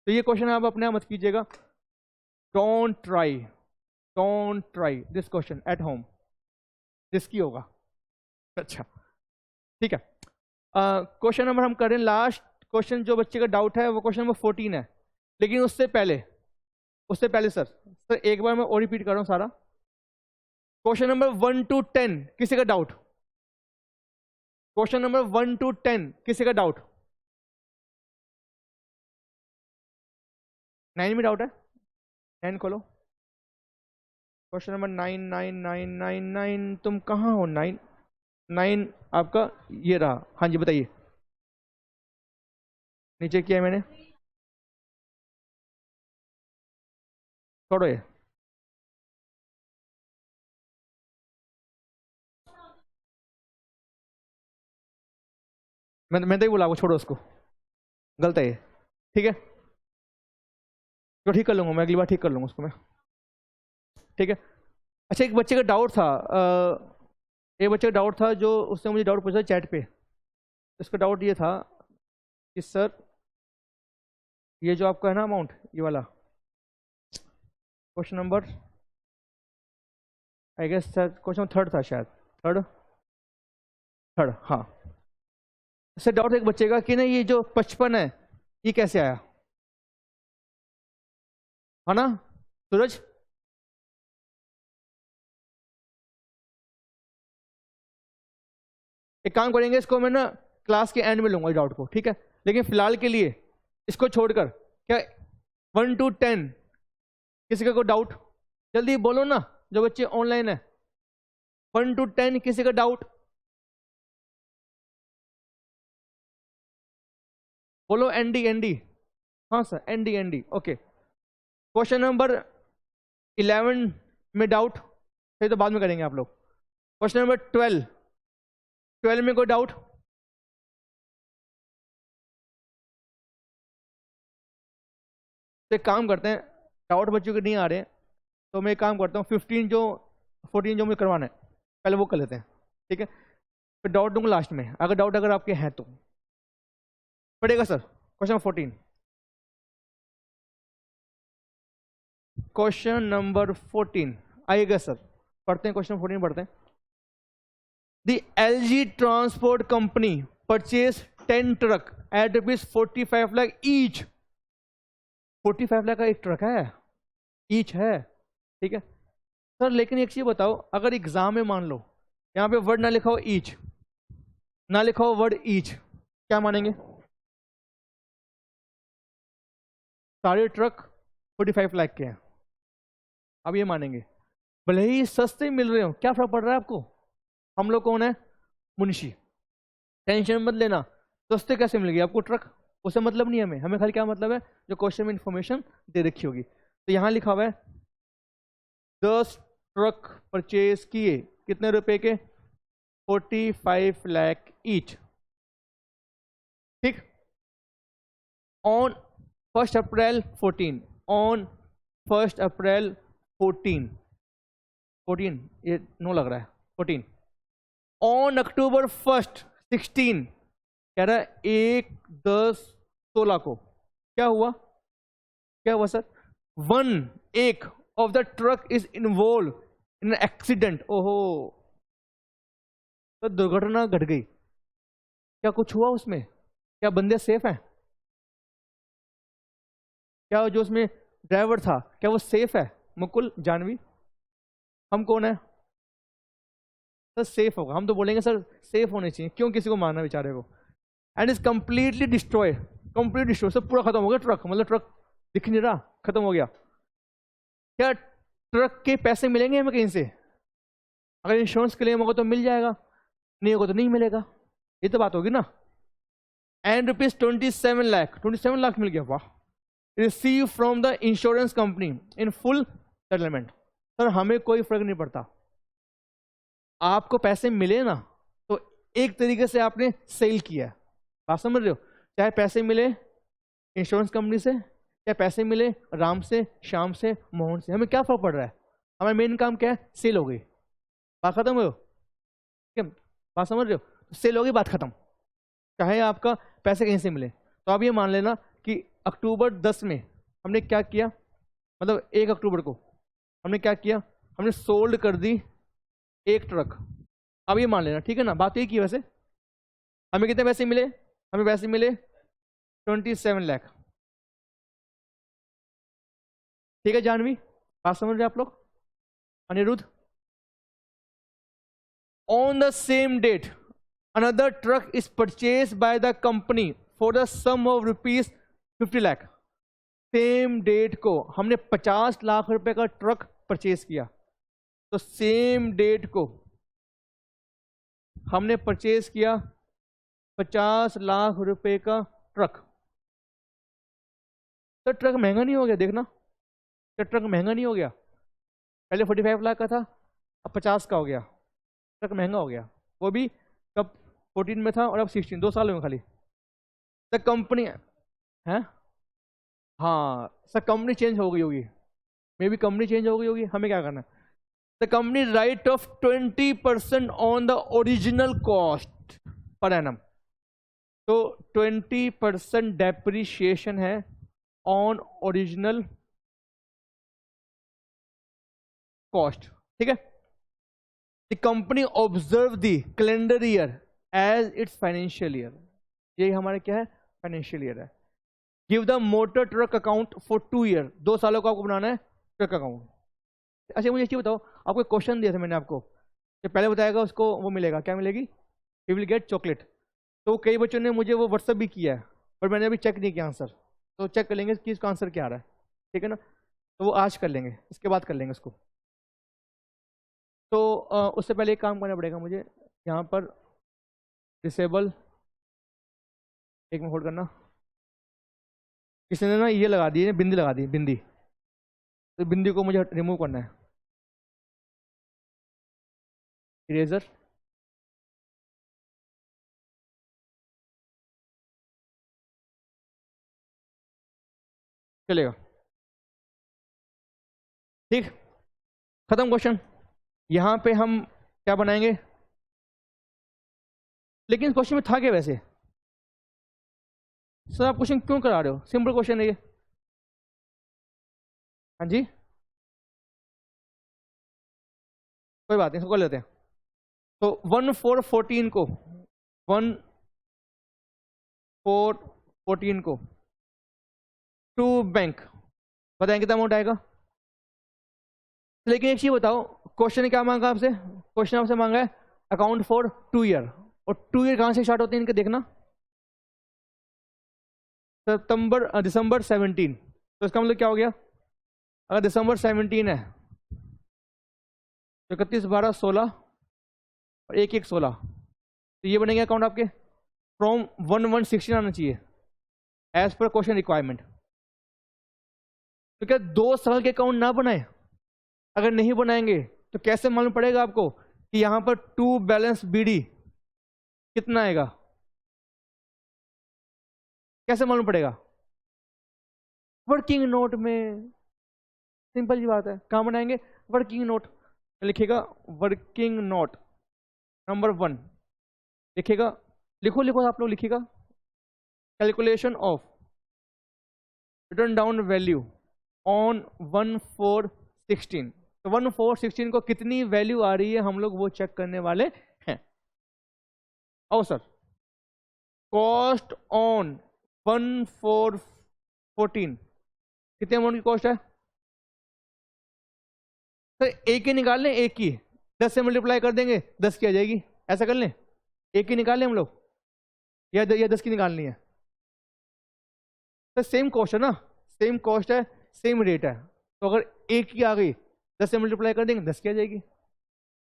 तो ये क्वेश्चन आप अपने आप मत कीजिएगा, don't try this question at home, risky होगा। अच्छा ठीक है, क्वेश्चन नंबर हम करें लास्ट क्वेश्चन, जो बच्चे का डाउट है वो क्वेश्चन नंबर 14 है। लेकिन उससे पहले सर एक बार मैं और रिपीट कर रहा हूं सारा। क्वेश्चन नंबर 1 to 10 किसी का डाउट? क्वेश्चन नंबर 1 to 10 किसी का डाउट? 9 में डाउट है? 9 खोलो। क्वेश्चन नंबर 9 तुम कहाँ हो? 9 आपका ये रहा। हाँ जी बताइए, नीचे किया है मैंने, छोड़ो ये। मैं तो ही बोला आपको छोड़ो उसको, गलत है ये, ठीक है? तो ठीक कर लूंगा मैं, अगली बार ठीक कर लूंगा उसको मैं, ठीक है? अच्छा एक बच्चे का डाउट था, एक बच्चे का डाउट था जो उसने मुझे डाउट पूछा चैट पे। इसका डाउट ये था कि सर ये जो आपका है ना अमाउंट, ये वाला question number I guess sir question 3 था शायद, थर्ड हाँ। सर डाउट एक बच्चे का कि ना ये जो 55 है ये कैसे आया, है ना सूरज? एक काम करेंगे, इसको मैं ना क्लास के एंड में लूंगा डाउट को, ठीक है? लेकिन फिलहाल के लिए इसको छोड़कर क्या 1 to 10 किसी का कोई डाउट? जल्दी बोलो ना जो बच्चे ऑनलाइन है, 1 to 10 किसी का डाउट? बोलो एनडी। हाँ सर एनडी ओके। क्वेश्चन नंबर 11 में डाउट फिर तो बाद में करेंगे आप लोग। क्वेश्चन नंबर 12 में कोई डाउट? तो एक काम करते हैं, डाउट बच्चों के नहीं आ रहे हैं तो मैं एक काम करता हूँ 14 जो मुझे करवाना है पहले वो कर लेते हैं, ठीक है? फिर डाउट दूंगा लास्ट में, अगर डाउट अगर आपके हैं तो पढ़ेगा सर। क्वेश्चन 14, क्वेश्चन नंबर 14 आइएगा सर, पढ़ते हैं क्वेश्चन 14 पढ़ते हैं। The LG transport company purchase 10 truck at ₹45 lakh each. 45 lakh का एक ट्रक है, ईच है, ठीक है सर? लेकिन एक चीज बताओ, अगर एग्जाम में मान लो यहाँ पे वर्ड ना लिखा हो ईच, ना लिखा हो वर्ड ईच, क्या मानेंगे? सारे ट्रक 45 लाख के हैं, अब ये मानेंगे? भले ही सस्ते मिल रहे हो, क्या फर्क पड़ रहा है आपको? हम लोग कौन है? मुंशी। टेंशन मत लेना, सस्ते कैसे मिल गए आपको ट्रक, उससे मतलब नहीं है हमें खाली क्या मतलब है, जो क्वेश्चन में इंफॉर्मेशन दे रखी होगी। तो यहाँ लिखा हुआ है 10 ट्रक परचेज किए, कितने रुपए के? 45 लाख ईच, ठीक? ऑन 1 अप्रैल 14, ऑन 1 अप्रैल 14 ये नो लग रहा है 14। ऑन अक्टूबर 1 16 कह रहा है 1/10/16 को क्या हुआ sir? 1 of the truck is involve in accident. ओहो, तो दुर्घटना घट गई, क्या कुछ हुआ उसमें? क्या बंदे सेफ हैं? क्या जो उसमें ड्राइवर था क्या वो सेफ है? मुकुल जानवी, हम कौन है सर? सेफ होगा, हम तो बोलेंगे सर सेफ होने चाहिए, क्यों किसी को मारना बेचारे को? एंड इज कंप्लीटली डिस्ट्रॉय, सब पूरा खत्म हो गया ट्रक, मतलब ट्रक दिख नहीं रहा, खत्म हो गया। क्या ट्रक के पैसे मिलेंगे हमें कहीं से? अगर इंश्योरेंस क्लेम होगा तो मिल जाएगा, नहीं होगा तो नहीं मिलेगा, ये तो बात होगी ना। एंड रुपीज 27 लाख, 27 लाख मिल गया, वाह। Receive from the insurance company in full settlement. Sir हमें कोई फर्क नहीं पड़ता, आपको पैसे मिले ना तो एक तरीके से आपने सेल किया है, बात समझ रहे हो। चाहे पैसे मिले इंश्योरेंस कंपनी से, चाहे पैसे मिले राम से, श्याम से, मोहन से, हमें क्या फर्क पड़ रहा है। हमारा मेन काम क्या है, सेल हो गई, बात खत्म हो, क्या बात समझ रहे हो, सेल हो गई, बात खत्म। चाहे आपका पैसे कहीं से मिले। तो आप ये मान लेना कि अक्टूबर 10 में हमने क्या किया, मतलब 1 अक्टूबर को हमने क्या किया, हमने सोल्ड कर दी 1 ट्रक। अब ये मान लेना, ठीक है ना, बात यही की। वैसे हमें कितने पैसे मिले, हमें पैसे मिले 27 लाख, ठीक है जानवी, बात समझ रहे आप लोग। Aniruddh, on the same date another truck is purchased by the company for the sum of rupees 50 lakh। Same date को हमने 50 लाख रुपए का ट्रक परचेज किया, तो सेम डेट को हमने परचेज किया 50 लाख रुपए का ट्रक। तो ट्रक महंगा नहीं हो गया, देखना, तो ट्रक महंगा नहीं हो गया। पहले 45 लाख का था, अब 50 का हो गया, ट्रक महंगा हो गया। वो भी कब, 14 में था और अब 16, 2 साल में खाली। द कंपनी है, हाँ सर कंपनी चेंज हो गई होगी, मे बी कंपनी चेंज हो गई होगी, हमें क्या करना है। The company write off 20% on the original cost per annum. तो 20% डेप्रिशिएशन है ऑन ओरिजिनल कॉस्ट, ठीक है। The company observe the calendar year as its financial year, यही हमारे क्या है, फाइनेंशियल ईयर है। Give the motor truck account for 2 year, 2 सालों का आपको बनाना है ट्रक अकाउंट। अच्छा मुझे ये बताओ, आपको क्वेश्चन दिया था मैंने आपको, जो पहले बताएगा उसको वो मिलेगा, क्या मिलेगी, यू विल गेट चॉकलेट। तो कई बच्चों ने मुझे वो व्हाट्सअप भी किया है, पर मैंने अभी चेक नहीं किया आंसर, तो चेक कर लेंगे कि इसका आंसर क्या आ रहा है, ठीक है ना। तो वो आज कर लेंगे, इसके बाद कर लेंगे उसको। तो उससे पहले एक काम करना पड़ेगा मुझे, यहाँ पर डिसेबल, एक मिनट होल्ड करना, किसी ने ना ये लगा दी है, बिंदी लगा दी, बिंदी, तो बिंदी को मुझे रिमूव करना है। इरेजर, चलेगा, ठीक, खत्म क्वेश्चन। यहां पे हम क्या बनाएंगे, लेकिन क्वेश्चन में था क्या वैसे, सर आप क्वेश्चन क्यों करा रहे हो, सिंपल क्वेश्चन है ये। हाँ जी, कोई बात नहीं, इसको कर लेते हैं। तो 1/4/14 को 1/4/14 को टू बैंक, बताएं कितना अमाउंट आएगा। लेकिन एक चीज बताओ, क्वेश्चन क्या मांगा आपसे, क्वेश्चन आपसे मांगा है अकाउंट फॉर 2 ईयर, और 2 ईयर कहां से स्टार्ट होते हैं इनके, देखना दिसंबर 17, तो इसका मतलब क्या हो गया, अगर दिसंबर 17 है तो 31/12/16 और 1/1/16, तो ये बनेंगे अकाउंट आपके फ्रॉम 1/1/16 आना चाहिए एज पर क्वेश्चन रिक्वायरमेंट। तो क्या 2 साल के अकाउंट ना बनाए, अगर नहीं बनाएंगे तो कैसे मालूम पड़ेगा आपको कि यहां पर टू बैलेंस बीडी कितना आएगा, कैसे मालूम पड़ेगा, वर्किंग नोट में, सिंपल जी बात है। कहां बनाएंगे, वर्किंग नोट, लिखेगा वर्किंग नोट नंबर 1, लिखेगा, लिखो लिखो आप लोग, लिखिएगा calculation of return down value on 1/4/16। तो 1/4/16 को कितनी वैल्यू आ रही है हम लोग वो चेक करने वाले हैं। ओ सर, कॉस्ट ऑन 1/4/14 कितने अमाउंट की कॉस्ट है, सर एक ही निकाल लें, एक ही 10 से मल्टीप्लाई कर देंगे 10 की आ जाएगी, ऐसा कर लें, एक ही निकाल लें हम लोग, या 10 की निकालनी है। सर सेम कॉस्ट है ना, सेम कॉस्ट है, सेम रेट है, तो अगर एक की आ गई 10 से मल्टीप्लाई कर देंगे 10 की आ जाएगी।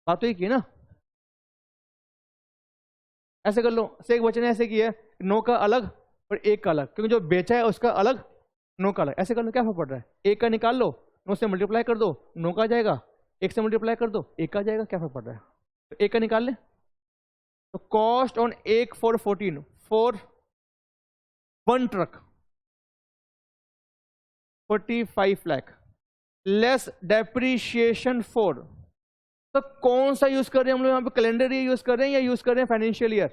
बात तो ही की है ना। ऐसे कर लो, से एक बच्चे ने ऐसे किया है 9 का अलग और 1 का अलग, क्योंकि जो बेचा है उसका अलग 9 का अलग। ऐसे कर लो, क्या फर्क पड़ रहा है, 1 का निकाल लो, 9 से मल्टीप्लाई कर दो 9 का आ जाएगा, 1 से मल्टीप्लाई कर दो 1 का आ जाएगा, क्या फर्क पड़ रहा है। तो 1 का निकाल ले। तो cost on 1 for 14 for 1 truck 45 lakh less depreciation for. तो कौन सा यूज कर रहे हैं हम लोग यहाँ पे, कैलेंडर ईयर यूज कर रहे हैं या यूज कर रहे हैं फाइनेंशियल ईयर।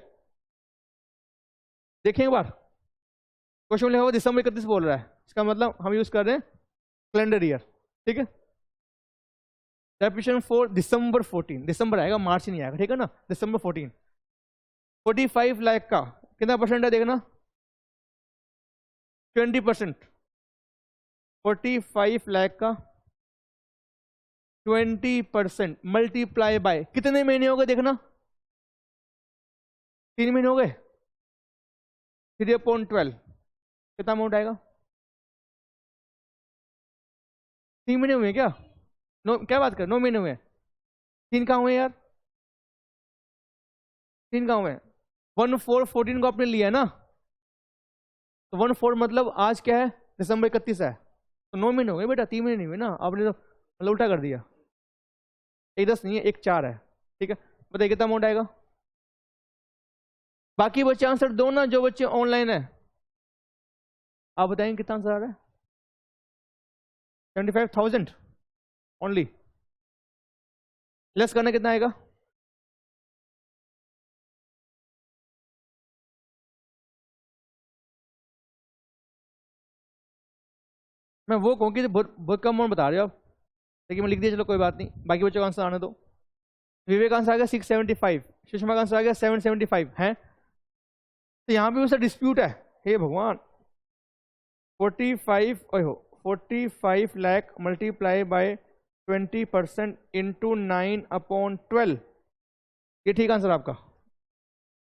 देखें एक बार, क्वेश्चन लिखा हुआ दिसंबर 31 बोल रहा है, इसका मतलब हम यूज कर रहे हैं कैलेंडर ईयर, ठीक है। डेप्रीशिएशन फॉर दिसंबर 14, दिसंबर आएगा मार्च नहीं आएगा, ठीक है ना। दिसंबर 14 45 लाख का कितना परसेंट है देखना, 20%। 45 लाख का 20% मल्टीप्लाई बाय कितने महीने हो गए देखना, 3 महीने हो गए, 3/12 कितना अमाउंट आएगा। 3 महीने हुए क्या, क्या बात कर 9 महीने हुए, 3 कहाँ हुए यार, 3 कहाँ हुए। 1/4/14 को आपने लिया ना, तो 1/4 मतलब आज क्या है, दिसंबर 31 है, तो 9 महीने हुए बेटा, 3 महीने नहीं हुए ना, आपने तो उल्टा कर दिया। 1 10 नहीं है, 1 4 है, ठीक है। बताइए कितना अमाउंट आएगा। बाकी बच्चे आंसर दो ना, जो बच्चे ऑनलाइन है, आप बताएंगे कितना आंसर आ रहा है। 75,000 ओनली, लेस करना कितना आएगा। मैं वो कहूँ कि बहुत बहुत कम अमाउंट बता रहे हो आप, लेकिन मैं लिख दिया, चलो कोई बात नहीं, बाकी बच्चों का आंसर आने दो। विवेक आंसर आ गया 675, सुषमा का आंसर आ गया 775 है। तो यहाँ पे उसका डिस्प्यूट है, हे भगवान। 45 लाख मल्टीप्लाई बाय 20% इंटू 9/12, ये ठीक आंसर आपका,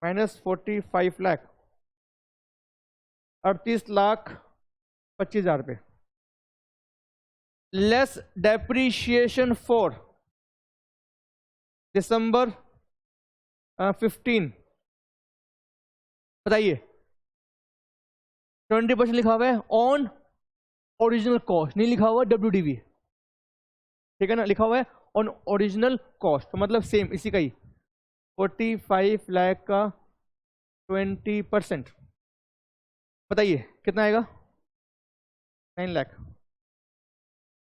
-45 लाख 38,25,000 रुपये लेस डेप्रीशिएशन फॉर दिसंबर 15। बताइए 20% लिखा हुआ है ऑन ओरिजिनल कॉस्ट, नहीं लिखा हुआ WDV, ठीक है ना, लिखा हुआ है ऑन ओरिजिनल कॉस्ट, तो मतलब सेम इसी का ही। 45 लाख का 20%, बताइए कितना आएगा, 9 लाख।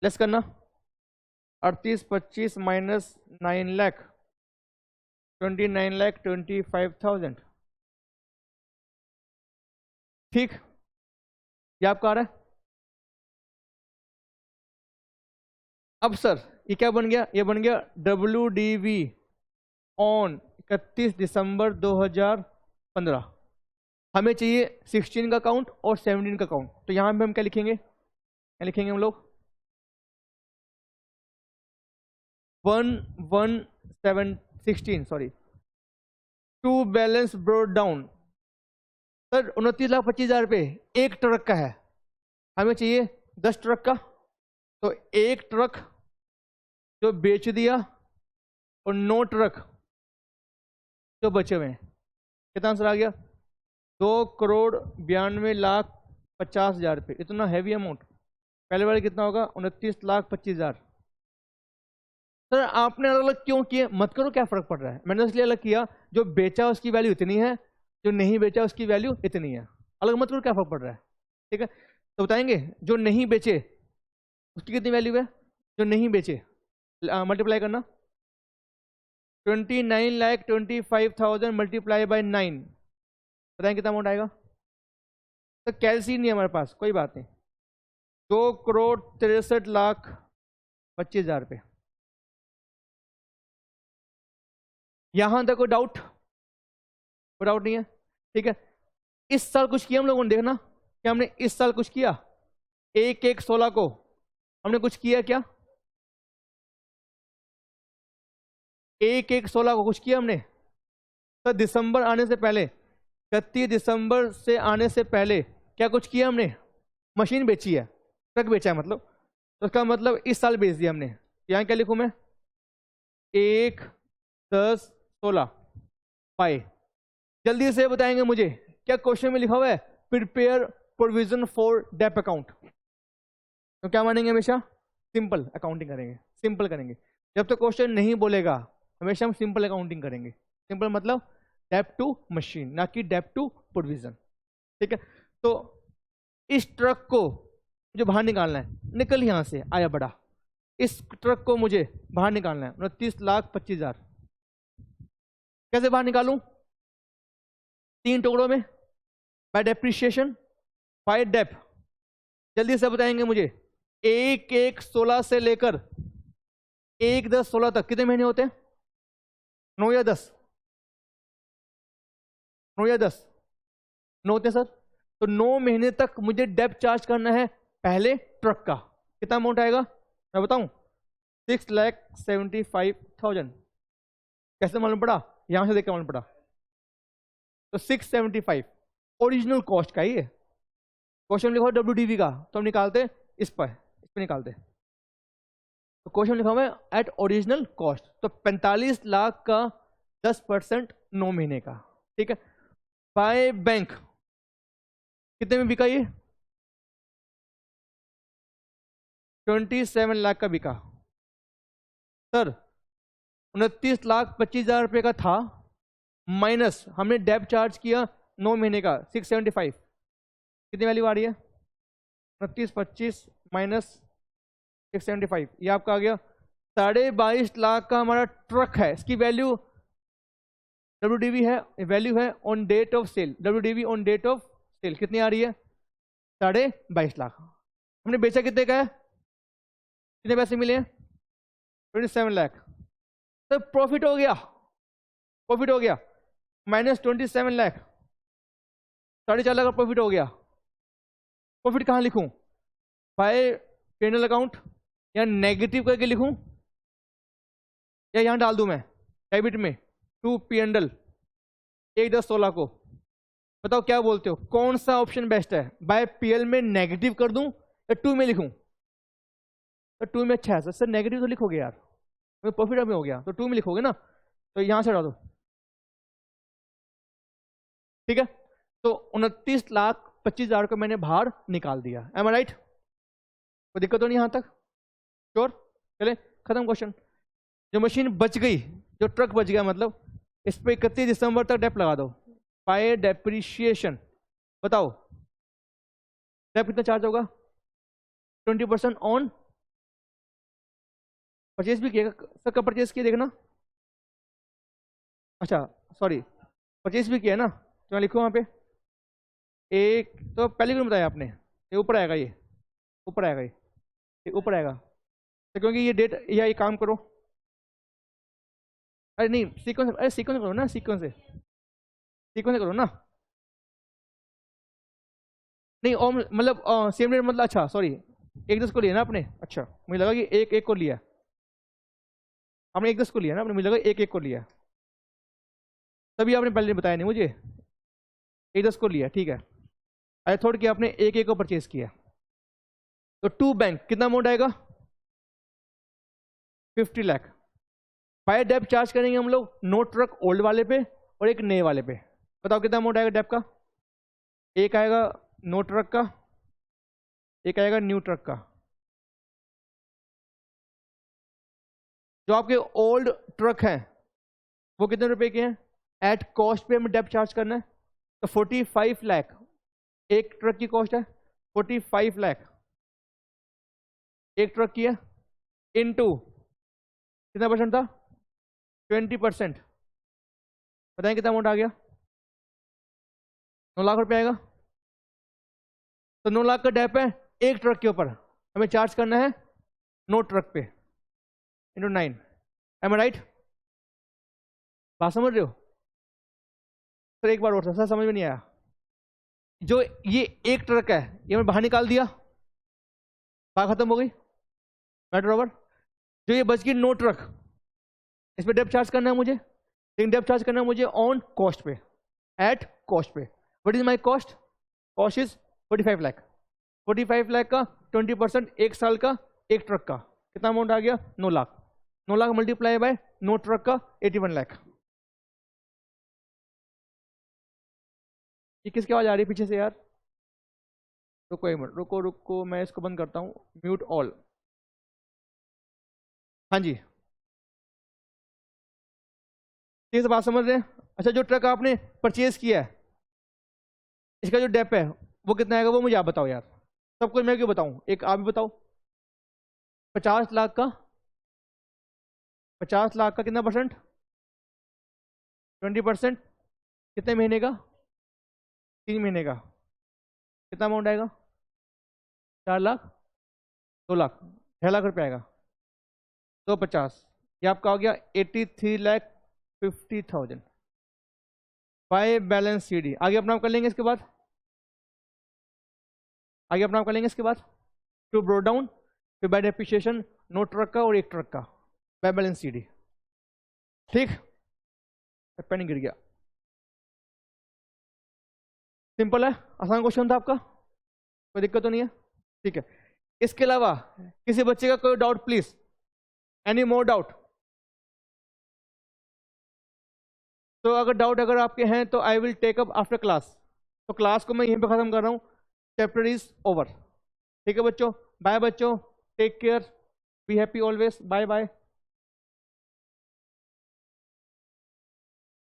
लेस करना, 38/25 माइनस 9 लाख, 29,25,000, ठीक, ये आपका आ रहा है। अब सर ये क्या बन गया, ये बन गया WDV ऑन 31 दिसंबर 2015। हमें चाहिए 16 का काउंट और 17 का काउंट, तो यहां पे हम क्या लिखेंगे, क्या लिखेंगे हम लोग, 1/1/16 sorry, to balance brought down. Sir 29,25,000 रुपये एक ट्रक का है, हमें चाहिए 10 ट्रक का, तो एक ट्रक जो बेच दिया और 9 ट्रक जो बचे हुए हैं, कितना आंसर आ गया, 2,92,50,000 रुपये। इतना हैवी अमाउंट, पहले वाले कितना होगा, 29,25,000। सर आपने अलग अलग क्यों किए, मत करो, क्या फर्क पड़ रहा है, मैंने इसलिए अलग किया, जो बेचा उसकी वैल्यू इतनी है, जो नहीं बेचा उसकी वैल्यू इतनी है, अलग मत करो, क्या फर्क पड़ रहा है, ठीक है। तो बताएंगे जो नहीं बेचे उसकी कितनी वैल्यू है, जो नहीं बेचे मल्टीप्लाई करना, 29,25,000 मल्टीप्लाई बाय 9, बताएं कितना अमाउंट आएगा। तो कैलसी नहीं है हमारे पास, कोई बात नहीं, 2,63,25,000 रुपये। यहां तक कोई डाउट, कोई डाउट नहीं है, ठीक है। इस साल कुछ किया हम लोगों ने, देखना क्या हमने इस साल कुछ किया, 1/1/16 को हमने कुछ किया क्या, 1/1/16 को कुछ किया हमने। तो दिसंबर आने से पहले, 31 दिसंबर से आने से पहले क्या कुछ किया हमने, मशीन बेची है, ट्रक बेचा है मतलब, तो इसका मतलब इस साल बेच दिया हमने। यहाँ क्या लिखूं मैं, 1 10 16 बाय, जल्दी से बताएंगे मुझे क्या क्वेश्चन में लिखा हुआ है, prepare provision for dep account. तो क्या मानेंगे, हमेशा सिंपल अकाउंटिंग करेंगे, सिंपल करेंगे। जब तक क्वेश्चन नहीं बोलेगा हमेशा हम सिंपल अकाउंटिंग करेंगे। सिंपल मतलब डेप टू मशीन, ना कि डेप टू प्रोविजन, ठीक है। तो इस ट्रक को जो बाहर निकालना है, निकल यहां से आया बड़ा, इस ट्रक को मुझे बाहर निकालना है 29,25,000। कैसे बाहर निकालूं, 3 टुकड़ों में, बाय डेप्रिशिएशन, बाय डेप। जल्दी से बताएंगे मुझे, 1/1/16 से लेकर 1/10/16 तक कितने महीने होते हैं, 9 या 10? 9 या 10? 9 होते हैं सर। तो 9 महीने तक मुझे डेप चार्ज करना है पहले ट्रक का। कितना अमाउंट आएगा मैं बताऊं, 6,75,000। कैसे मालूम पड़ा, यहां से देख के मालूम पड़ा। तो 675 ओरिजिनल कॉस्ट का ही है। क्वेश्चन लिखा WDV का, तो हम निकालते इस पर निकालते। तो क्वेश्चन लिखा हुआ है एट ओरिजिनल कॉस्ट, तो 45 लाख का 10% 9 महीने का, ठीक है। बाय बैंक कितने में बिका ये, 27 लाख का बिका सर। 29,25,000 रुपये का था, माइनस हमने डेप चार्ज किया 9 महीने का 675, कितनी वैल्यू आ रही है, 29 25 माइनस 675, ये आपका आ गया 22.5 लाख का हमारा ट्रक है। इसकी वैल्यू WDV है, वैल्यू है on date of sale, WDV on date of sale कितनी आ रही है, 22.5 लाख। हमने बेचा कितने का है, कितने पैसे मिले हैं, 27 लाख। तो प्रॉफिट हो गया, प्रॉफिट हो गया, माइनस 27 लाख, 4.5 लाख का प्रॉफिट हो गया। प्रॉफिट कहाँ लिखूं, बाय P&L अकाउंट या नेगेटिव करके लिखूं, या यहां डाल दूं मैं डेबिट में टू P&L 1/10/16 को। बताओ क्या बोलते हो, कौन सा ऑप्शन बेस्ट है, बाय PL में नेगेटिव कर दूं या 2 में लिखूं? तो 2 में अच्छा है सर, नेगेटिव तो लिखोगे यार, प्रॉफिट में हो गया तो 2 में लिखोगे ना, तो यहां से डालो, ठीक है। तो 29,25,000 को मैंने बाहर निकाल दिया, एम आई राइट? कोई दिक्कत तो नहीं यहां तक, श्योर? चले खत्म क्वेश्चन। जो मशीन बच गई, जो ट्रक बच गया, मतलब इस पे 31 दिसंबर तक डेप लगा दो, बाय डेप्रिशिएशन। बताओ डेप कितना चार्ज होगा, 20% ऑन परचेज भी किया सर, कब परचेज किया देखना, अच्छा सॉरी परचेज भी किया ना, तो मैं लिखूँ वहाँ पे एक, तो पहले क्यों बताया आपने, ये ऊपर आएगा, ये ऊपर आएगा, ये ऊपर आएगा, तो क्योंकि ये डेट, या ये काम करो, अरे नहीं सीक्वेंस, अरे सीक्वेंस करो ना, सीक्वेंस से, सीक्वेंस से करो ना, नहीं और मतलब सेम डेट मतलब, अच्छा सॉरी 1/10 को लिया ना आपने, अच्छा मुझे लगा कि 1/1 को लिया आपने, 1/10 को लिया ना आपने, मुझे लगा 1/1 को लिया, तभी आपने पहले बताया नहीं मुझे, 1/10 को लिया, ठीक है। आई थॉट कि आपने 1/1 को परचेज किया। तो टू बैंक कितना अमाउंट आएगा, 50 लाख। बाय डेप चार्ज करेंगे हम लोग, नो ट्रक ओल्ड वाले पे और एक नए वाले पे। बताओ कितना अमाउंट आएगा डेप का, एक आएगा नो ट्रक का, एक आएगा न्यू ट्रक का। जो आपके ओल्ड ट्रक हैं वो कितने रुपए के हैं, एट कॉस्ट पे हमें डेप चार्ज करना है, तो 45 लाख एक ट्रक की कॉस्ट है, 45 लाख एक ट्रक की है, इनटू कितना परसेंट था, 20%। बताएं कितना अमाउंट आ गया, 9 लाख रुपए आएगा। तो 9 लाख का डेप है एक ट्रक के ऊपर, हमें चार्ज करना है नो ट्रक पे, इंटू 9, एम आई राइट? बात समझ रहे हो सर? एक बार और सर समझ में नहीं आया, जो ये एक ट्रक है ये मैं बाहर निकाल दिया, बात खत्म हो गई, मैटर ओवर। जो ये बच गई नो ट्रक, इस पे डेप चार्ज करना है मुझे, लेकिन डेप चार्ज करना है मुझे ऑन कॉस्ट पे, एट कॉस्ट पे। What is my cost, cost is 45 lakh, 45 lakh का 20% एक साल का एक ट्रक का कितना अमाउंट आ गया, 9 लाख। 9 लाख मल्टीप्लाई बाय नो ट्रक का 81 लाख। ये किसकी आवाज आ रही है पीछे से यार? रुको एक मिनट, रुको रुको, मैं इसको बंद करता हूँ, म्यूट ऑल। हाँ जी, ठीक से बात समझ रहे हैं? अच्छा, जो ट्रक आपने परचेज किया है, इसका जो डेप है वो कितना आएगा, वो मुझे आप बताओ यार। सब कुछ मैं क्यों बताऊं, एक आप भी बताओ। 50 लाख का, 50 लाख का कितना परसेंट? 20%। कितने महीने का? 3 महीने का। कितना अमाउंट आएगा? 4 लाख, 2 लाख, 6 लाख रुपये आएगा। 250, ये आपका हो गया 83,50,000 बाय बैलेंस सीडी। आगे अपना कर लेंगे इसके बाद, आगे अपना कर लेंगे इसके बाद टू ब्रो डाउन, फिर बाय डेप्रिसिएशन नो ट्रक का और एक ट्रक का बाय बैलेंस सीडी। ठीक, पेन गिर गया। सिंपल है, आसान क्वेश्चन था आपका, कोई दिक्कत तो नहीं है? ठीक है, इसके अलावा किसी बच्चे का कोई doubt please, any more doubt? तो अगर डाउट अगर आपके हैं तो I will take up after class. तो क्लास को मैं यहीं पे खत्म कर रहा हूँ, चैप्टर इज ओवर। ठीक है बच्चों, बाय बच्चों, take care, be happy always, bye bye.